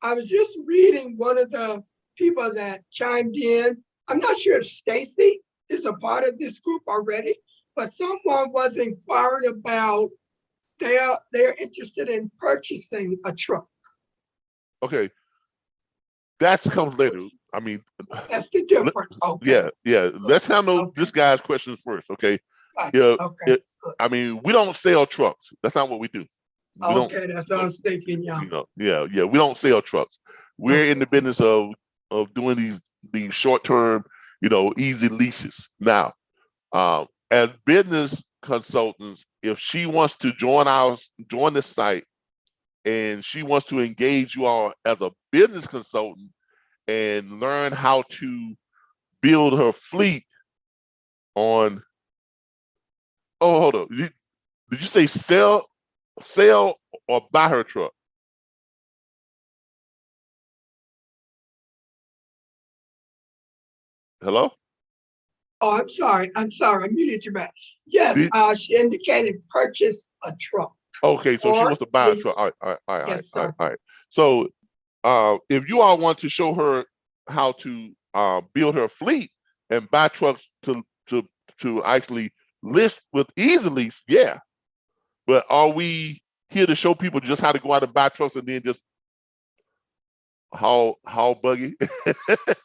I was just reading one of the people that chimed in. I'm not sure if Stacy is a part of this group already, but someone was inquiring about they're interested in purchasing a truck. Okay. That's comes later. I mean, that's the difference. Okay. Yeah. Let's handle this guy's questions first. Okay. Gotcha. Okay. I mean, we don't sell trucks. That's not what we do. Okay, that's what I was thinking. Yeah. We don't sell trucks. We're in the business of doing these short-term, easy leases. Now, as business consultants, if she wants to join the site, and she wants to engage you all as a business consultant and learn how to build her fleet on. Oh, hold on. Did you say sell or buy her truck? Hello? Oh, I'm sorry. I muted you back. Yes, she indicated purchase a truck. Okay, so she wants to buy a truck. All right. So if you all want to show her how to build her fleet and buy trucks to actually list with Easy Lease, yeah. But are we here to show people just how to go out and buy trucks and then just haul buggy?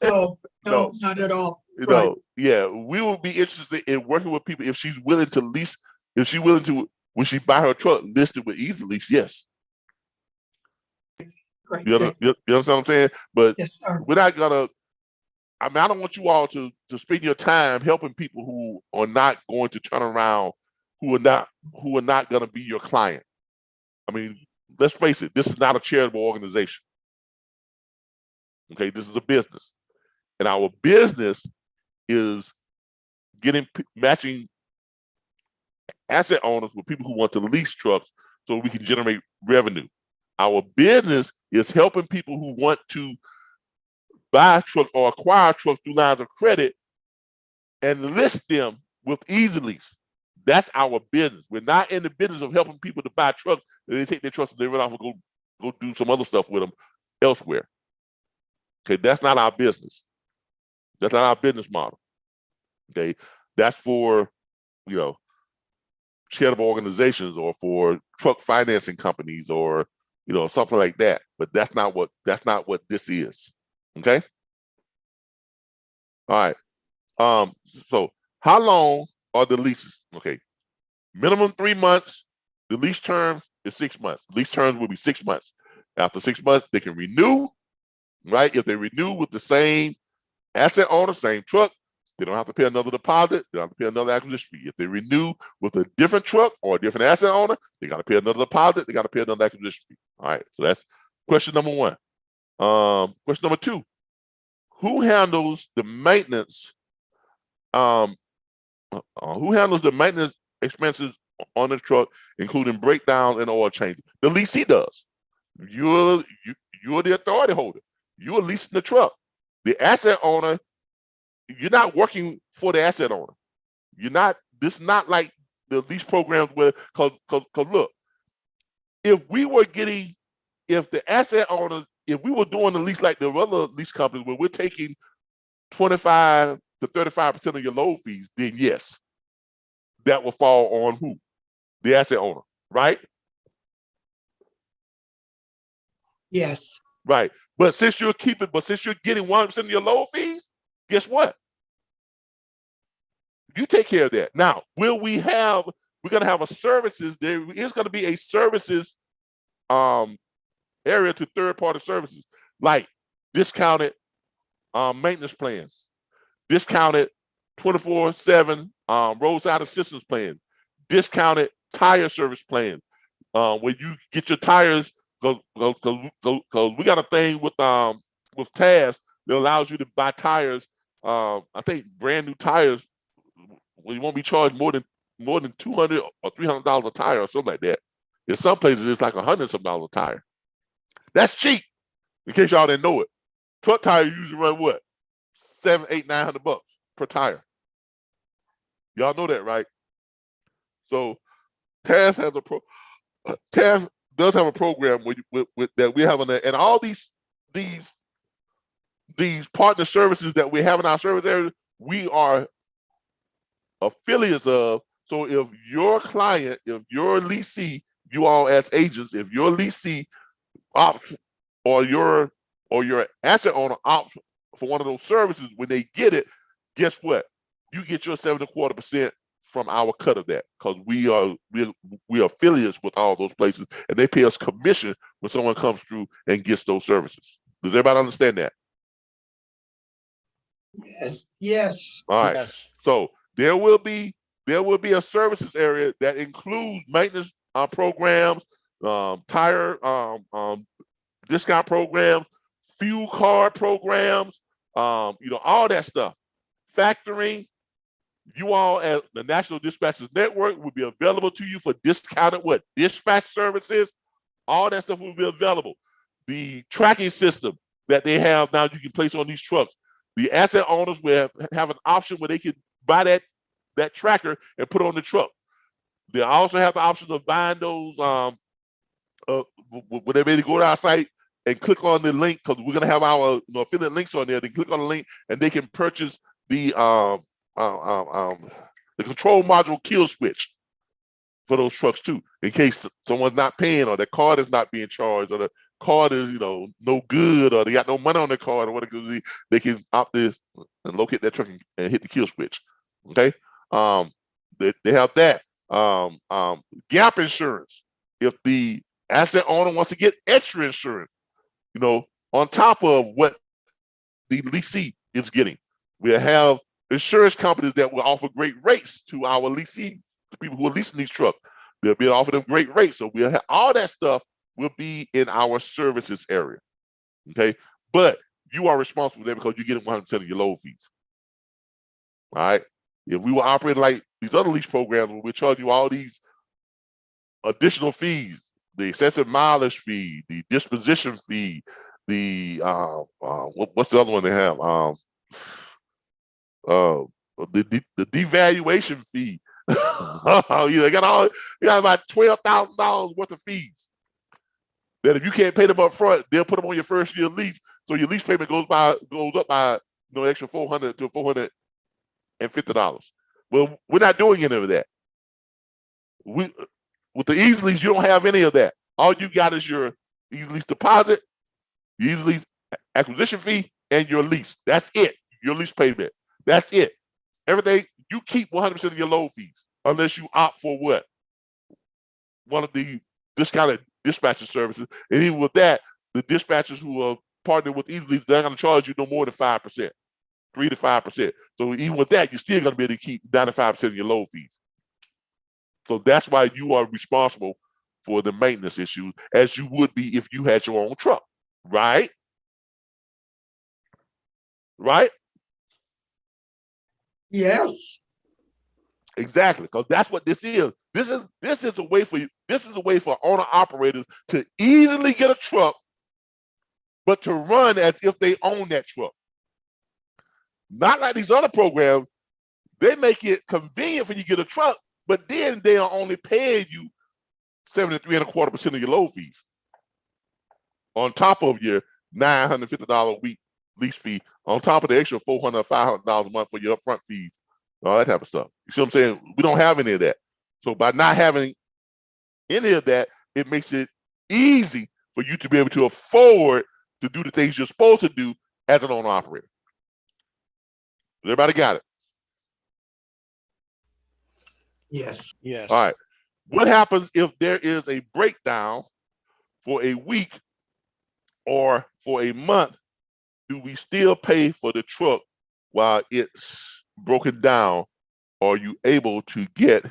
No, not at all. You Right. know, yeah, we will be interested in working with people if she's willing to lease, if she's willing to, when she buy her truck, list it with Easy Lease, yes. Great. You understand what I'm saying? But Yes, sir. we're not gonna, I mean, I don't want you all to spend your time helping people who are not going to turn around, who are not gonna be your client. I mean, let's face it, this is not a charitable organization. Okay, this is a business. And our business is matching asset owners with people who want to lease trucks so we can generate revenue. Our business is helping people who want to buy trucks or acquire trucks through lines of credit and list them with Easy Lease. That's our business. We're not in the business of helping people to buy trucks and they take their trucks and they run off and go do some other stuff with them elsewhere. Okay, that's not our business. That's not our business model. Okay, that's for, you know, charitable organizations or for truck financing companies or, you know, something like that. But that's not what this is. Okay. All right. So how long are the leases? Okay. Minimum 3 months. The lease term is 6 months. Lease terms will be 6 months. After 6 months, they can renew, right? If they renew with the same asset owner, same truck, they don't have to pay another deposit. They don't have to pay another acquisition fee. If they renew with a different truck or a different asset owner, they got to pay another deposit. They got to pay another acquisition fee. All right. So that's question number one. Question number two, who handles the maintenance? Who handles the maintenance expenses on the truck, including breakdown and oil changes? The leasee does. You're the authority holder. You're leasing the truck. The asset owner, you're not working for the asset owner. This is not like the lease programs where, cause look, if we were doing the lease like the other lease companies where we're taking 25 to 35% of your load fees, then yes, that will fall on who? The asset owner, right? Yes. Right. But since you're getting 100% of your load fees, guess what? You take care of that. Now, we're going to have a services, there is going to be a services area to third-party services, like discounted maintenance plans, discounted 24/7 roadside assistance plan, discounted tire service plan, where you get your tires, because we got a thing with TAS that allows you to buy tires, I think brand new tires, well, you won't be charged more than $200 or $300 a tire or something like that. In some places, it's like $100 a tire. That's cheap. In case y'all didn't know it, truck tires usually run what, $700, $800, $900 per tire. Y'all know that, right? So TAS does have a program that we have on that, and all these partner services that we have in our service area, we are affiliates of. So if your client, if your leasee, you all as agents, if your leasee opts or your asset owner opts for one of those services, when they get it, guess what? You get your 7.25% from our cut of that, because we are affiliates with all those places, and they pay us commission when someone comes through and gets those services. Does everybody understand that? Yes. Yes. All right. Yes. So there will be a services area that includes maintenance programs, tire discount programs, fuel card programs, all that stuff. Factoring. You all at the National Dispatchers Network will be available to you for discounted dispatch services. All that stuff will be available. The tracking system that they have now, you can place on these trucks. The asset owners will have an option where they can buy that tracker and put it on the truck. They also have the option of buying those when they go to our site and click on the link, because we're going to have our affiliate links on there. They click on the link and they can purchase the control module kill switch. for those trucks too, in case someone's not paying or their card is not being charged or the card is, no good or they got no money on their card or whatever. They can opt this and locate that truck and hit the kill switch. Okay. They have that. Gap insurance. If the asset owner wants to get extra insurance, on top of what the lessee is getting, we have insurance companies that will offer great rates to our lessees, the people who are leasing these trucks. They'll be offering them great rates. So we'll have all that stuff will be in our services area. Okay. But you are responsible for that because you get 100% of your load fees. All right. If we were operating like these other lease programs where we charge you all these additional fees, the excessive mileage fee, the disposition fee, the what's the other one they have? The devaluation fee. You got about $12,000 worth of fees that if you can't pay them up front, they'll put them on your first year lease. So your lease payment goes up by extra $400 to $450. Well, we're not doing any of that. With the Easy Lease, you don't have any of that. All you got is your Easy Lease deposit, your Easy Lease acquisition fee, and your lease. That's it. Your lease payment. That's it. Everything, you keep 100% of your load fees unless you opt for what? One of the discounted dispatching services. And even with that, the dispatchers who are partnered with Easy Lease, they're not going to charge you no more than 5%, 3 to 5%. So even with that, you're still going to be able to keep 95% of your load fees. So that's why you are responsible for the maintenance issues as you would be if you had your own truck, right? Right? Yes. Exactly, because that's what this is. This is a way for owner operators to easily get a truck, but to run as if they own that truck. Not like these other programs. They make it convenient for you to get a truck, but then they are only paying you 73.25% of your load fees on top of your $950 a week lease fee, on top of the extra $400 or $500 a month for your upfront fees, all that type of stuff. You see what I'm saying? We don't have any of that. So by not having any of that, it makes it easy for you to be able to afford to do the things you're supposed to do as an owner operator. Everybody got it? Yes. Yes. All right. What happens if there is a breakdown for a week or for a month? Do we still pay for the truck while it's broken down? Are you able to get,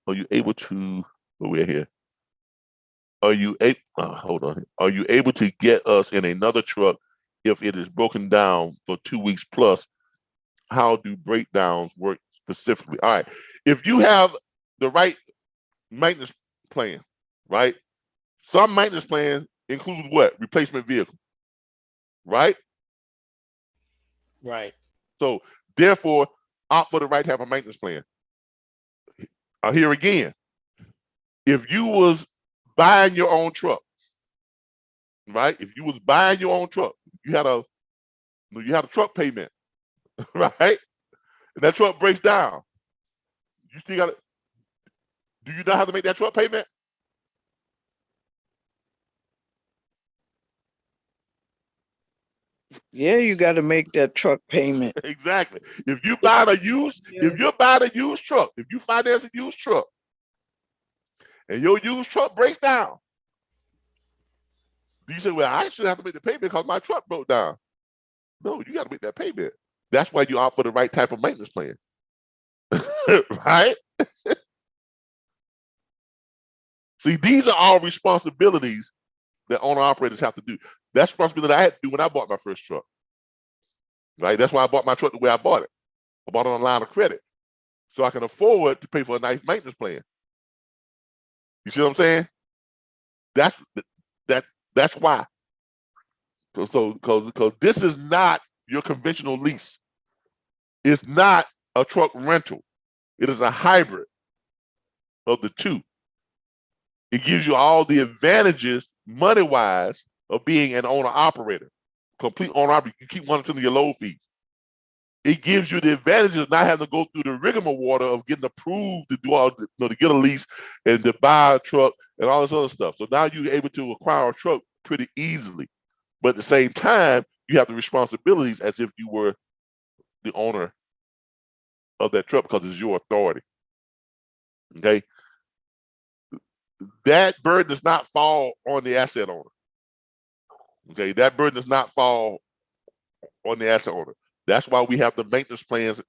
where here? Are you able to get us in another truck if it is broken down for 2 weeks plus? How do breakdowns work specifically? All right. If you have the right maintenance plan, right? Some maintenance plans include what? Replacement vehicle, right? Right. So therefore, opt for the right type of maintenance plan. Here again, if you was buying your own truck, right? If you was buying your own truck, you had a truck payment, right? And that truck breaks down. You still got to, do you not have to make that truck payment? Yeah, you got to make that truck payment. Exactly. If you buy a used, if you're buying a used truck, if you finance a used truck, and your used truck breaks down, you say, well, I shouldn't have to make the payment because my truck broke down. No, you got to make that payment. That's why you opt for the right type of maintenance plan. Right? See, these are all responsibilities that owner operators have to do. That's responsibility I had to do when I bought my first truck. Right? That's why I bought my truck the way I bought it. I bought it on a line of credit so I can afford to pay for a nice maintenance plan. You see what I'm saying? That's why. So because this is not your conventional lease. It's not a truck rental. It is a hybrid of the two. It gives you all the advantages money-wise of being an owner-operator. Complete owner-operator. You keep 100% of your load fees. it gives you the advantage of not having to go through the rigmarole of getting approved to do all, to get a lease and to buy a truck and all this other stuff. So now you're able to acquire a truck pretty easily. But at the same time, you have the responsibilities as if you were the owner of that truck because it's your authority. Okay. That burden does not fall on the asset owner. Okay. That burden does not fall on the asset owner. That's why we have the maintenance plans,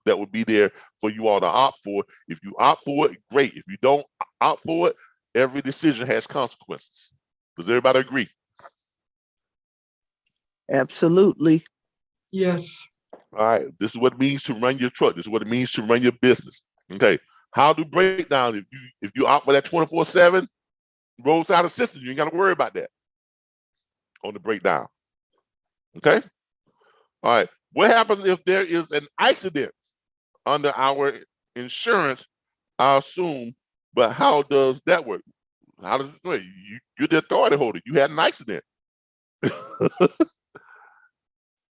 that would be there for you all to opt for. If you opt for it, great. If you don't opt for it, every decision has consequences. Does everybody agree? Absolutely. Yes. All right. This is what it means to run your truck. This is what it means to run your business. Okay. How to break down if you opt for that 24/7 roadside assistance, you ain't got to worry about that on the breakdown. Okay. All right. What happens if there is an accident under our insurance? I assume, but how does that work? How does it work? You're the authority holder. You had an accident.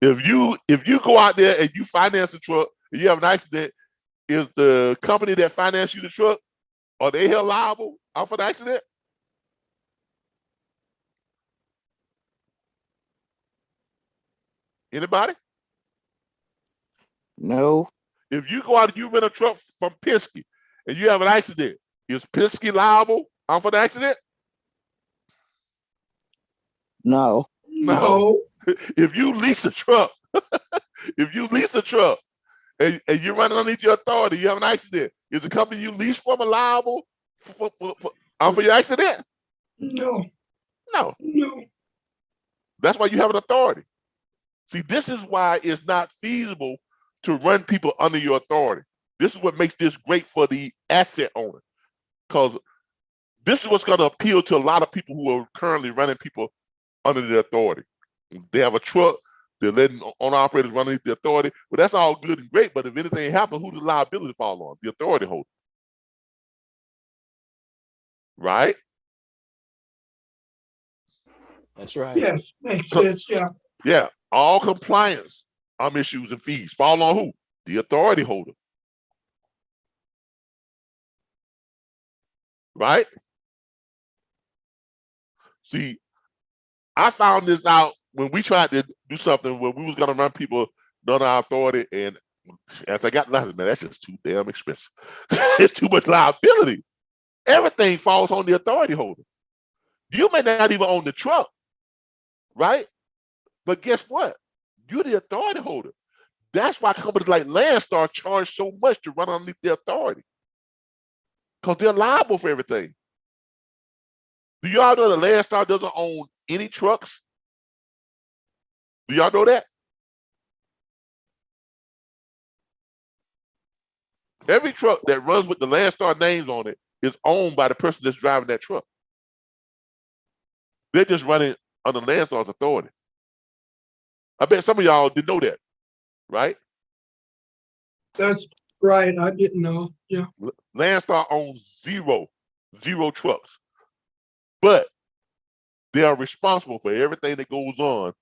If you go out there and you finance a truck and you have an accident, is the company that financed you the truck, are they held liable out for the accident? Anybody? No. If you go out and you rent a truck from Penske and you have an accident, is Penske liable out for the accident? No. No. If you lease a truck, and you're running underneath your authority, you have an accident, is the company you lease from liable for your accident? No. No. No. That's why you have an authority. See, this is why it's not feasible to run people under your authority. This is what makes this great for the asset owner, because this is what's going to appeal to a lot of people who are currently running people under their authority. They have a truck, they're letting owner-operators run underneath the authority. Well, that's all good and great, but if anything happens, who does the liability fall on? The authority holder. Right? That's right. Yes. Makes sense. Yeah. Yeah. All compliance issues and fees fall on who? The authority holder. Right? See, I found this out when we tried to do something where we was going to run people under our authority, and as I got lessons, man, that's just too damn expensive. It's too much liability. Everything falls on the authority holder. You may not even own the truck, right? But guess what? You're the authority holder. That's why companies like Landstar charge so much to run underneath their authority, because they're liable for everything. Do y'all know that Landstar doesn't own any trucks? Do y'all know that? Every truck that runs with the Landstar names on it is owned by the person that's driving that truck. They're just running under Landstar's authority. I bet some of y'all didn't know that, right? That's right. I didn't know. Yeah. Landstar owns zero trucks, but they are responsible for everything that goes on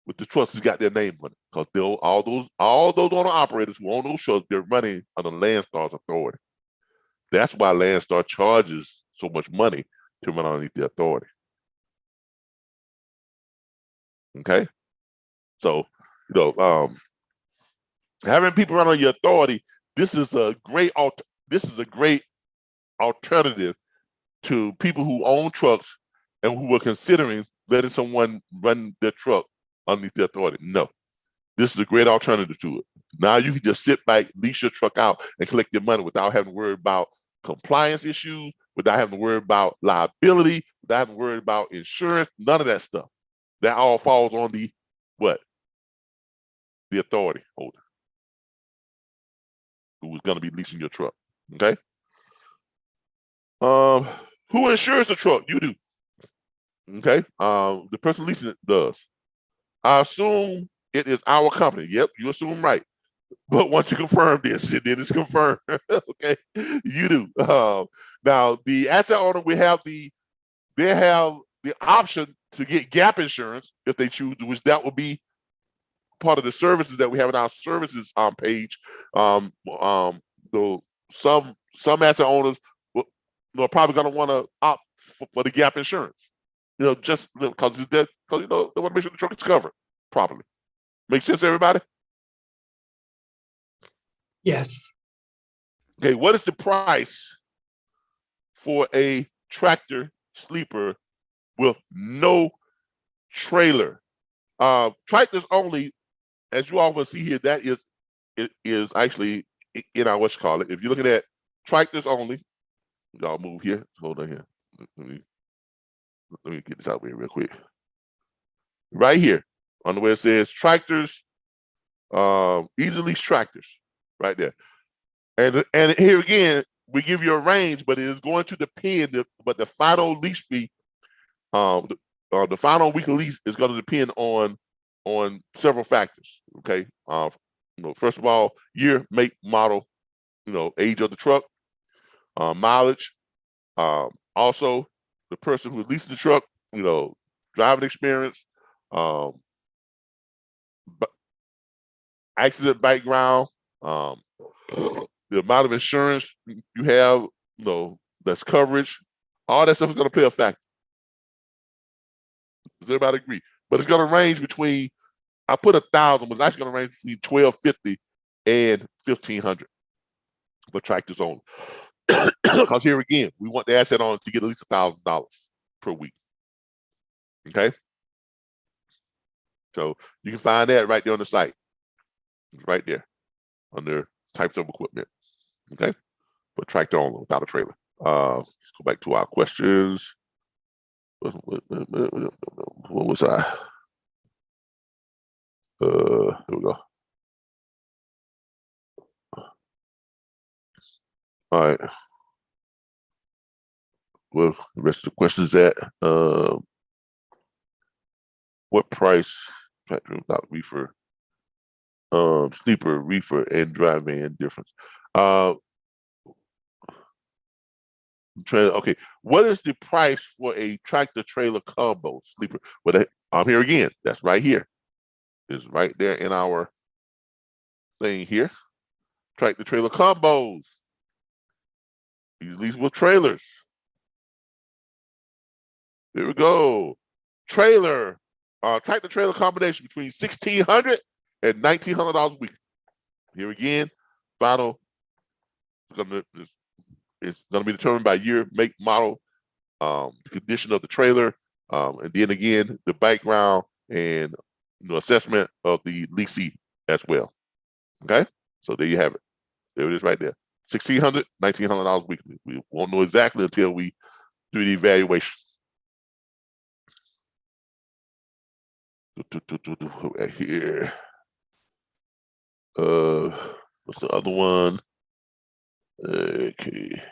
with the trucks that's got their name on it, because all those owner operators who own those trucks, they're running under Landstar's authority. That's why Landstar charges so much money to run underneath the authority. Okay, so having people run on your authority, this is a great alternative to people who own trucks and who are considering letting someone run their truck underneath their authority. No, this is a great alternative to it. Now you can just sit back, lease your truck out, and collect your money without having to worry about compliance issues, without having to worry about liability, without having to worry about insurance, none of that stuff. That all falls on the what? The authority holder who is going to be leasing your truck. Okay. Who insures the truck? You do. Okay. The person leasing it does. I assume it is our company. Yep, you assume right. But once you confirm this, then it's confirmed. Okay, you do. Now the asset owner, they have the option to get gap insurance if they choose to, which that would be part of the services that we have in our services page. Some asset owners are probably going to want to opt for the gap insurance, just because they want to make sure the truck is covered properly. Make sense, everybody? Yes. Okay, what is the price for a tractor sleeper with no trailer? Tractors only, as you all will see here, that is actually in our what's called it. If you're looking at tractors only, y'all move here. Hold on here. Let me get this out here real quick. Right here, on the where it says tractors, Easy Lease tractors, right there. And here again, we give you a range, but it is going to depend. But the final lease fee, the final weekly lease is going to depend on several factors. Okay, first of all, year, make, model, age of the truck, mileage, also the person who leases the truck, driving experience, accident background, the amount of insurance you have, that's coverage, all that stuff is going to play a factor. Does everybody agree? But it's going to range between, I put 1,000, but it's actually going to range between $1,250 and $1,500 for tractors only. Because here again, we want the asset owner to get at least $1,000 per week. Okay? So you can find that right there on the site. It's right there under types of equipment. Okay? But tractor only without a trailer. Let's go back to our questions. What was I? Here we go. All right. Well, the rest of the questions at what price tractor without reefer, sleeper, reefer, and dry van difference? Okay, what is the price for a tractor trailer combo sleeper? Well, I'm here again. That's right here. It's right there in our thing here. Tractor trailer combos. These lease with trailers. There we go. Trailer, tractor trailer combination between $1,600 and $1,900 a week. Here again, final it's going to be determined by year, make, model, the condition of the trailer, and then again the background and assessment of the leasee as well. Okay, so there you have it. There it is right there. $1,600, $1,900 weekly. We won't know exactly until we do the evaluation. Right here. What's the other one? Okay.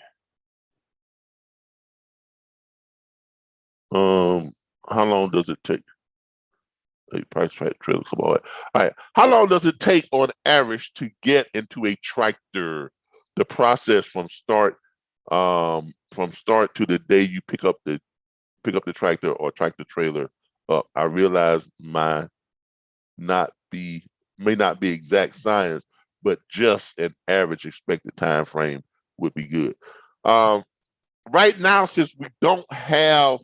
How long does it take? Price tractor trailer. Come on. All right. How long does it take on average to get into a tractor? The process from start to the day you pick up the tractor or tractor trailer up. I realize may not be exact science, but just an average expected time frame would be good. Right now, since we don't have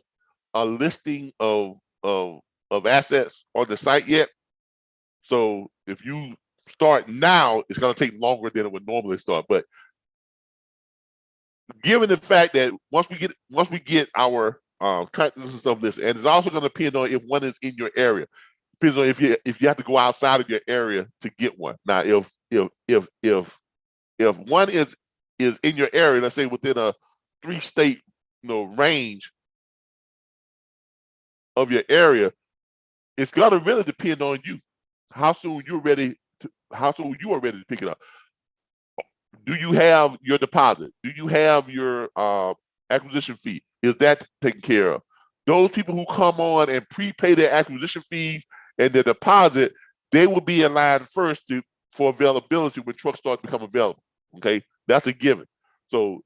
a listing of assets on the site yet, so if you start now, it's going to take longer than it would normally start. But given the fact that once we get our tractors and stuff listed, and it's also going to depend on if one is in your area. Depends on if you have to go outside of your area to get one. Now, if one is in your area, let's say within a 3-state range of your area, it's going to really depend on you. How soon you are ready to pick it up. Do you have your deposit? Do you have your acquisition fee? Is that taken care of? Those people who come on and prepay their acquisition fees and their deposit, they will be in line first for availability when trucks start to become available. Okay, that's a given. So,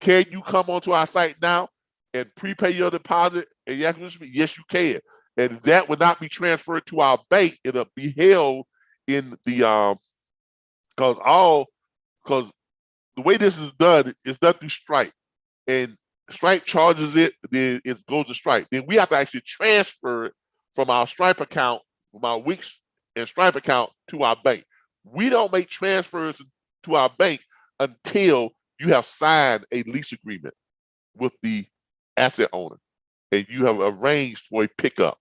can you come onto our site now and prepay your deposit and your acquisition fee? Yes, you can. and that would not be transferred to our bank. It'll be held in the because the way this is done is done through Stripe, and Stripe charges it, then it goes to Stripe. Then we have to actually transfer it from our Stripe account, from our Wix and Stripe account to our bank. We don't make transfers to our bank until you have signed a lease agreement with the asset owner and you have arranged for a pickup.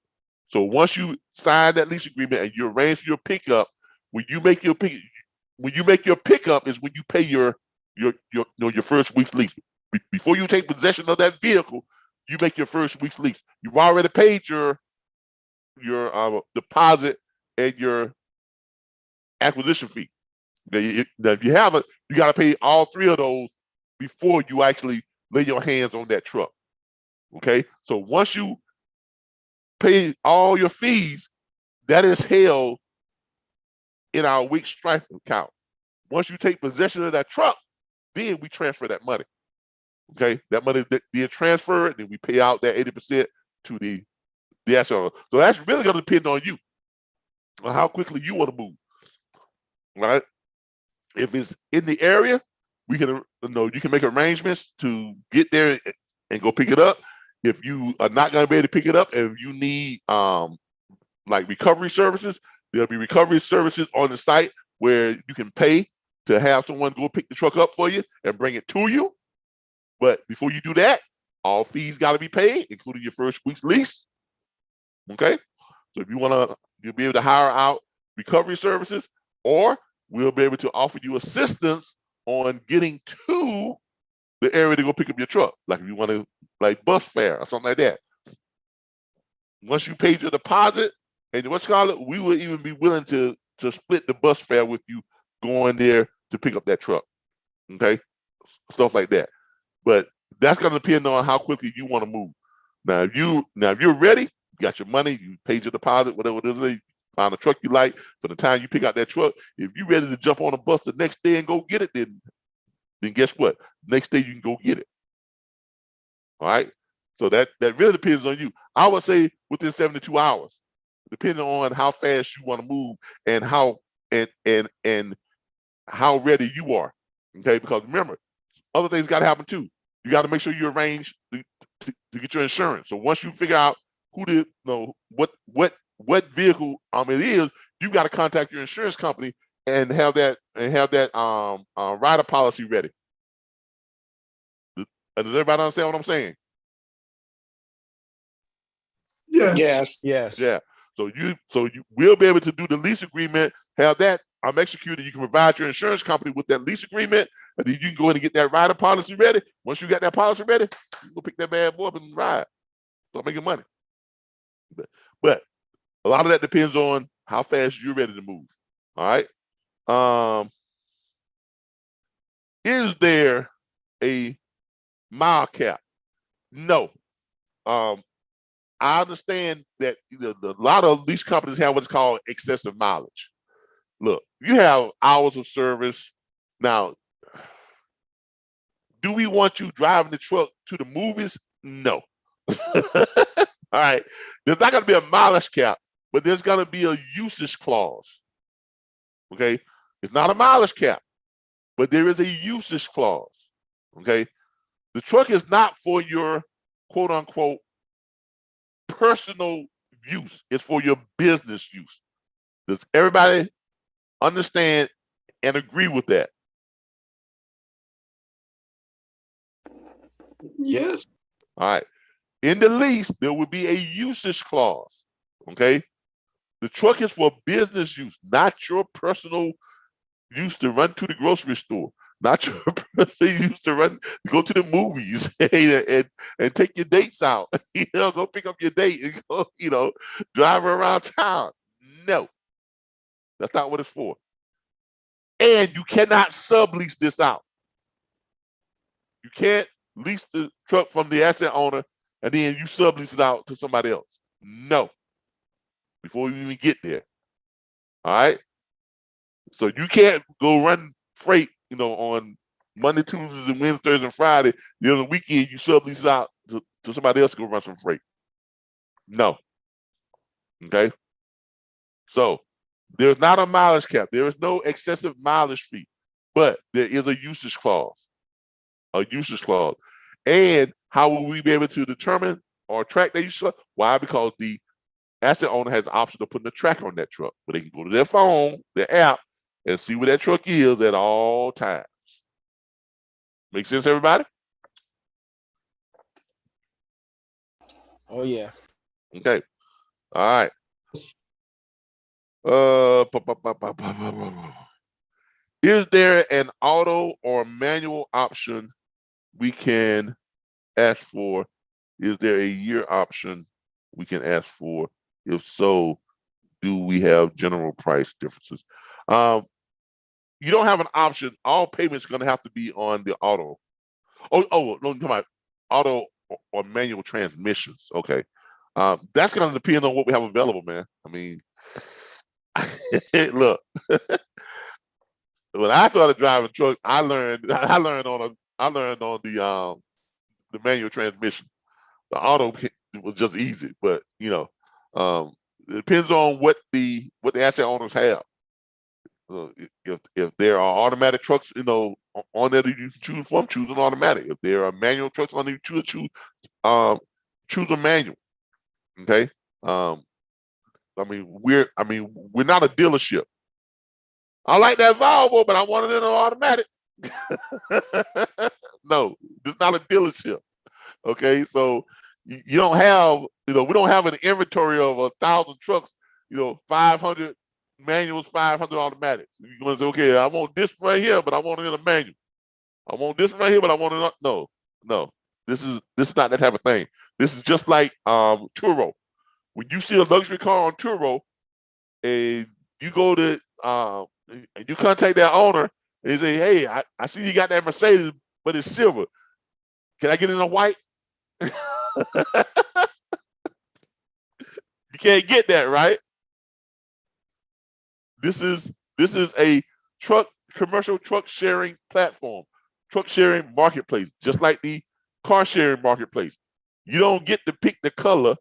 So once you sign that lease agreement and you arrange for your pickup, when you make your pickup is when you pay your first week's lease. Before you take possession of that vehicle, you make your first week's lease. You've already paid your deposit and your acquisition fee. Now, if you haven't, you got to pay all three of those before you actually lay your hands on that truck. Okay, so once you pay all your fees, that is held in our Wix Stripe account. Once you take possession of that truck, then we transfer that money. Okay, that money then transferred, then we pay out that 80% to the asset owner. So that's really going to depend on you, on how quickly you want to move. Right? If it's in the area, we can, you can make arrangements to get there and go pick it up. If you are not going to be able to pick it up, and if you need like recovery services, there'll be recovery services on the site where you can pay to have someone go pick the truck up for you and bring it to you. But before you do that, all fees got to be paid, including your first week's lease. Okay, so if you want to, you'll be able to hire out recovery services, or we'll be able to offer you assistance on getting to the area to go pick up your truck. Like if you want to, like bus fare or something like that. Once you paid your deposit and what's called it, we will even be willing to split the bus fare with you going there to pick up that truck. Okay, stuff like that. But that's going to depend on how quickly you want to move. Now, if you're ready, you got your money, you paid your deposit, whatever it is, find a truck you like. For the time you pick out that truck, if you're ready to jump on a bus the next day and go get it, then guess what? Next day you can go get it. All right. So that really depends on you. I would say within 72 hours, depending on how fast you want to move and how how ready you are. Okay, because remember, other things got to happen too. You got to make sure you arrange to get your insurance. So once you figure out what vehicle it is, you got to contact your insurance company and have that rider policy ready. Does everybody understand what I'm saying? Yes. Yeah. So you will be able to do the lease agreement, have that executed. You can provide your insurance company with that lease agreement, and then you can go in and get that rider policy ready. Once you got that policy ready, you can go pick that bad boy up and ride. Start making money. But a lot of that depends on how fast you're ready to move. All right. Is there a mile cap? No. I understand that a lot of lease companies have what's called excessive mileage. Look, you have hours of service. Now, do we want you driving the truck to the movies? No. All right. There's not going to be a mileage cap, but there's going to be a usage clause. Okay. It's not a mileage cap, but there is a usage clause. Okay. The truck is not for your quote unquote personal use. It's for your business use. Does everybody understand and agree with that? Yes. All right. In the lease, there will be a usage clause. Okay. The truck is for business use, not your personal use to run to the grocery store, not your personal use to go to the movies and take your dates out. Go pick up your date and go, drive around town. No, that's not what it's for. And you cannot sublease this out. You can't lease the truck from the asset owner and then you sublease it out to somebody else. No. Before you even get there. All right. So you can't go run freight, on Monday, Tuesdays, and Wednesdays and Friday. The weekend you sublease it out to somebody else to go run some freight. No. Okay. So there's not a mileage cap. There is no excessive mileage fee, but there is a usage clause. A usage clause. And how will we be able to determine or track that usage clause? Why? Because the asset owner has the option of putting a tracker on that truck, but they can go to their phone, their app, and see where that truck is at all times. Make sense, everybody? Oh yeah. Okay. All right. Is there an auto or manual option we can ask for? Is there a year option we can ask for? If so, do we have general price differences? You don't have an option. All payments are going to have to be on the auto. No, I'm talking about auto or manual transmissions. Okay. That's going to depend on what we have available, man. I mean, look, when I started driving trucks, I learned on the manual transmission. The auto was just easy, but it depends on what the asset owners have. If there are automatic trucks, on there that you can choose from, choose an automatic. If there are manual trucks on there, choose a manual. Okay. We're not a dealership. I like that Volvo, but I want it in an automatic. No, it's not a dealership. Okay, so you don't have, we don't have an inventory of 1,000 trucks, 500 manuals, 500 automatics. You're going to say, okay, I want this right here, but I want it in a manual. I want this right here, but I want it. No. This is not that type of thing. This is just like Turo. When you see a luxury car on Turo, and you go to and you contact that owner and you say, hey, I see you got that Mercedes, but it's silver. Can I get it in a white? You can't get that, right? This is a commercial truck sharing platform, truck sharing marketplace, just like the car sharing marketplace. You don't get to pick the color.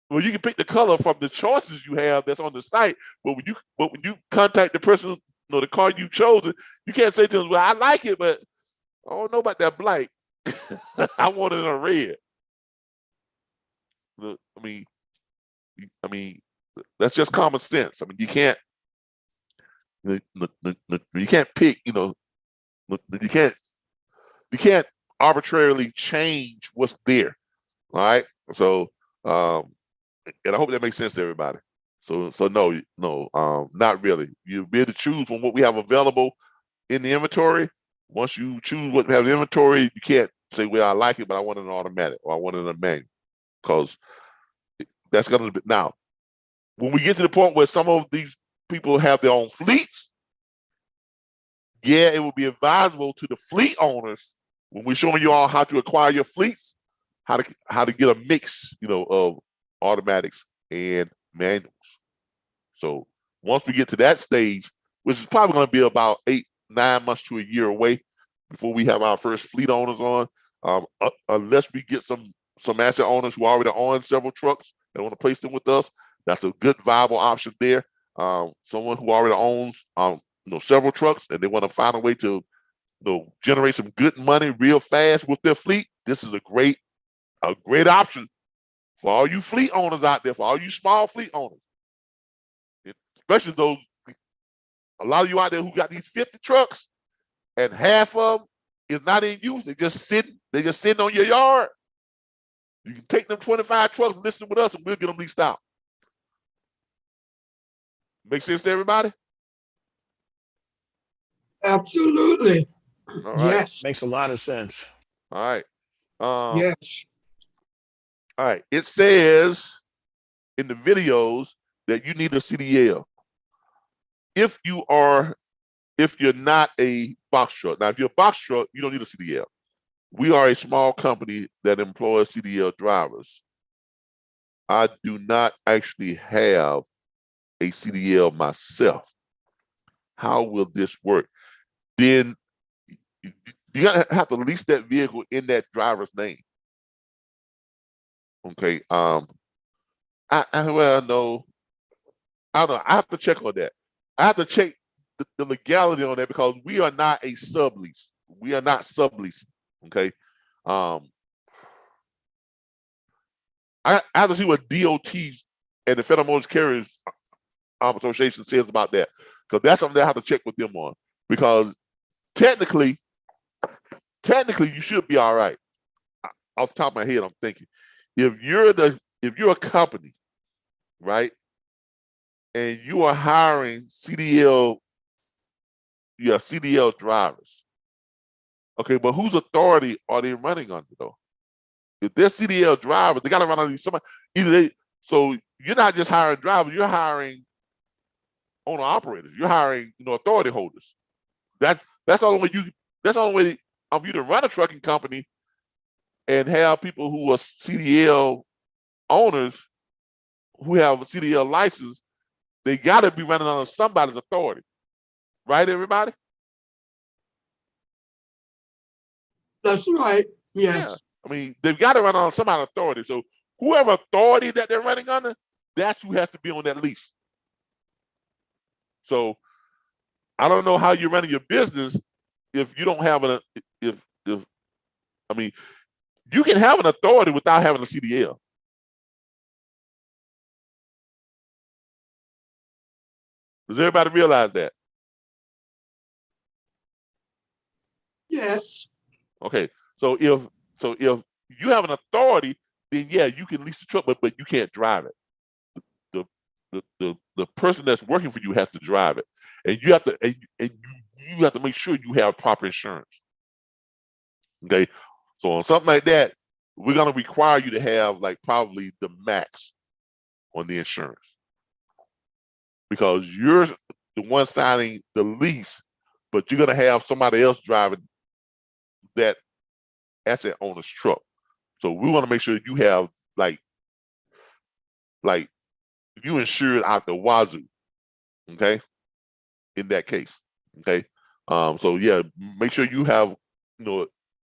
Well, you can pick the color from the choices you have that's on the site, but when you contact the person, the car you chosen, you can't say to them, well, I like it, but I don't know about that black. I want it in a red. Look, I mean, that's just common sense. I mean, you can't pick, you can't arbitrarily change what's there. All right. So, and I hope that makes sense to everybody. So no, not really. You'll be able to choose from what we have available in the inventory. Once you choose what we have in the inventory, you can't say, well, I like it, but I want it in automatic or I want it in a manual, because that's going to be. Now, when we get to the point where some of these people have their own fleets, yeah, it would be advisable to the fleet owners, when we're showing you all how to acquire your fleets, how to get a mix, of automatics and manuals. So once we get to that stage, which is probably going to be about 8-9 months to a year away before we have our first fleet owners on, unless we get some asset owners who already own several trucks and want to place them with us, that's a good viable option there. Someone who already owns several trucks and they want to find a way to generate some good money real fast with their fleet, this is a great option for all you fleet owners out there, for all you small fleet owners, especially those, a lot of you out there who got these 50 trucks and half of them is not in use. They just sitting on your yard. You can take them 25 trucks and listen with us and we'll get them leased out. Make sense to everybody? Absolutely. All right. Yes. Makes a lot of sense. All right. Yes. All right. It says in the videos that you need a CDL. If you're not a box truck. Now, if you're a box truck, you don't need a CDL. We are a small company that employs CDL drivers. I do not actually have a CDL myself. How will this work? Then you gotta have to lease that vehicle in that driver's name. Okay. No. I don't know. I have to check on that. I have to check the legality on that because we are not a sublease. We are not subleasing. Okay. I have to see what DOT and the Federal Motor Carriers Association says about that, because that's something I have to check with them on. Because technically, you should be all right. Off the top of my head, I'm thinking, if you're a company, right, and you are hiring CDL drivers, okay, but whose authority are they running under though? If they're CDL drivers, they got to run under somebody. So you're not just hiring drivers; you're hiring owner operators. You're hiring, authority holders. That's the only way of you to run a trucking company and have people who are CDL owners who have a CDL license. They got to be running under somebody's authority, right? Everybody. That's right. Yes. Yeah. I mean, they've got to run on somebody's authority. So whoever authority that they're running under, that's who has to be on that lease. So I don't know how you're running your business if you don't have you can have an authority without having a CDL. Does everybody realize that? Yes. Okay. So if you have an authority, then yeah, you can lease the truck, but you can't drive it. The person that's working for you has to drive it, and you have to make sure you have proper insurance. Okay, so on something like that, we're gonna require you to have like probably the max on the insurance, because you're the one signing the lease, but you're gonna have somebody else driving that asset owner's truck. So we want to make sure you have like you insured out the wazoo, okay? In that case, okay. So yeah, make sure you have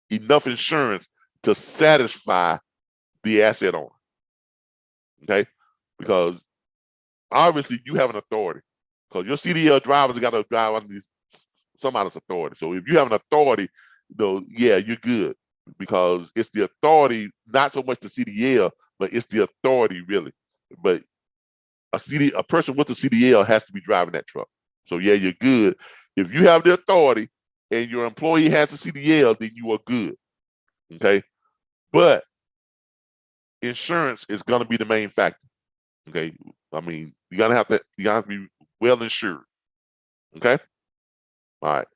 enough insurance to satisfy the asset owner, okay? Because obviously you have an authority, because your CDL drivers got to drive under somebody's authority. So if you have an authority, yeah, you're good, because it's the authority, not so much the CDL, but it's the authority really. But a person with a CDL has to be driving that truck. So yeah, you're good. If you have the authority and your employee has a CDL, then you are good. Okay. But insurance is gonna be the main factor. Okay. I mean, you gotta have to be well insured. Okay. All right.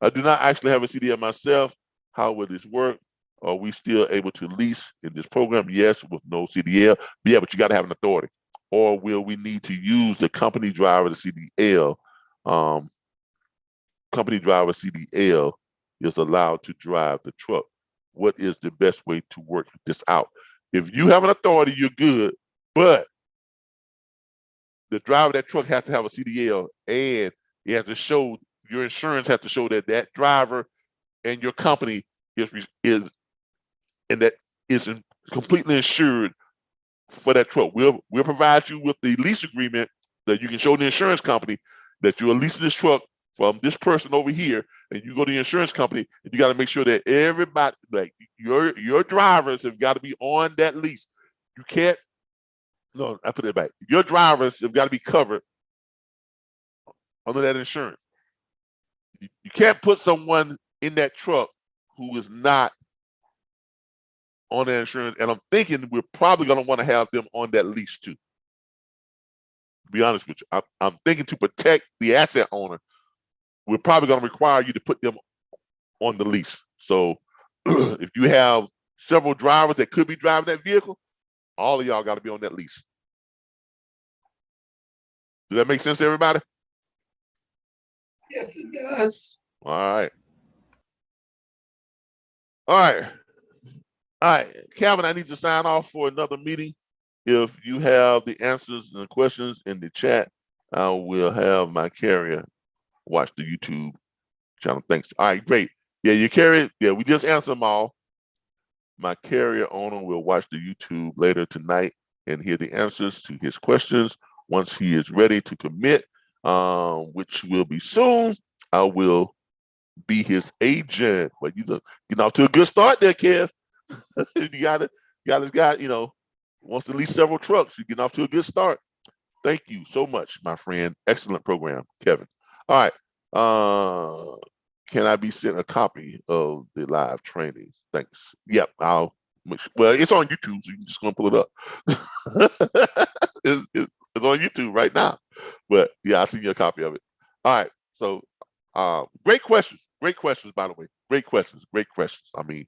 I do not actually have a CDL myself. How will this work? Are we still able to lease in this program? Yes, with no CDL. Yeah, but you got to have an authority. Or will we need to use the company driver, the CDL? Company driver CDL is allowed to drive the truck. What is the best way to work this out? If you have an authority, you're good, but the driver of that truck has to have a CDL, and it has to show, your insurance has to show that driver and your company is completely insured for that truck. We'll provide you with the lease agreement that you can show the insurance company that you're leasing this truck from this person over here, and you go to the insurance company, and you got to make sure that everybody, like your drivers, have got to be on that lease. You can't. No, I put it back. Your drivers have got to be covered under that insurance. You can't put someone in that truck who is not on that insurance, and I'm thinking we're probably going to want to have them on that lease too. To be honest with you, I'm thinking to protect the asset owner, we're probably going to require you to put them on the lease. So if you have several drivers that could be driving that vehicle, all of y'all got to be on that lease. Does that make sense to everybody? Yes, it does. All right. All right. All right, Calvin, I need to sign off for another meeting. If you have the answers and the questions in the chat, I will have my carrier watch the YouTube channel. Thanks. All right, great. Yeah, your carrier, yeah, we just answered them all. My carrier owner will watch the YouTube later tonight and hear the answers to his questions, once he is ready to commit, which will be soon, I will be his agent. But you know, getting off to a good start there, Kev. You got this guy, you know, wants to lease several trucks. You're getting off to a good start. Thank you so much, my friend. Excellent program, Kevin. All right. Can I be sent a copy of the live training? Thanks. Yep, well, it's on YouTube, so you're just gonna pull it up. It's on YouTube right now. But yeah, I'll send you a copy of it. All right. So great questions. Great questions, by the way. Great questions. Great questions. I mean,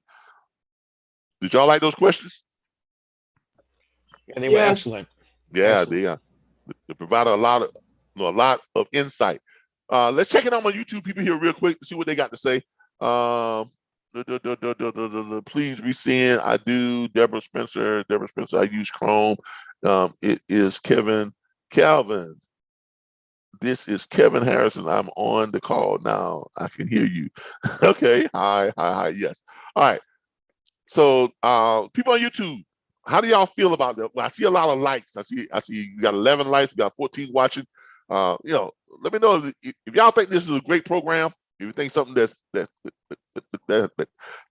did y'all like those questions? And they were Yes. excellent. Yeah, Excellent. they provided a lot of insight. Let's check it out on YouTube people here real quick to see what they got to say. Please resend. I do. Deborah Spencer, I use Chrome. It is Calvin. This is Kevin Harrison. I'm on the call now. I can hear you. Okay. Hi. Yes. All right. So people on YouTube, how do y'all feel about that? Well, I see a lot of likes. I see you got 11 likes, we got 14 watching. You know, let me know if y'all think this is a great program. If you think something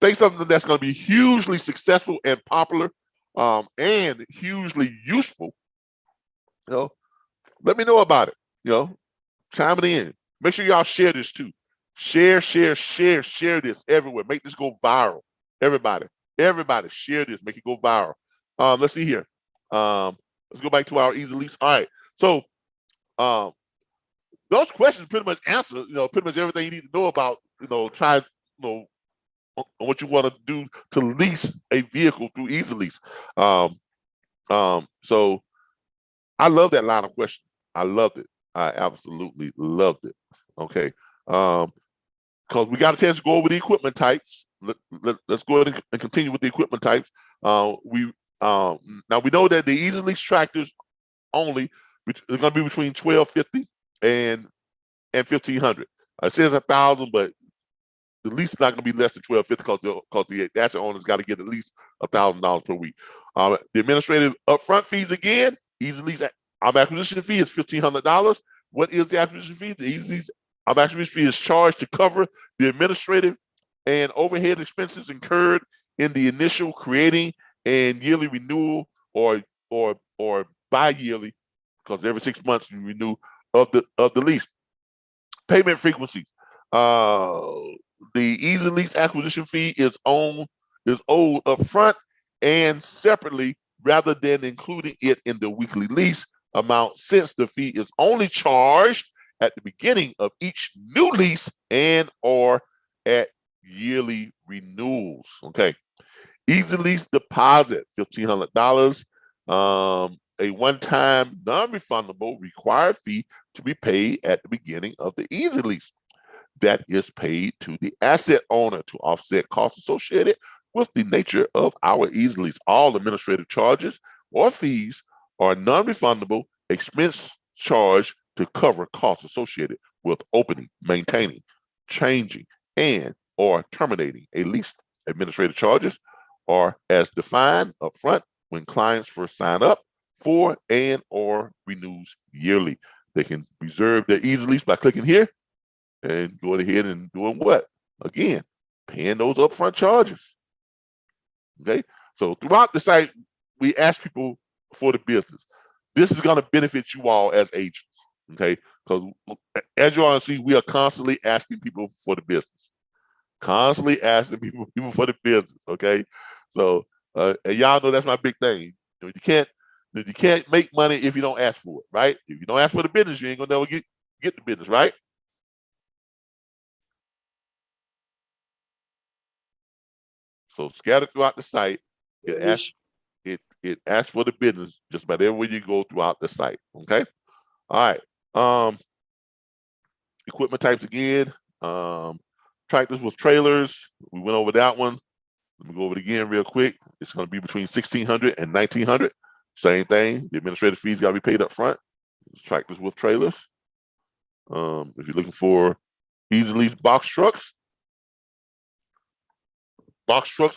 think something that's going to be hugely successful and popular, and hugely useful, you know, let me know about it. You know, chime it in. Make sure y'all share this too. Share this everywhere. Make this go viral. Everybody share this. Make it go viral. Let's see here. Let's go back to our Easy Lease. All right. So those questions pretty much answer, you know, pretty much everything you need to know about, you know, trying, you know, what you want to do to lease a vehicle through Easy Lease. So I love that line of questioning. I loved it. I absolutely loved it. Okay. Because we got a chance to go over the equipment types. Let's go ahead and continue with the equipment types. Now we know that the Easy Lease tractors only are going to be between $1,250 and $1,500. It says 1,000, but the lease is not going to be less than $1,250 because the asset owner's got to get at least $1,000 per week. The administrative upfront fees again, Easy Lease acquisition fee is $1,500. What is the acquisition fee? The Easy Lease acquisition fee is charged to cover the administrative and overhead expenses incurred in the initial creating and yearly renewal or bi-yearly, because every 6 months you renew of the lease. Payment frequencies. The Easy Lease acquisition fee is owed upfront and separately rather than including it in the weekly lease amount, since the fee is only charged at the beginning of each new lease and or at yearly renewals. Okay. Easy Lease deposit, $1,500. A one-time non-refundable required fee to be paid at the beginning of the Easy Lease. That is paid to the asset owner to offset costs associated with the nature of our Easy Lease. All administrative charges or fees are non-refundable expense charge to cover costs associated with opening, maintaining, changing, and or terminating a lease. Administrative charges are as defined upfront when clients first sign up for and or renews yearly. They can reserve their Easy Lease by clicking here and going ahead and doing what? Again, paying those upfront charges. Okay, so throughout the site, we ask people for the business. This is going to benefit you all as agents. Okay, because as you all see, we are constantly asking people for the business. Constantly asking people for the business. Okay, so and y'all know that's my big thing. You can't make money if you don't ask for it, right? If you don't ask for the business, you ain't gonna never get the business, right? So scattered throughout the site, it asks for the business just about everywhere you go throughout the site. Okay. All right. Equipment types again. Tractors with trailers. We went over that one. Let me go over it again real quick. It's going to be between $1,600 and $1,900. Same thing. The administrative fees got to be paid up front. It's tractors with trailers. If you're looking for Easy Lease box trucks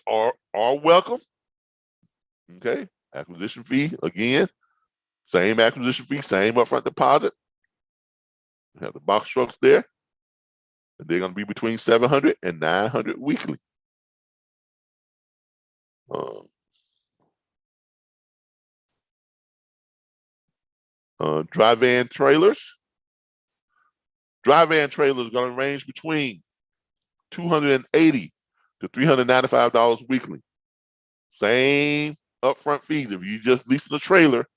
are welcome. Okay. Acquisition fee again, Same acquisition fee, same upfront deposit. We have the box trucks there. And they're going to be between $700 and $900 weekly. Dry van trailers. Dry van trailers going to range between $280 to $395 weekly. Same upfront fees. If you just leasing a trailer,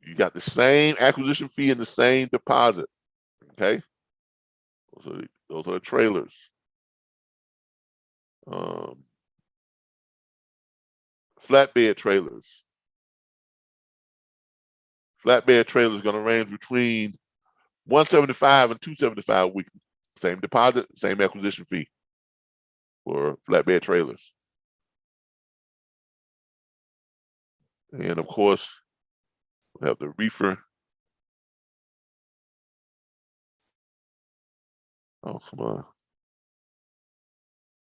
you got the same acquisition fee and the same deposit. Okay, those are the trailers. Flatbed trailers. Flatbed trailers going to range between $175 and $275 weekly. Same deposit, same acquisition fee for flatbed trailers. And of course, we have the reefer. Oh, come on.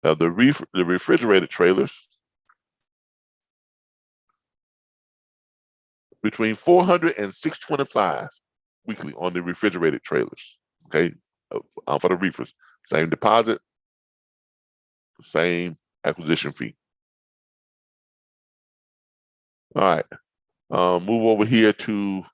Have the refrigerated trailers between $400 and $625 weekly on the refrigerated trailers. Okay, for the reefers, same deposit, same acquisition fee. All right, move over here to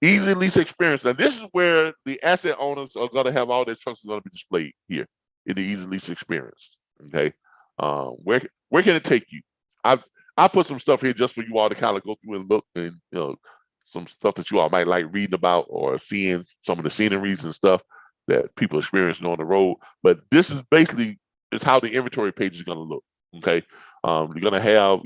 Easy Lease Experience. Now, this is where the asset owners are going to have all their trucks going to be displayed here in the Easy Lease Experience. Okay, where can it take you? I put some stuff here just for you all to kind of go through and look, and some stuff that you all might like reading about or seeing some of the sceneries and stuff that people experiencing on the road. But this is basically is how the inventory page is going to look. Okay, you're going to have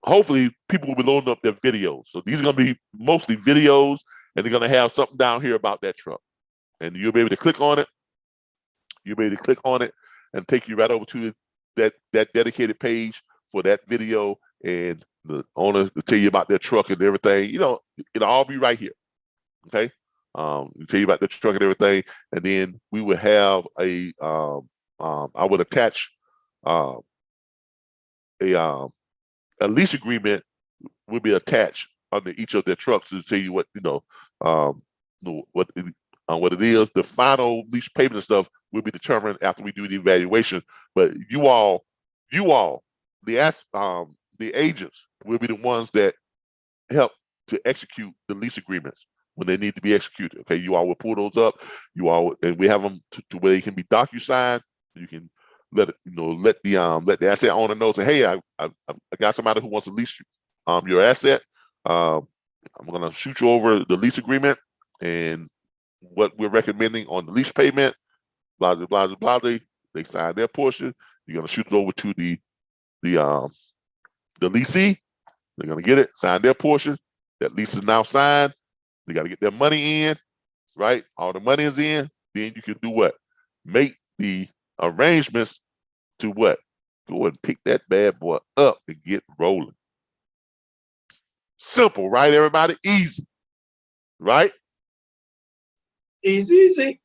hopefully people will be loading up their videos. So these are going to be mostly videos, and they're going to have something down here about that truck, and you'll be able to click on it. You'll be able to click on it and take you right over to that dedicated page for that video, and the owner will tell you about their truck and everything. It'll all be right here. Okay, we'll tell you about the truck and everything, and then we will have I would attach a lease agreement will be attached under each of their trucks to tell you what what it is. The final lease payment and stuff will be determined after we do the evaluation. But you all, the agents will be the ones that help to execute the lease agreements when they need to be executed. Okay, you all will pull those up. And we have them to where they can be DocuSigned. You can let the asset owner know, say, hey, I got somebody who wants to lease your asset. I'm going to shoot you over the lease agreement and what we're recommending on the lease payment, blah, blah, blah, blah, blah. They sign their portion. You're going to shoot it over to the leasee. They're going to get it, sign their portion. That lease is now signed. They got to get their money in, right? All the money is in. Then you can do what? Make the arrangements to what? Go and pick that bad boy up and get rolling. Simple, right, everybody? Easy, right? Easy.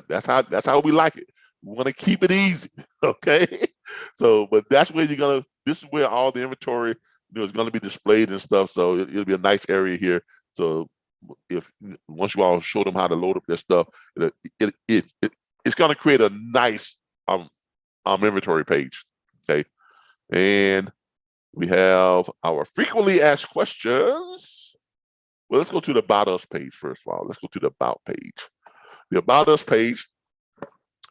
That's how we like it. We want to keep it easy, okay? So, but that's where this is where all the inventory is going to be displayed and stuff. So it'll be a nice area here. So once you all show them how to load up their stuff, it's going to create a nice inventory page, okay? And we have our frequently asked questions. Well, let's go to the About Us page first of all. Let's go to the About page. The About Us page,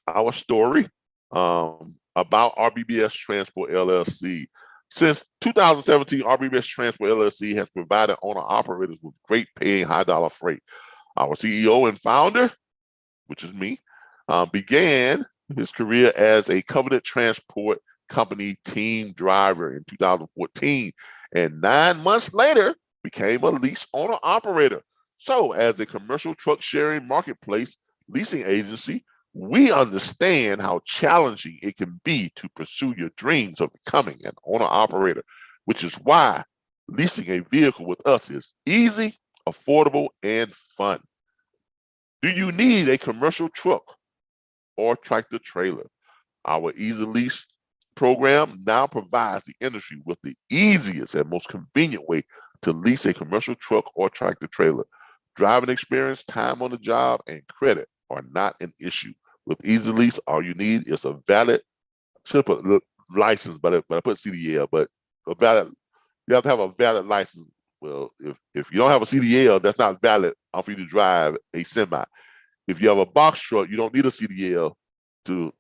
our story about RBBS Transport LLC. Since 2017, RBBS Transport LLC has provided owner-operators with great paying high-dollar freight. Our CEO and founder, which is me, began his career as a Covenant Transport Company team driver in 2014, and 9 months later became a lease owner-operator. So as a commercial truck sharing marketplace leasing agency, we understand how challenging it can be to pursue your dreams of becoming an owner-operator, which is why leasing a vehicle with us is easy, affordable, and fun. Do you need a commercial truck or tractor trailer? Our Easy Lease program now provides the industry with the easiest and most convenient way to lease a commercial truck or tractor trailer. Driving experience, time on the job, and credit are not an issue. With Easy Lease, all you need is a valid, should put license, but I put CDL, but a valid, you have to have a valid license. Well, if you don't have a CDL, that's not valid for you to drive a semi. If you have a box truck, you don't need a CDL to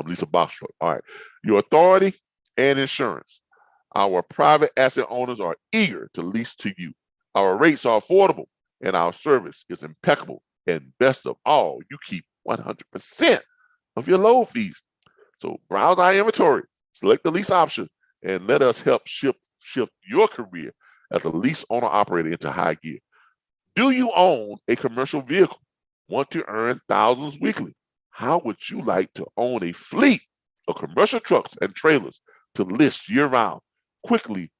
lease a box truck. All right. Your authority and insurance. Our private asset owners are eager to lease to you. Our rates are affordable and our service is impeccable. And best of all, you keep 100% of your load fees. So browse our inventory, select the lease option, and let us help shift your career as a lease owner operator into high gear. Do you own a commercial vehicle? Want to earn thousands weekly? How would you like to own a fleet of commercial trucks and trailers to list year-round, quietly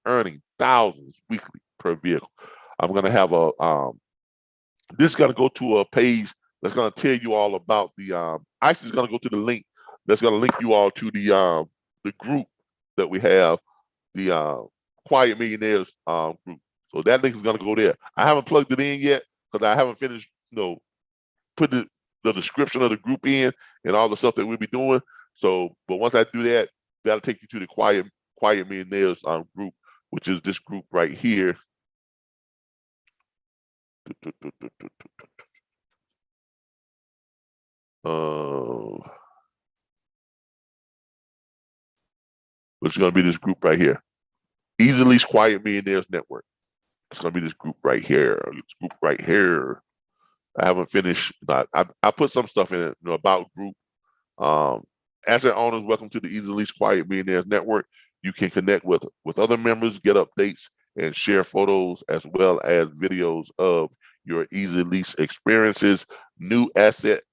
earning thousands weekly per vehicle? I'm going to have this is going to go to a page that's going to tell you all about the, actually it's going to go to the link that's going to link you all to the group that we have, the Quiet Millionaires group. So that link is going to go there. I haven't plugged it in yet because I haven't finished, put the description of the group in and all the stuff that we'll be doing. So, but once I do that, that'll take you to the Quiet Millionaires group, which is this group right here. Which is going to be this group right here. Easy Lease Quiet Millionaires Network. It's going to be this group right here. This group right here. I haven't finished. I put some stuff in it, about group. Asset owners, welcome to the Easy Lease Quiet Millionaires Network. You can connect with other members, get updates, and share photos as well as videos of your Easy Lease experiences, new asset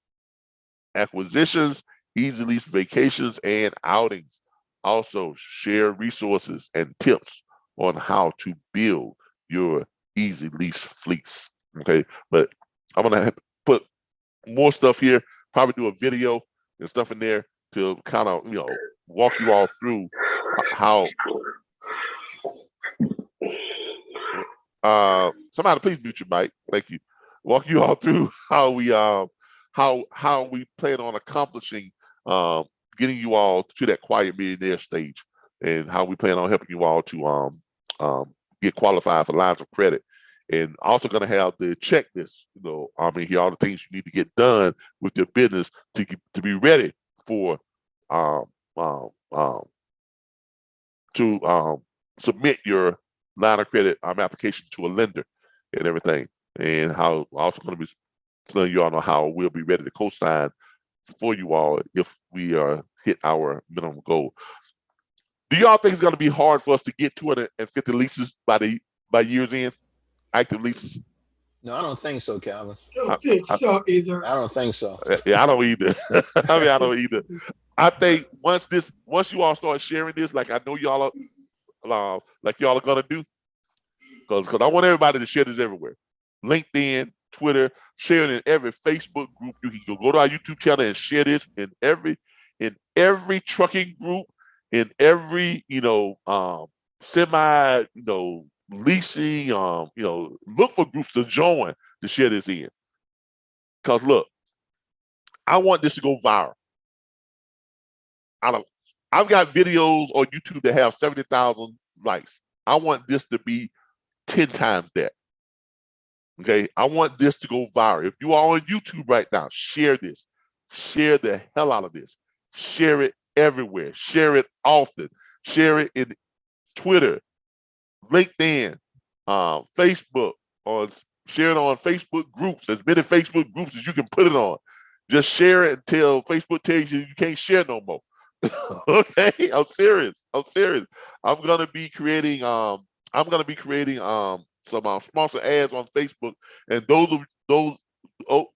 acquisitions, Easy Lease vacations, and outings. Also, share resources and tips on how to build your Easy Lease fleets. Okay, but I'm gonna put more stuff here. Probably do a video and stuff in there to kind of walk you all through how. Somebody please mute your mic. Thank you. Walk you all through how we plan on accomplishing getting you all to that quiet millionaire stage, and how we plan on helping you all to get qualified for lines of credit. And also going to have the checklist, here all the things you need to get done with your business to be ready for to submit your line of credit application to a lender and everything. And how also going to be letting you all know how we'll be ready to co-sign for you all if we hit our minimum goal. Do y'all think it's going to be hard for us to get 250 leases by year's end? Active leases? No, I don't think so, Calvin. I don't think so either. I don't think so. Yeah, I don't either. I don't either. I think once you all start sharing this, like I know y'all are gonna do, because I want everybody to share this everywhere. LinkedIn, Twitter, share it in every Facebook group. You can go to our YouTube channel and share this in every trucking group, in every semi leasing, look for groups to join to share this in. Because look, I want this to go viral. I've got videos on YouTube that have 70,000 likes. I want this to be 10 times that. Okay, I want this to go viral. If you are on YouTube right now, share this. Share the hell out of this. Share it everywhere. Share it often. Share it in Twitter, LinkedIn, Facebook, share it on Facebook groups, as many Facebook groups as you can put it on. Just share it until Facebook tells you you can't share no more. Okay, I'm serious. I'm gonna be creating some sponsored ads on Facebook, and those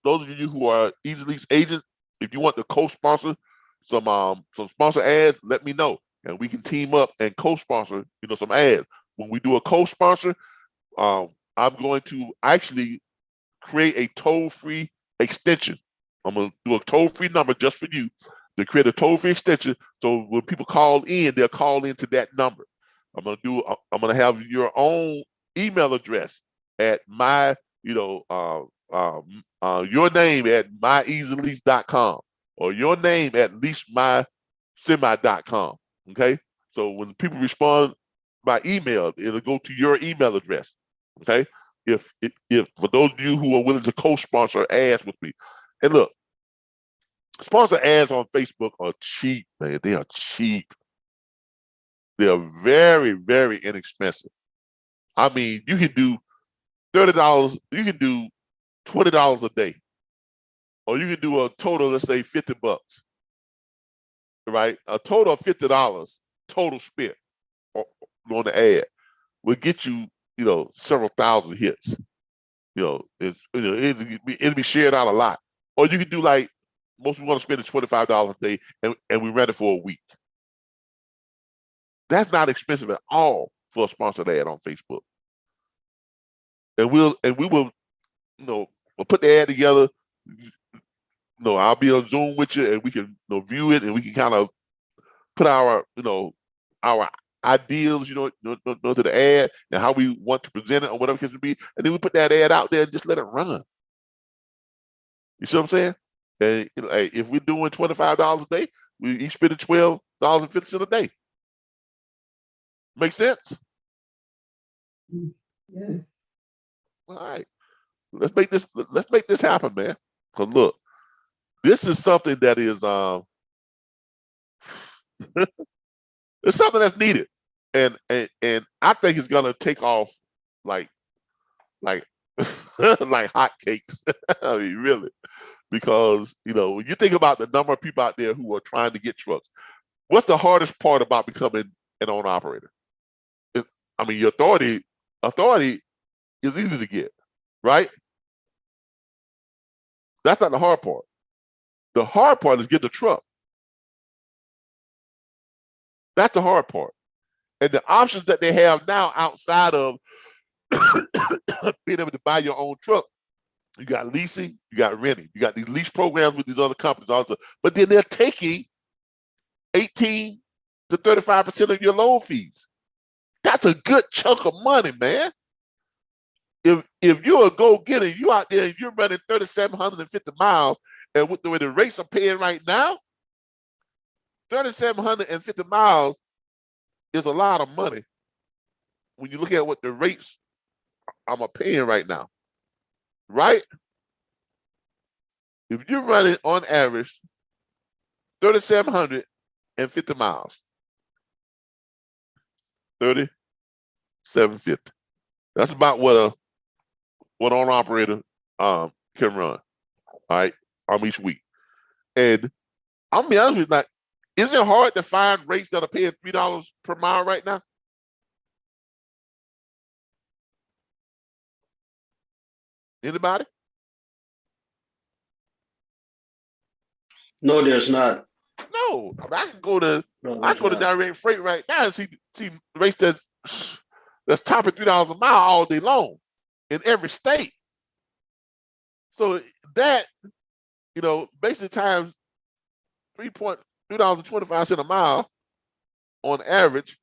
of you who are Easy Lease agents, if you want to co-sponsor some sponsor ads, let me know, and we can team up and co-sponsor some ads. When we do a co-sponsor, I'm going to actually create a toll-free extension I'm gonna do a toll-free number just for you to create a toll-free extension. So when people call in, they'll call into that number. I'm gonna have your own email address at my, your name at myeasylease.com or your name at leasemysemi.com. Okay. So when people respond by email, it'll go to your email address. Okay. If for those of you who are willing to co-sponsor ads with me, and look, sponsor ads on Facebook are cheap, man. They are cheap. They are very, very inexpensive. I mean, you can do $30, you can do $20 a day, or you can do a total, let's say $50, right? A total of $50 total spent on the ad will get you, several thousand hits. It'll be shared out a lot. Or you can do like most people want to spend $25 a day, and we rent it for a week. That's not expensive at all for a sponsored ad on Facebook. And we will, we'll put the ad together. I'll be on Zoom with you, and we can view it, and we can kind of put our ideals, to the ad and how we want to present it or whatever it can be, and then we put that ad out there and just let it run. You see what I'm saying? And if we're doing $25 a day, we each spending $12.50 a day. Make sense? Yeah. All right. Let's make this happen, man. Because look, this is something that is it's something that's needed. And I think it's gonna take off like like hotcakes. I mean, really. Because, when you think about the number of people out there who are trying to get trucks, what's the hardest part about becoming an owner operator? Your authority is easy to get, right? That's not the hard part. The hard part is get the truck. That's the hard part. And the options that they have now outside of being able to buy your own truck, you got leasing, you got renting, you got these lease programs with these other companies also, but then they're taking 18 to 35% of your loan fees. That's a good chunk of money, man. If you're a go-getter, you out there and you're running 3,750 miles, and with the way the rates are paying right now, 3,750 miles is a lot of money when you look at what the rates I'm paying right now, right? If you're running on average 3,750 miles, 3,750. That's about what an owner operator can run, all right, each week. And I'll be honest with you, is it hard to find rates that are paying $3 per mile right now? Anybody? No, there's not. No, I can go to not. direct freight right now and see rates that's topping $3 a mile all day long in every state. So that, basically times $3.25 a mile on average.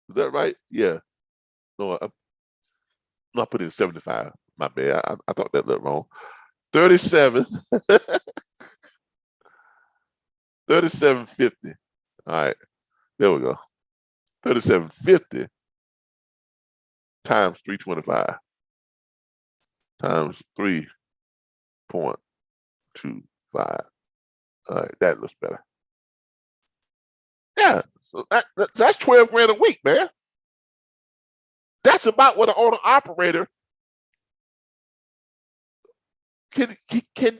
Is that right? Yeah. No, I'm not putting 75. My bad. I thought that looked wrong. 37. 37.50. All right. There we go. 37.50 times 325 times 3.25. All right, that looks better. Yeah, so that's 12 grand a week, man. That's about what an owner operator can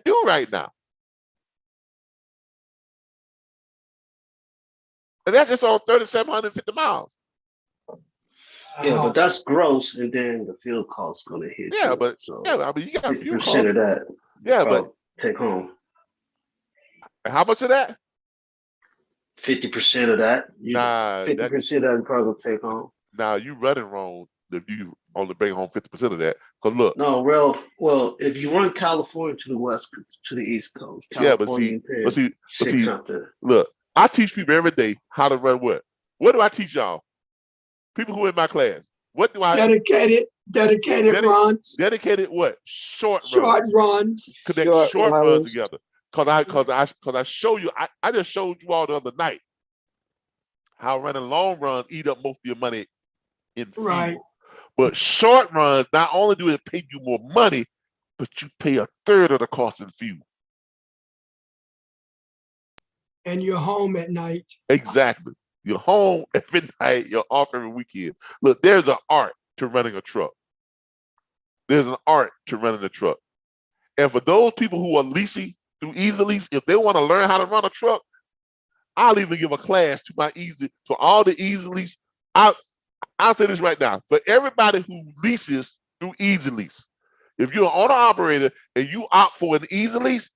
do right now. And that's just on 3,750 miles. Yeah, but that's gross, and then the fuel cost's gonna hit. Yeah, you, but so you got fuel costs. 50% of that. Yeah, but take home. How much of that? 50% of that. 50% of that you probably take home. Now you running wrong. if you only bring home 50% of that. Because look, No, well, if you run California to the west, to the East Coast, yeah, California but pays six see, something. look, I teach people every day how to run what? What do I teach y'all? People who are in my class. What do I dedicated runs, dedicated what? Short short runs. connect short runs together. Cause I show you, I just showed you all the other night how running long runs eat up most of your money in fuel. Right. But short runs, not only do it pay you more money, but you pay a third of the cost in fuel. And you're home at night. Exactly. You're home every night, you're off every weekend. Look, there's an art to running a truck. There's an art to running a truck. And for those people who are leasing through Easy Lease, if they want to learn how to run a truck, I'll even give a class to all the Easy Lease. I'll say this right now. For everybody who leases through Easy Lease, if you're an owner operator and you opt for an Easy Lease,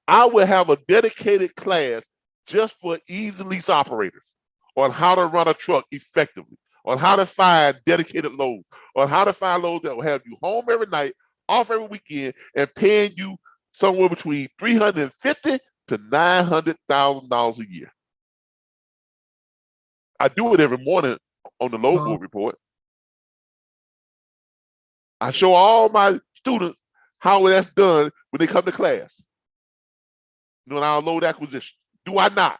I will have a dedicated class just for Easy Lease operators on how to run a truck effectively, on how to find dedicated loads, on how to find loads that will have you home every night, off every weekend, and paying you somewhere between $350,000 to $900,000 a year. I do it every morning on the load board report. I show all my students how that's done when they come to class. Doing our load acquisition. Do I not?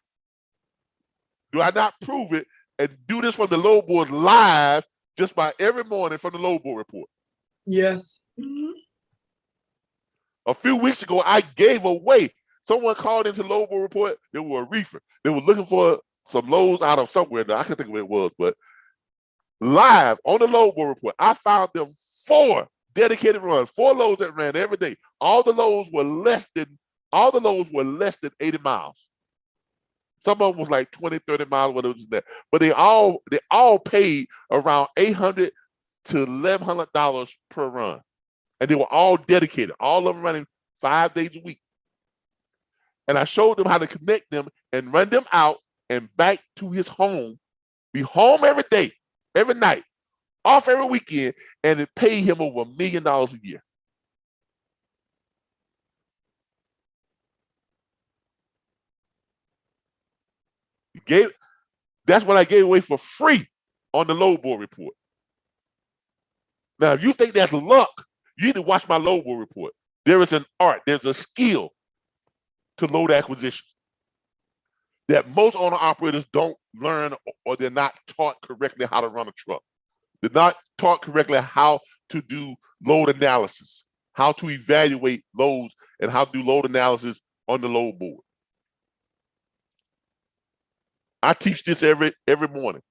Do I not prove it and do this from the load board live just by every morning from the load board report? Yes. A few weeks ago, I gave away. Someone called into the load board report. They were a reefer. They were looking for some loads out of somewhere. Now, I can't think of what it was, but live on the load board report, I found them 4 dedicated runs, 4 loads that ran every day. All the loads were less than 80 miles. Some of them was like 20, 30 miles, whatever it was there. But they all paid around $800 to $1,100 per run. And they were all dedicated, all of them running 5 days a week. And I showed them how to connect them and run them out and back to his home, be home every day, every night, off every weekend, and it paid him over $1 million a year. That's what I gave away for free on the load board report. Now, if you think that's luck, you need to watch my load board report. There is an art, there's a skill to load acquisition that most owner operators don't learn, or they're not taught correctly how to run a truck. They're not taught correctly how to do load analysis, how to evaluate loads, and how to do load analysis on the load board. I teach this every morning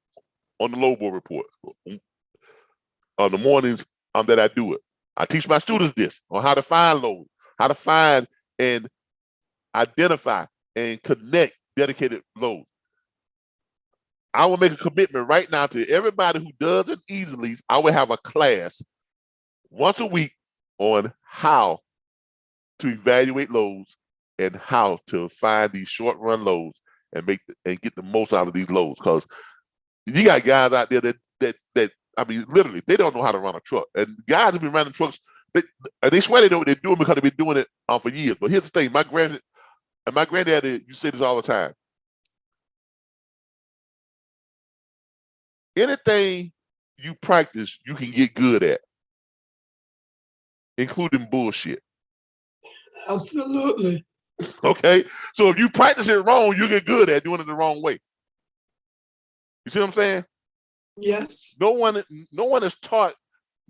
on the load board report. On the mornings that I do it, I teach my students this on how to find loads, how to find and identify and connect dedicated loads. I will make a commitment right now to everybody who does an Easy Lease. I will have a class once a week on how to evaluate loads and how to find these short run loads and get the most out of these loads. Because you got guys out there that I mean, literally, they don't know how to run a truck. And guys have been running trucks, they swear they know what they're doing because they've been doing it for years. But here's the thing, my granddaddy used to say this all the time. Anything you practice, you can get good at, including bullshit. Absolutely. Okay? So if you practice it wrong, you get good at doing it the wrong way. You see what I'm saying? Yes. No one is taught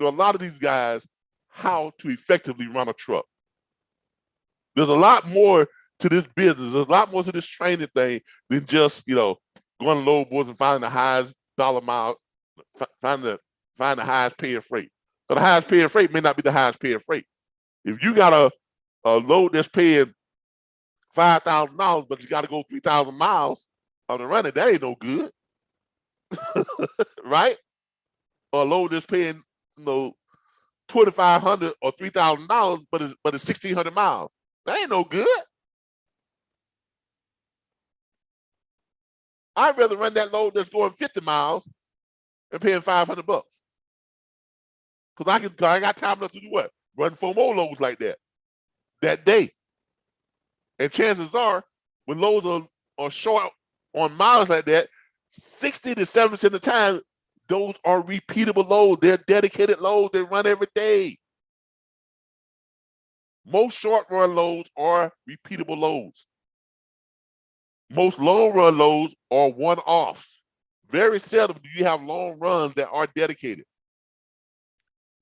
a lot of these guys how to effectively run a truck. There's a lot more to this business. There's a lot more to this training thing than just, going to load boards and finding the highest dollar mile, find the highest paying freight. But the highest paying freight may not be the highest paying freight. If you got a load that's paying $5,000, but you got to go 3,000 miles on the running, that ain't no good. Right? Or a load that's paying, $2,500 or $3,000, but it's 1,600 miles. That ain't no good. I'd rather run that load that's going 50 miles and paying $500. Because I got time enough to do what? Run 4 more loads like that day. And chances are, when loads are short on miles like that, 60 to 70% of the time, those are repeatable loads. They're dedicated loads. They run every day. Most short run loads are repeatable loads. Most long run loads are one-offs. Very seldom do you have long runs that are dedicated.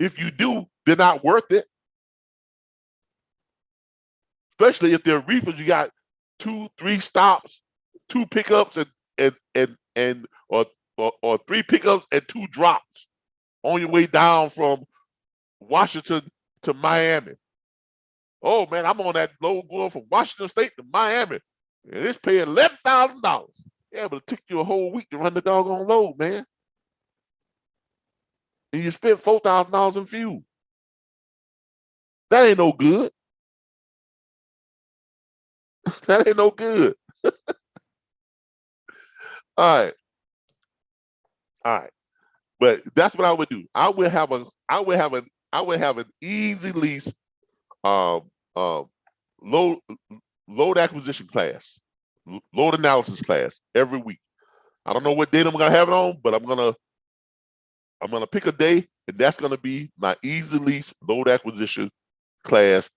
If you do, they're not worth it. Especially if they're reefers, you got 2, 3 stops, 2 pickups or 3 pickups and 2 drops on your way down from Washington to Miami. Oh man, I'm on that load going from Washington State to Miami, and it's paying $11,000. Yeah, but it took you a whole week to run the doggone load, man. And you spent $4,000 in fuel. That ain't no good. That ain't no good. All right. But that's what I would do. I would have an easy lease load acquisition class, load analysis class every week. I don't know what date I'm gonna have it on, but I'm gonna pick a day, and that's gonna be my easy lease load acquisition class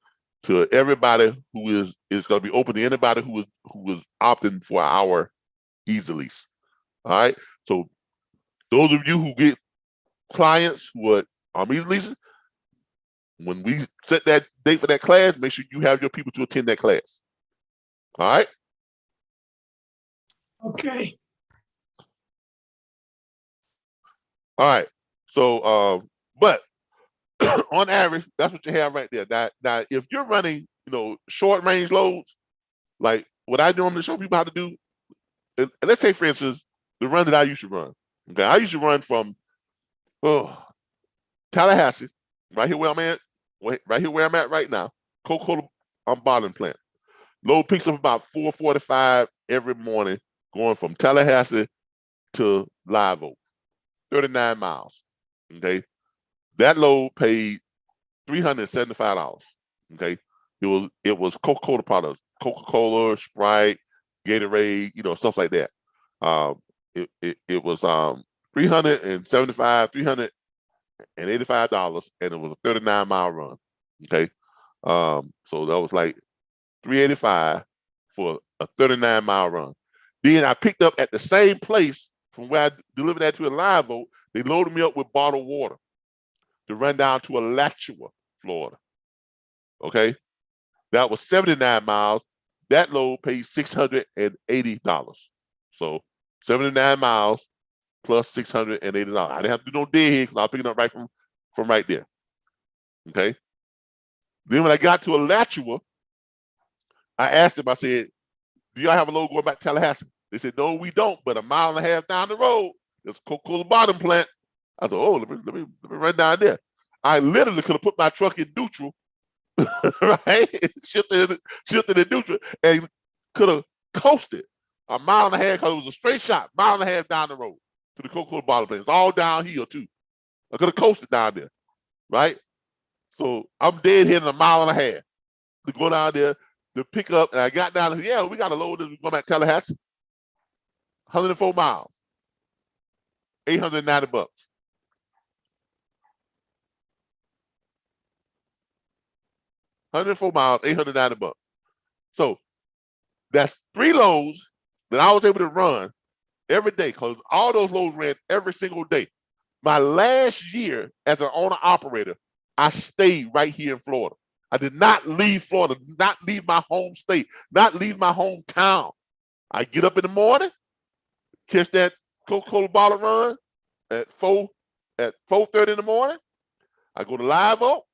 to everybody who is gonna be open to anybody who is opting for our easy lease. All right. So those of you who get clients who are easy leasing, when we set that date for that class, make sure you have your people to attend that class. All right. Okay. All right. So, but on average, that's what you have right there. Now, if you're running, short range loads, like what I normally show people how to do, and let's take, for instance, the run that I used to run. Okay, I used to run from Tallahassee, right here where I'm at right now, Coca-Cola bottling plant. Load picks up about 4:45 every morning, going from Tallahassee to Live Oak, 39 miles. Okay, that load paid $375. Okay, it was Coca-Cola products, Coca-Cola, Sprite, Gatorade, stuff like that. It was $385, and it was a 39-mile run. Okay, so that was like $385 for a 39-mile run. Then I picked up at the same place from where I delivered that to a Live Oak. They loaded me up with bottled water to run down to Alachua, Florida. Okay, that was 79 miles. That load paid $680. So 79 miles plus $680. I didn't have to do no deadhead because I was picking up right from right there. Okay. Then when I got to Alachua, I asked them, I said, do y'all have a load going back to Tallahassee? They said, no, we don't, but a mile and a half down the road, there's a Coca-Cola bottom plant. I said, oh, let me run down there. I literally could have put my truck in neutral, right? Shifted in neutral and could have coasted a mile and a half because it was a straight shot, mile and a half down the road to the Coca-Cola bottle plant. It's all downhill too. I could have coasted down there, right? So I'm dead here in a mile and a half to go down there to pick up. And I got down and said, yeah, we got a load that's going back to Tallahassee. 104 miles, $890. 104 miles, $890. So that's 3 loads that I was able to run every day because all those loads ran every single day. My last year as an owner operator, I stayed right here in Florida. I did not leave Florida, not leave my home state, not leave my hometown. I get up in the morning, catch that Coca-Cola bottle run at 4:30 in the morning. I go to Live Oak.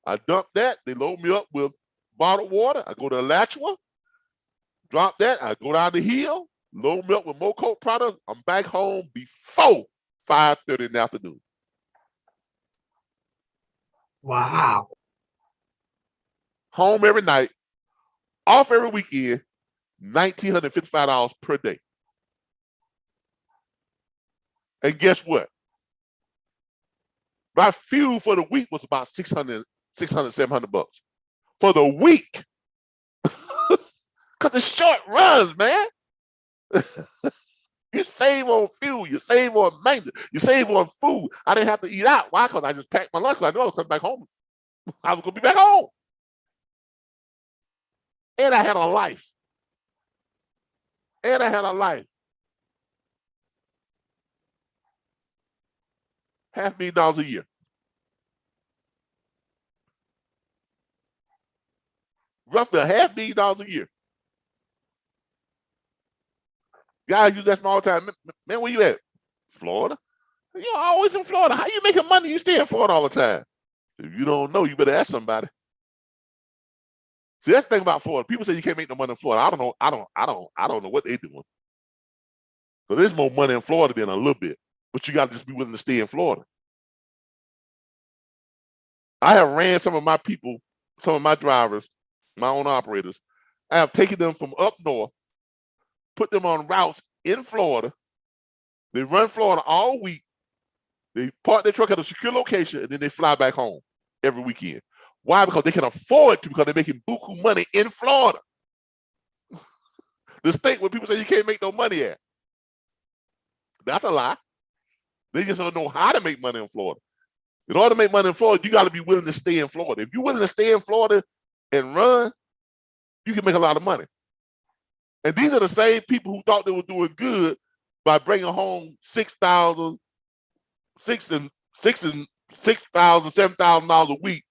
I dump that. They load me up with bottled water. I go to Alachua, drop that. I go down the hill, load me up with more Coke products. I'm back home before 5:30 in the afternoon. Wow. Home every night, off every weekend, $1,955 per day. And guess what? My fuel for the week was about 600, 700 bucks for the week. Because it's short runs, man. You save on fuel, you save on maintenance, you save on food. I didn't have to eat out. Why? Because I just packed my lunch. I knew I was coming back home. I was going to be back home. And I had a life. $500,000 a year. Roughly $500,000 a year. Guys use that small time. Man, where you at? Florida? You're always in Florida. How you making money? You stay in Florida all the time. If you don't know, you better ask somebody. See, that's the thing about Florida. People say you can't make no money in Florida. I don't know. I don't know what they're doing. So there's more money in Florida than a little bit, but you got to just be willing to stay in Florida. I have ran some of my people, some of my drivers, my own operators. I have taken them from up north, put them on routes in Florida. They run Florida all week. They park their truck at a secure location, and then they fly back home every weekend. Why? Because they can afford to, because they're making buku money in Florida. The state where people say you can't make no money at. That's a lie. They just don't know how to make money in Florida. In order to make money in Florida, you got to be willing to stay in Florida. If you're willing to stay in Florida and run, you can make a lot of money. And these are the same people who thought they were doing good by bringing home $7,000, $7,000 a week,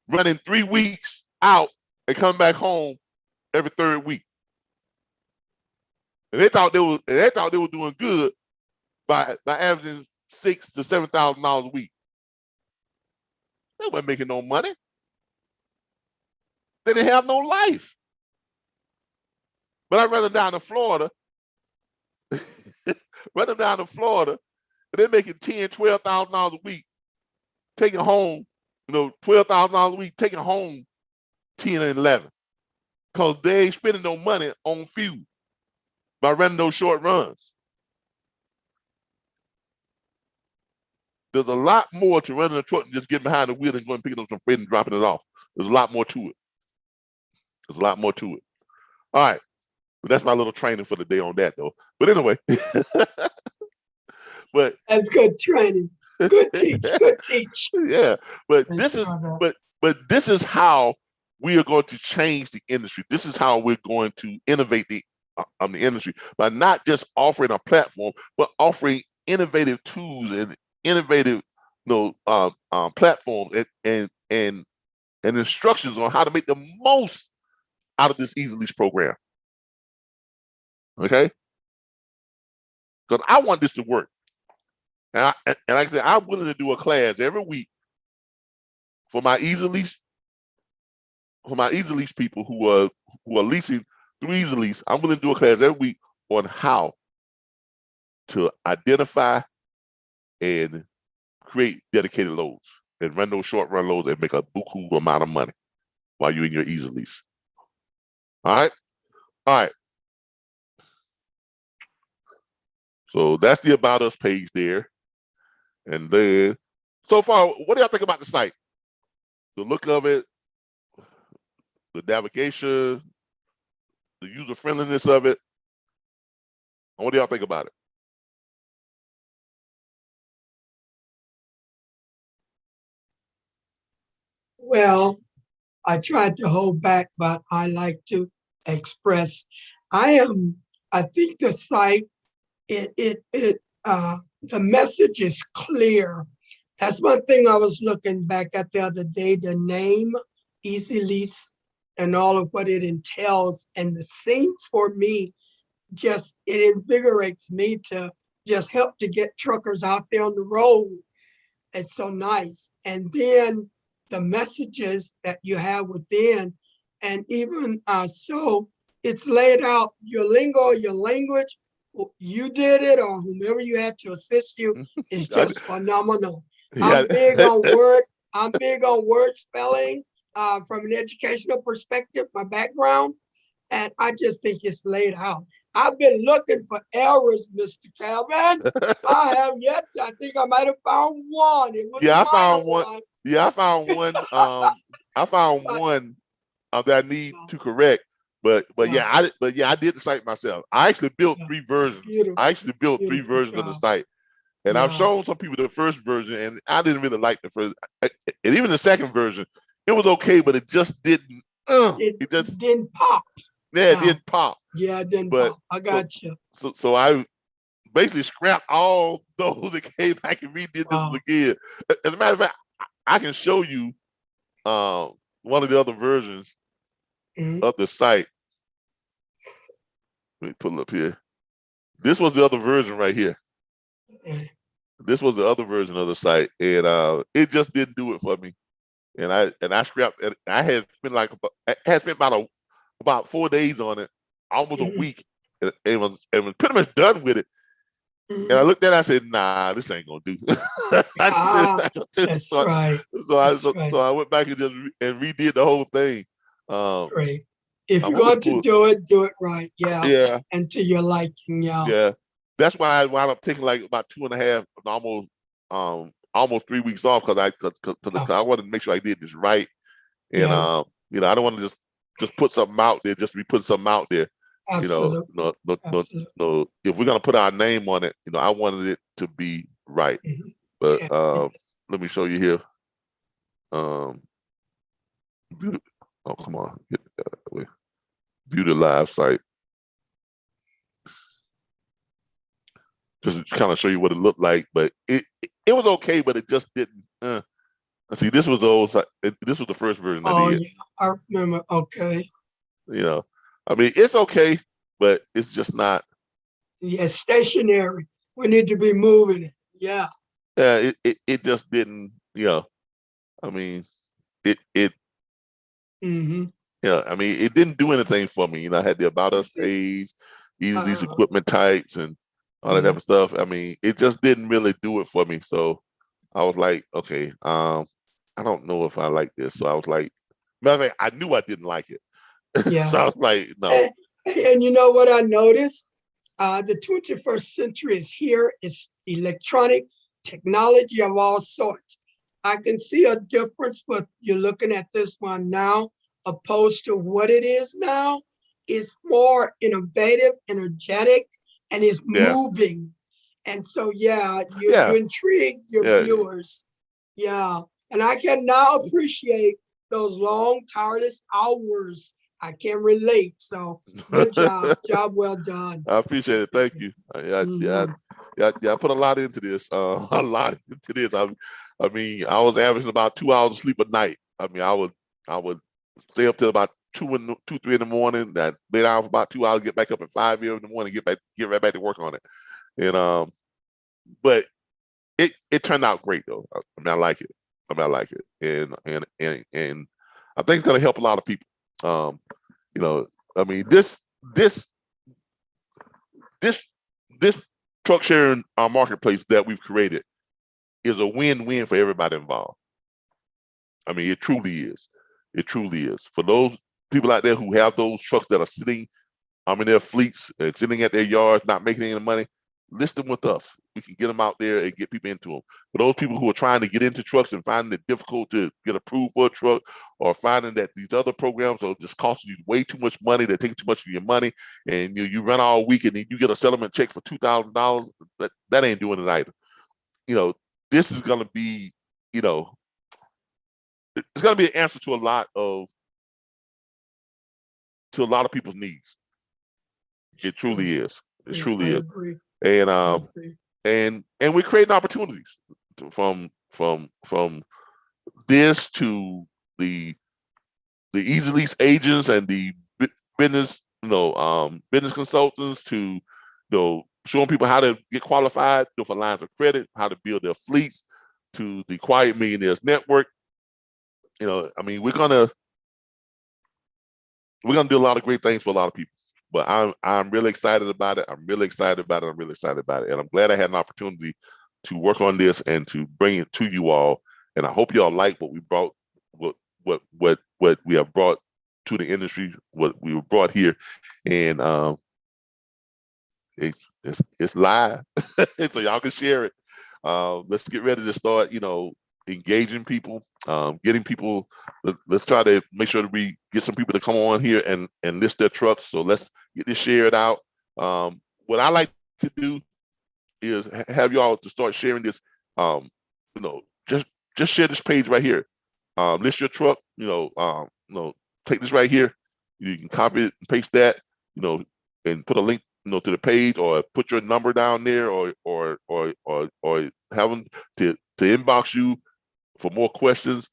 running 3 weeks out and come back home every third week. And they thought they were doing good by averaging $6,000 to $7,000 a week. They weren't making no money. They didn't have no life. But I'd rather down to Florida, and they're making $10,000, $12,000 a week, taking home, $12,000 a week, taking home 10 and 11, because they ain't spending no money on fuel by running those short runs. There's a lot more to running a truck than just getting behind the wheel and going picking up some freight and dropping it off. There's a lot more to it. All right. But that's my little training for the day on that, though. But anyway. But that's good training. Good teach. Yeah. But this is how we are going to change the industry. This is how we're going to innovate the industry, by not just offering a platform, but offering innovative tools and innovative platforms and instructions on how to make the most out of this Easy Lease program. Okay? Because I want this to work. And like I said, I'm willing to do a class every week for my Easy Lease people who are leasing through Easy Lease. I'm willing to do a class every week on how to identify and create dedicated loads and run those short run loads and make a buku amount of money while you're in your Easy Lease. All right. So that's the About Us page there. And then, so far, what do y'all think about the site? The look of it, the navigation, the user friendliness of it. What do y'all think about it? Well, I tried to hold back, but I like to express. I think the site, the message is clear. That's one thing I was looking back at the other day, the name, Easy Lease, and all of what it entails. And the scenes for me, it invigorates me to just help to get truckers out there on the road. It's so nice. And then the messages that you have within, and even so it's laid out, your lingo, your language, you did it or whomever you had to assist you is just phenomenal. I'm big on word spelling from an educational perspective, my background, and I just think it's laid out. I've been looking for errors, Mr. Calvin. I have yet. I think I might have found one. It was Yeah, a I found minor one. Yeah, I found one. I found But- one that I need to correct. But Yeah. I did the site myself. I actually built Yeah. 3 versions. Beautiful. I actually built 3 Beautiful versions of the job. site. And I've Yeah. shown some people the first version, and I didn't really like the first. And even the second version, it was okay, but it just didn't. It just didn't pop. it didn't pop. Yeah, it didn't But pop. I got you. So I basically scrapped all those and came back and redid this Wow. again. As a matter of fact, I can show you one of the other versions Mhm. of the site. Let me pull it up here. This was the other version right here. Okay. This was the other version of the site, and it just didn't do it for me. And I scrapped. And I had spent about 4 days on it, almost a Mhm. week, and it was pretty much done with it. And I Mhm. looked at it, I said, "Nah, this ain't gonna do." That's right. That's right. So I went back and just redid the whole thing. Great. If I'm you're hoping going to do it right. Yeah. yeah, And to your liking. Yeah. yeah. That's why I wound up taking like about 2.5, almost 3 weeks off because I wanted to make sure I did this right. And Yeah. I don't want to just put something out there just to be putting something out there. Absolutely. No. If we're gonna put our name on it, I wanted it to be right. Mhm. But Yes. let me show you here. Oh, come on, view the live site. Just to kind of show you what it looked like, but it was okay, but it just didn't. See, this was the old site. This was the first version I Oh did. yeah, I remember. Okay. I mean, it's okay, but it's just not. Yeah, stationary. We need to be moving it. Yeah. Yeah, it just didn't. I mean, it. Mm-hmm. Yeah, I mean, it didn't do anything for me. I had the about us page, these equipment types, and all that type of stuff. I mean, it just didn't really do it for me. So I was like, okay, I don't know if I like this. So I was like, matter of fact, I knew I didn't like it. Yeah. So I was like, no. And you know what I noticed? The 21st century is here. It's electronic technology of all sorts. I can see a difference, but you're looking at this one now, opposed to what it is now. It's more innovative, energetic, and it's Yeah. moving. And so, yeah, you Yeah. intrigue your Yeah. viewers. Yeah. And I can now appreciate those long, tireless hours. I can relate. So good job. Job well done. I appreciate it. Thank you. I put a lot into this. A lot into this. I mean, I was averaging about 2 hours of sleep a night. I mean, I would stay up till about 2, 3 in the morning. That lay down for about 2 hours, get back up at 5 in the morning, get right back to work on it. And but it turned out great though. I mean, I like it. I like it, and I think it's gonna help a lot of people. I mean, this truck sharing marketplace that we've created is a win-win for everybody involved. I mean, it truly is. It truly is. For those people out there who have those trucks that are sitting in their fleets and sitting at their yards, not making any money, list them with us. We can get them out there and get people into them. For those people who are trying to get into trucks and finding it difficult to get approved for a truck, or finding that these other programs are just costing you way too much money, they're taking too much of your money, and you run all week and then you get a settlement check for $2,000, that ain't doing it either. This is going to be, it's going to be an answer to a lot of people's needs. It truly is. It truly is. Agree. And we're creating opportunities from this to the Easy Lease agents and the business business consultants, to showing people how to get qualified for lines of credit, how to build their fleets, to the Quiet Millionaires Network. I mean, we're gonna do a lot of great things for a lot of people. But I'm really excited about it. I'm really excited about it. And I'm glad I had an opportunity to work on this and to bring it to you all. And I hope y'all like what we brought, what we have brought to the industry, what we were brought here. And It's live, so y'all can share it. Let's get ready to start, engaging people, getting people. Let's try to make sure that we get some people to come on here and list their trucks. So let's get this shared out. What I like to do is have y'all to start sharing this. Just share this page right here. List your truck. Take this right here. You can copy it and paste that. And put a link, to the page, or put your number down there, or have them to inbox you for more questions.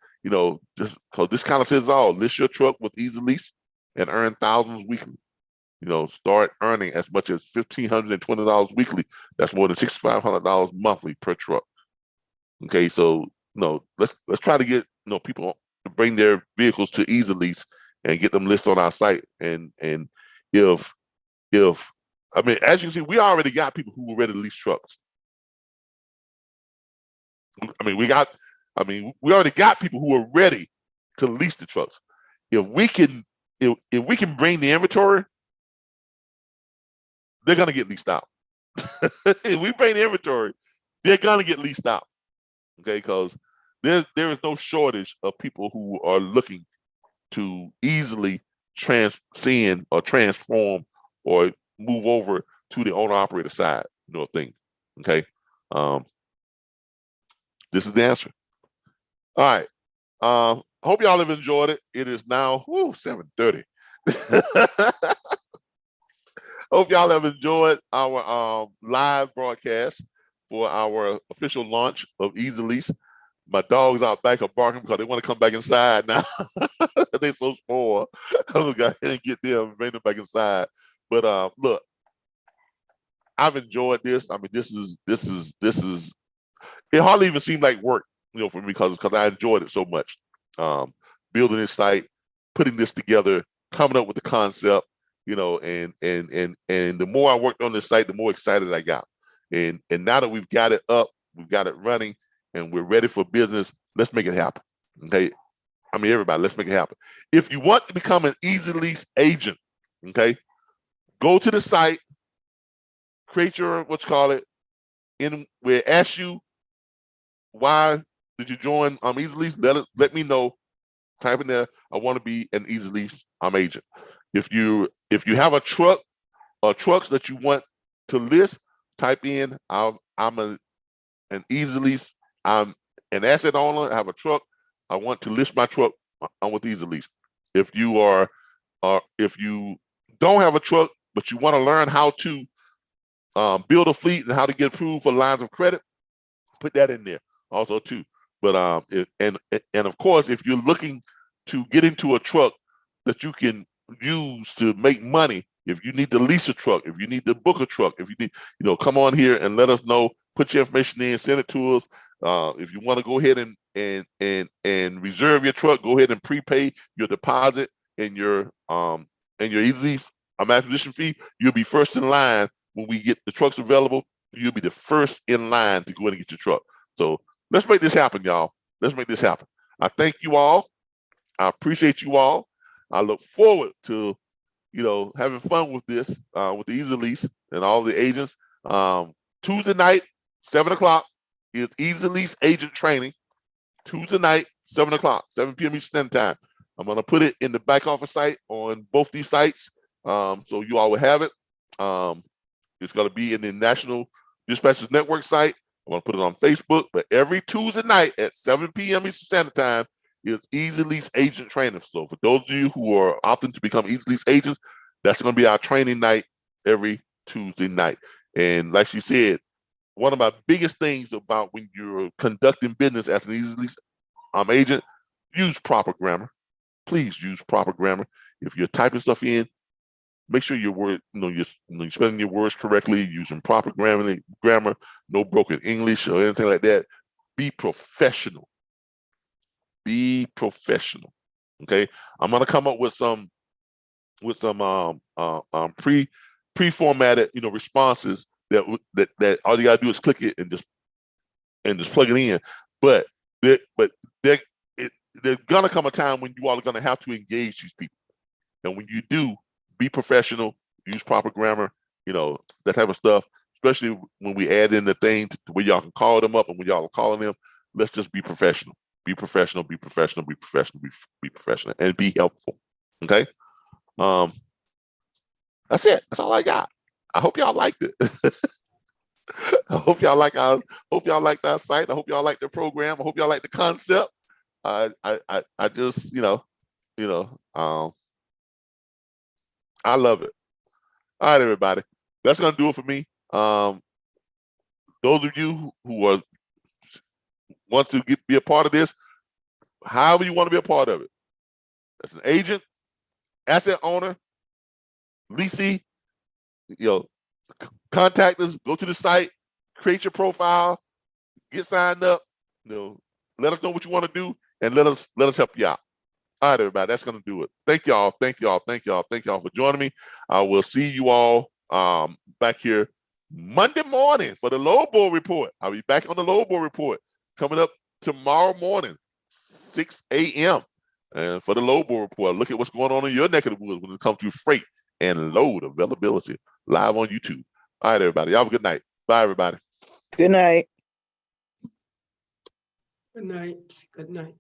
Just because this kind of says all. List your truck with Easy Lease and earn thousands weekly. Start earning as much as $1,520 weekly. That's more than $6,500 monthly per truck. Okay, so let's try to get people to bring their vehicles to Easy Lease and get them listed on our site. And if as you can see, we already got people who were ready to lease trucks. We already got people who are ready to lease the trucks. If we can bring the inventory, they're gonna get leased out. If we bring the inventory, they're gonna get leased out. Okay, because there is no shortage of people who are looking to easily transcend or transform or move over to the owner-operator side, of things. Okay, this is the answer. All right. Hope y'all have enjoyed it. It is now 7:30. Hope y'all have enjoyed our live broadcast for our official launch of Easy Lease. My dogs out back are barking because they want to come back inside now. They're so spoiled. I'm gonna go ahead and get them and bring them back inside. But look, I've enjoyed this. This is. It hardly even seemed like work, for me because I enjoyed it so much. Building this site, putting this together, coming up with the concept, and the more I worked on this site, the more excited I got. And now that we've got it up, we've got it running, and we're ready for business, let's make it happen. Okay. Everybody, let's make it happen. If you want to become an Easy Lease agent, okay, go to the site, create your we ask you, why did you join Easy Lease? Let me know. Type in there, I want to be an Easy Lease agent. If you have a truck or trucks that you want to list, type in, I'm an Easy Lease. I'm an asset owner. I have a truck. I want to list my truck. I'm with Easy Lease. If you don't have a truck, but you want to learn how to build a fleet and how to get approved for lines of credit, put that in there also too. But and of course, if you're looking to get into a truck that you can use to make money, if you need to lease a truck, if you need to book a truck, if you need, come on here and let us know. Put your information in, send it to us. If you want to go ahead and reserve your truck, go ahead and prepay your deposit and your Easy Lease acquisition fee. You'll be first in line when we get the trucks available. You'll be the first in line to go ahead and get your truck. So let's make this happen, y'all. Let's make this happen. I thank you all. I appreciate you all. I look forward to, having fun with this, with the Easy Lease and all the agents. Tuesday night, 7 o'clock is Easy Lease agent training. Tuesday night, 7 o'clock, 7 p.m. Eastern Standard Time. I'm going to put it in the back office site on both these sites, so you all will have it. It's going to be in the National Dispatchers Network site. I'm going to put it on Facebook, but every Tuesday night at 7 p.m. Eastern Standard Time is Easy Lease agent training. So for those of you who are opting to become Easy Lease agents, that's going to be our training night every Tuesday night. And like she said, one of my biggest things about when you're conducting business as an Easy Lease agent, use proper grammar. Please use proper grammar. If you're typing stuff in, make sure your word, you're spelling your words correctly, using proper grammar, no broken English or anything like that. Be professional. Be professional. Okay, I'm gonna come up with some pre-formatted responses that all you gotta do is click it and just plug it in. But there's gonna come a time when you all are gonna have to engage these people, and when you do, be professional, use proper grammar, that type of stuff, especially when we add in the thing to where y'all can call them up, and when y'all are calling them, let's just be professional. Be professional, be professional, be professional, be professional, and be helpful. Okay. That's it. That's all I got. I hope y'all liked it. I hope y'all liked our site. I hope y'all like the program. I hope y'all like the concept. I just, I love it. All right, everybody. That's gonna do it for me. Those of you who want to be a part of this, however you want to be a part of it, as an agent, asset owner, leasing, contact us, go to the site, create your profile, get signed up, let us know what you want to do, and let us help you out. All right, everybody, that's going to do it. Thank y'all for joining me. I will see you all back here Monday morning for the load board report. I'll be back on the load board report coming up tomorrow morning, 6 a.m. And for the load board report, look at what's going on in your neck of the woods when it comes to freight and load availability, live on YouTube. All right, everybody. Y'all have a good night. Bye, everybody. Good night. Good night. Good night.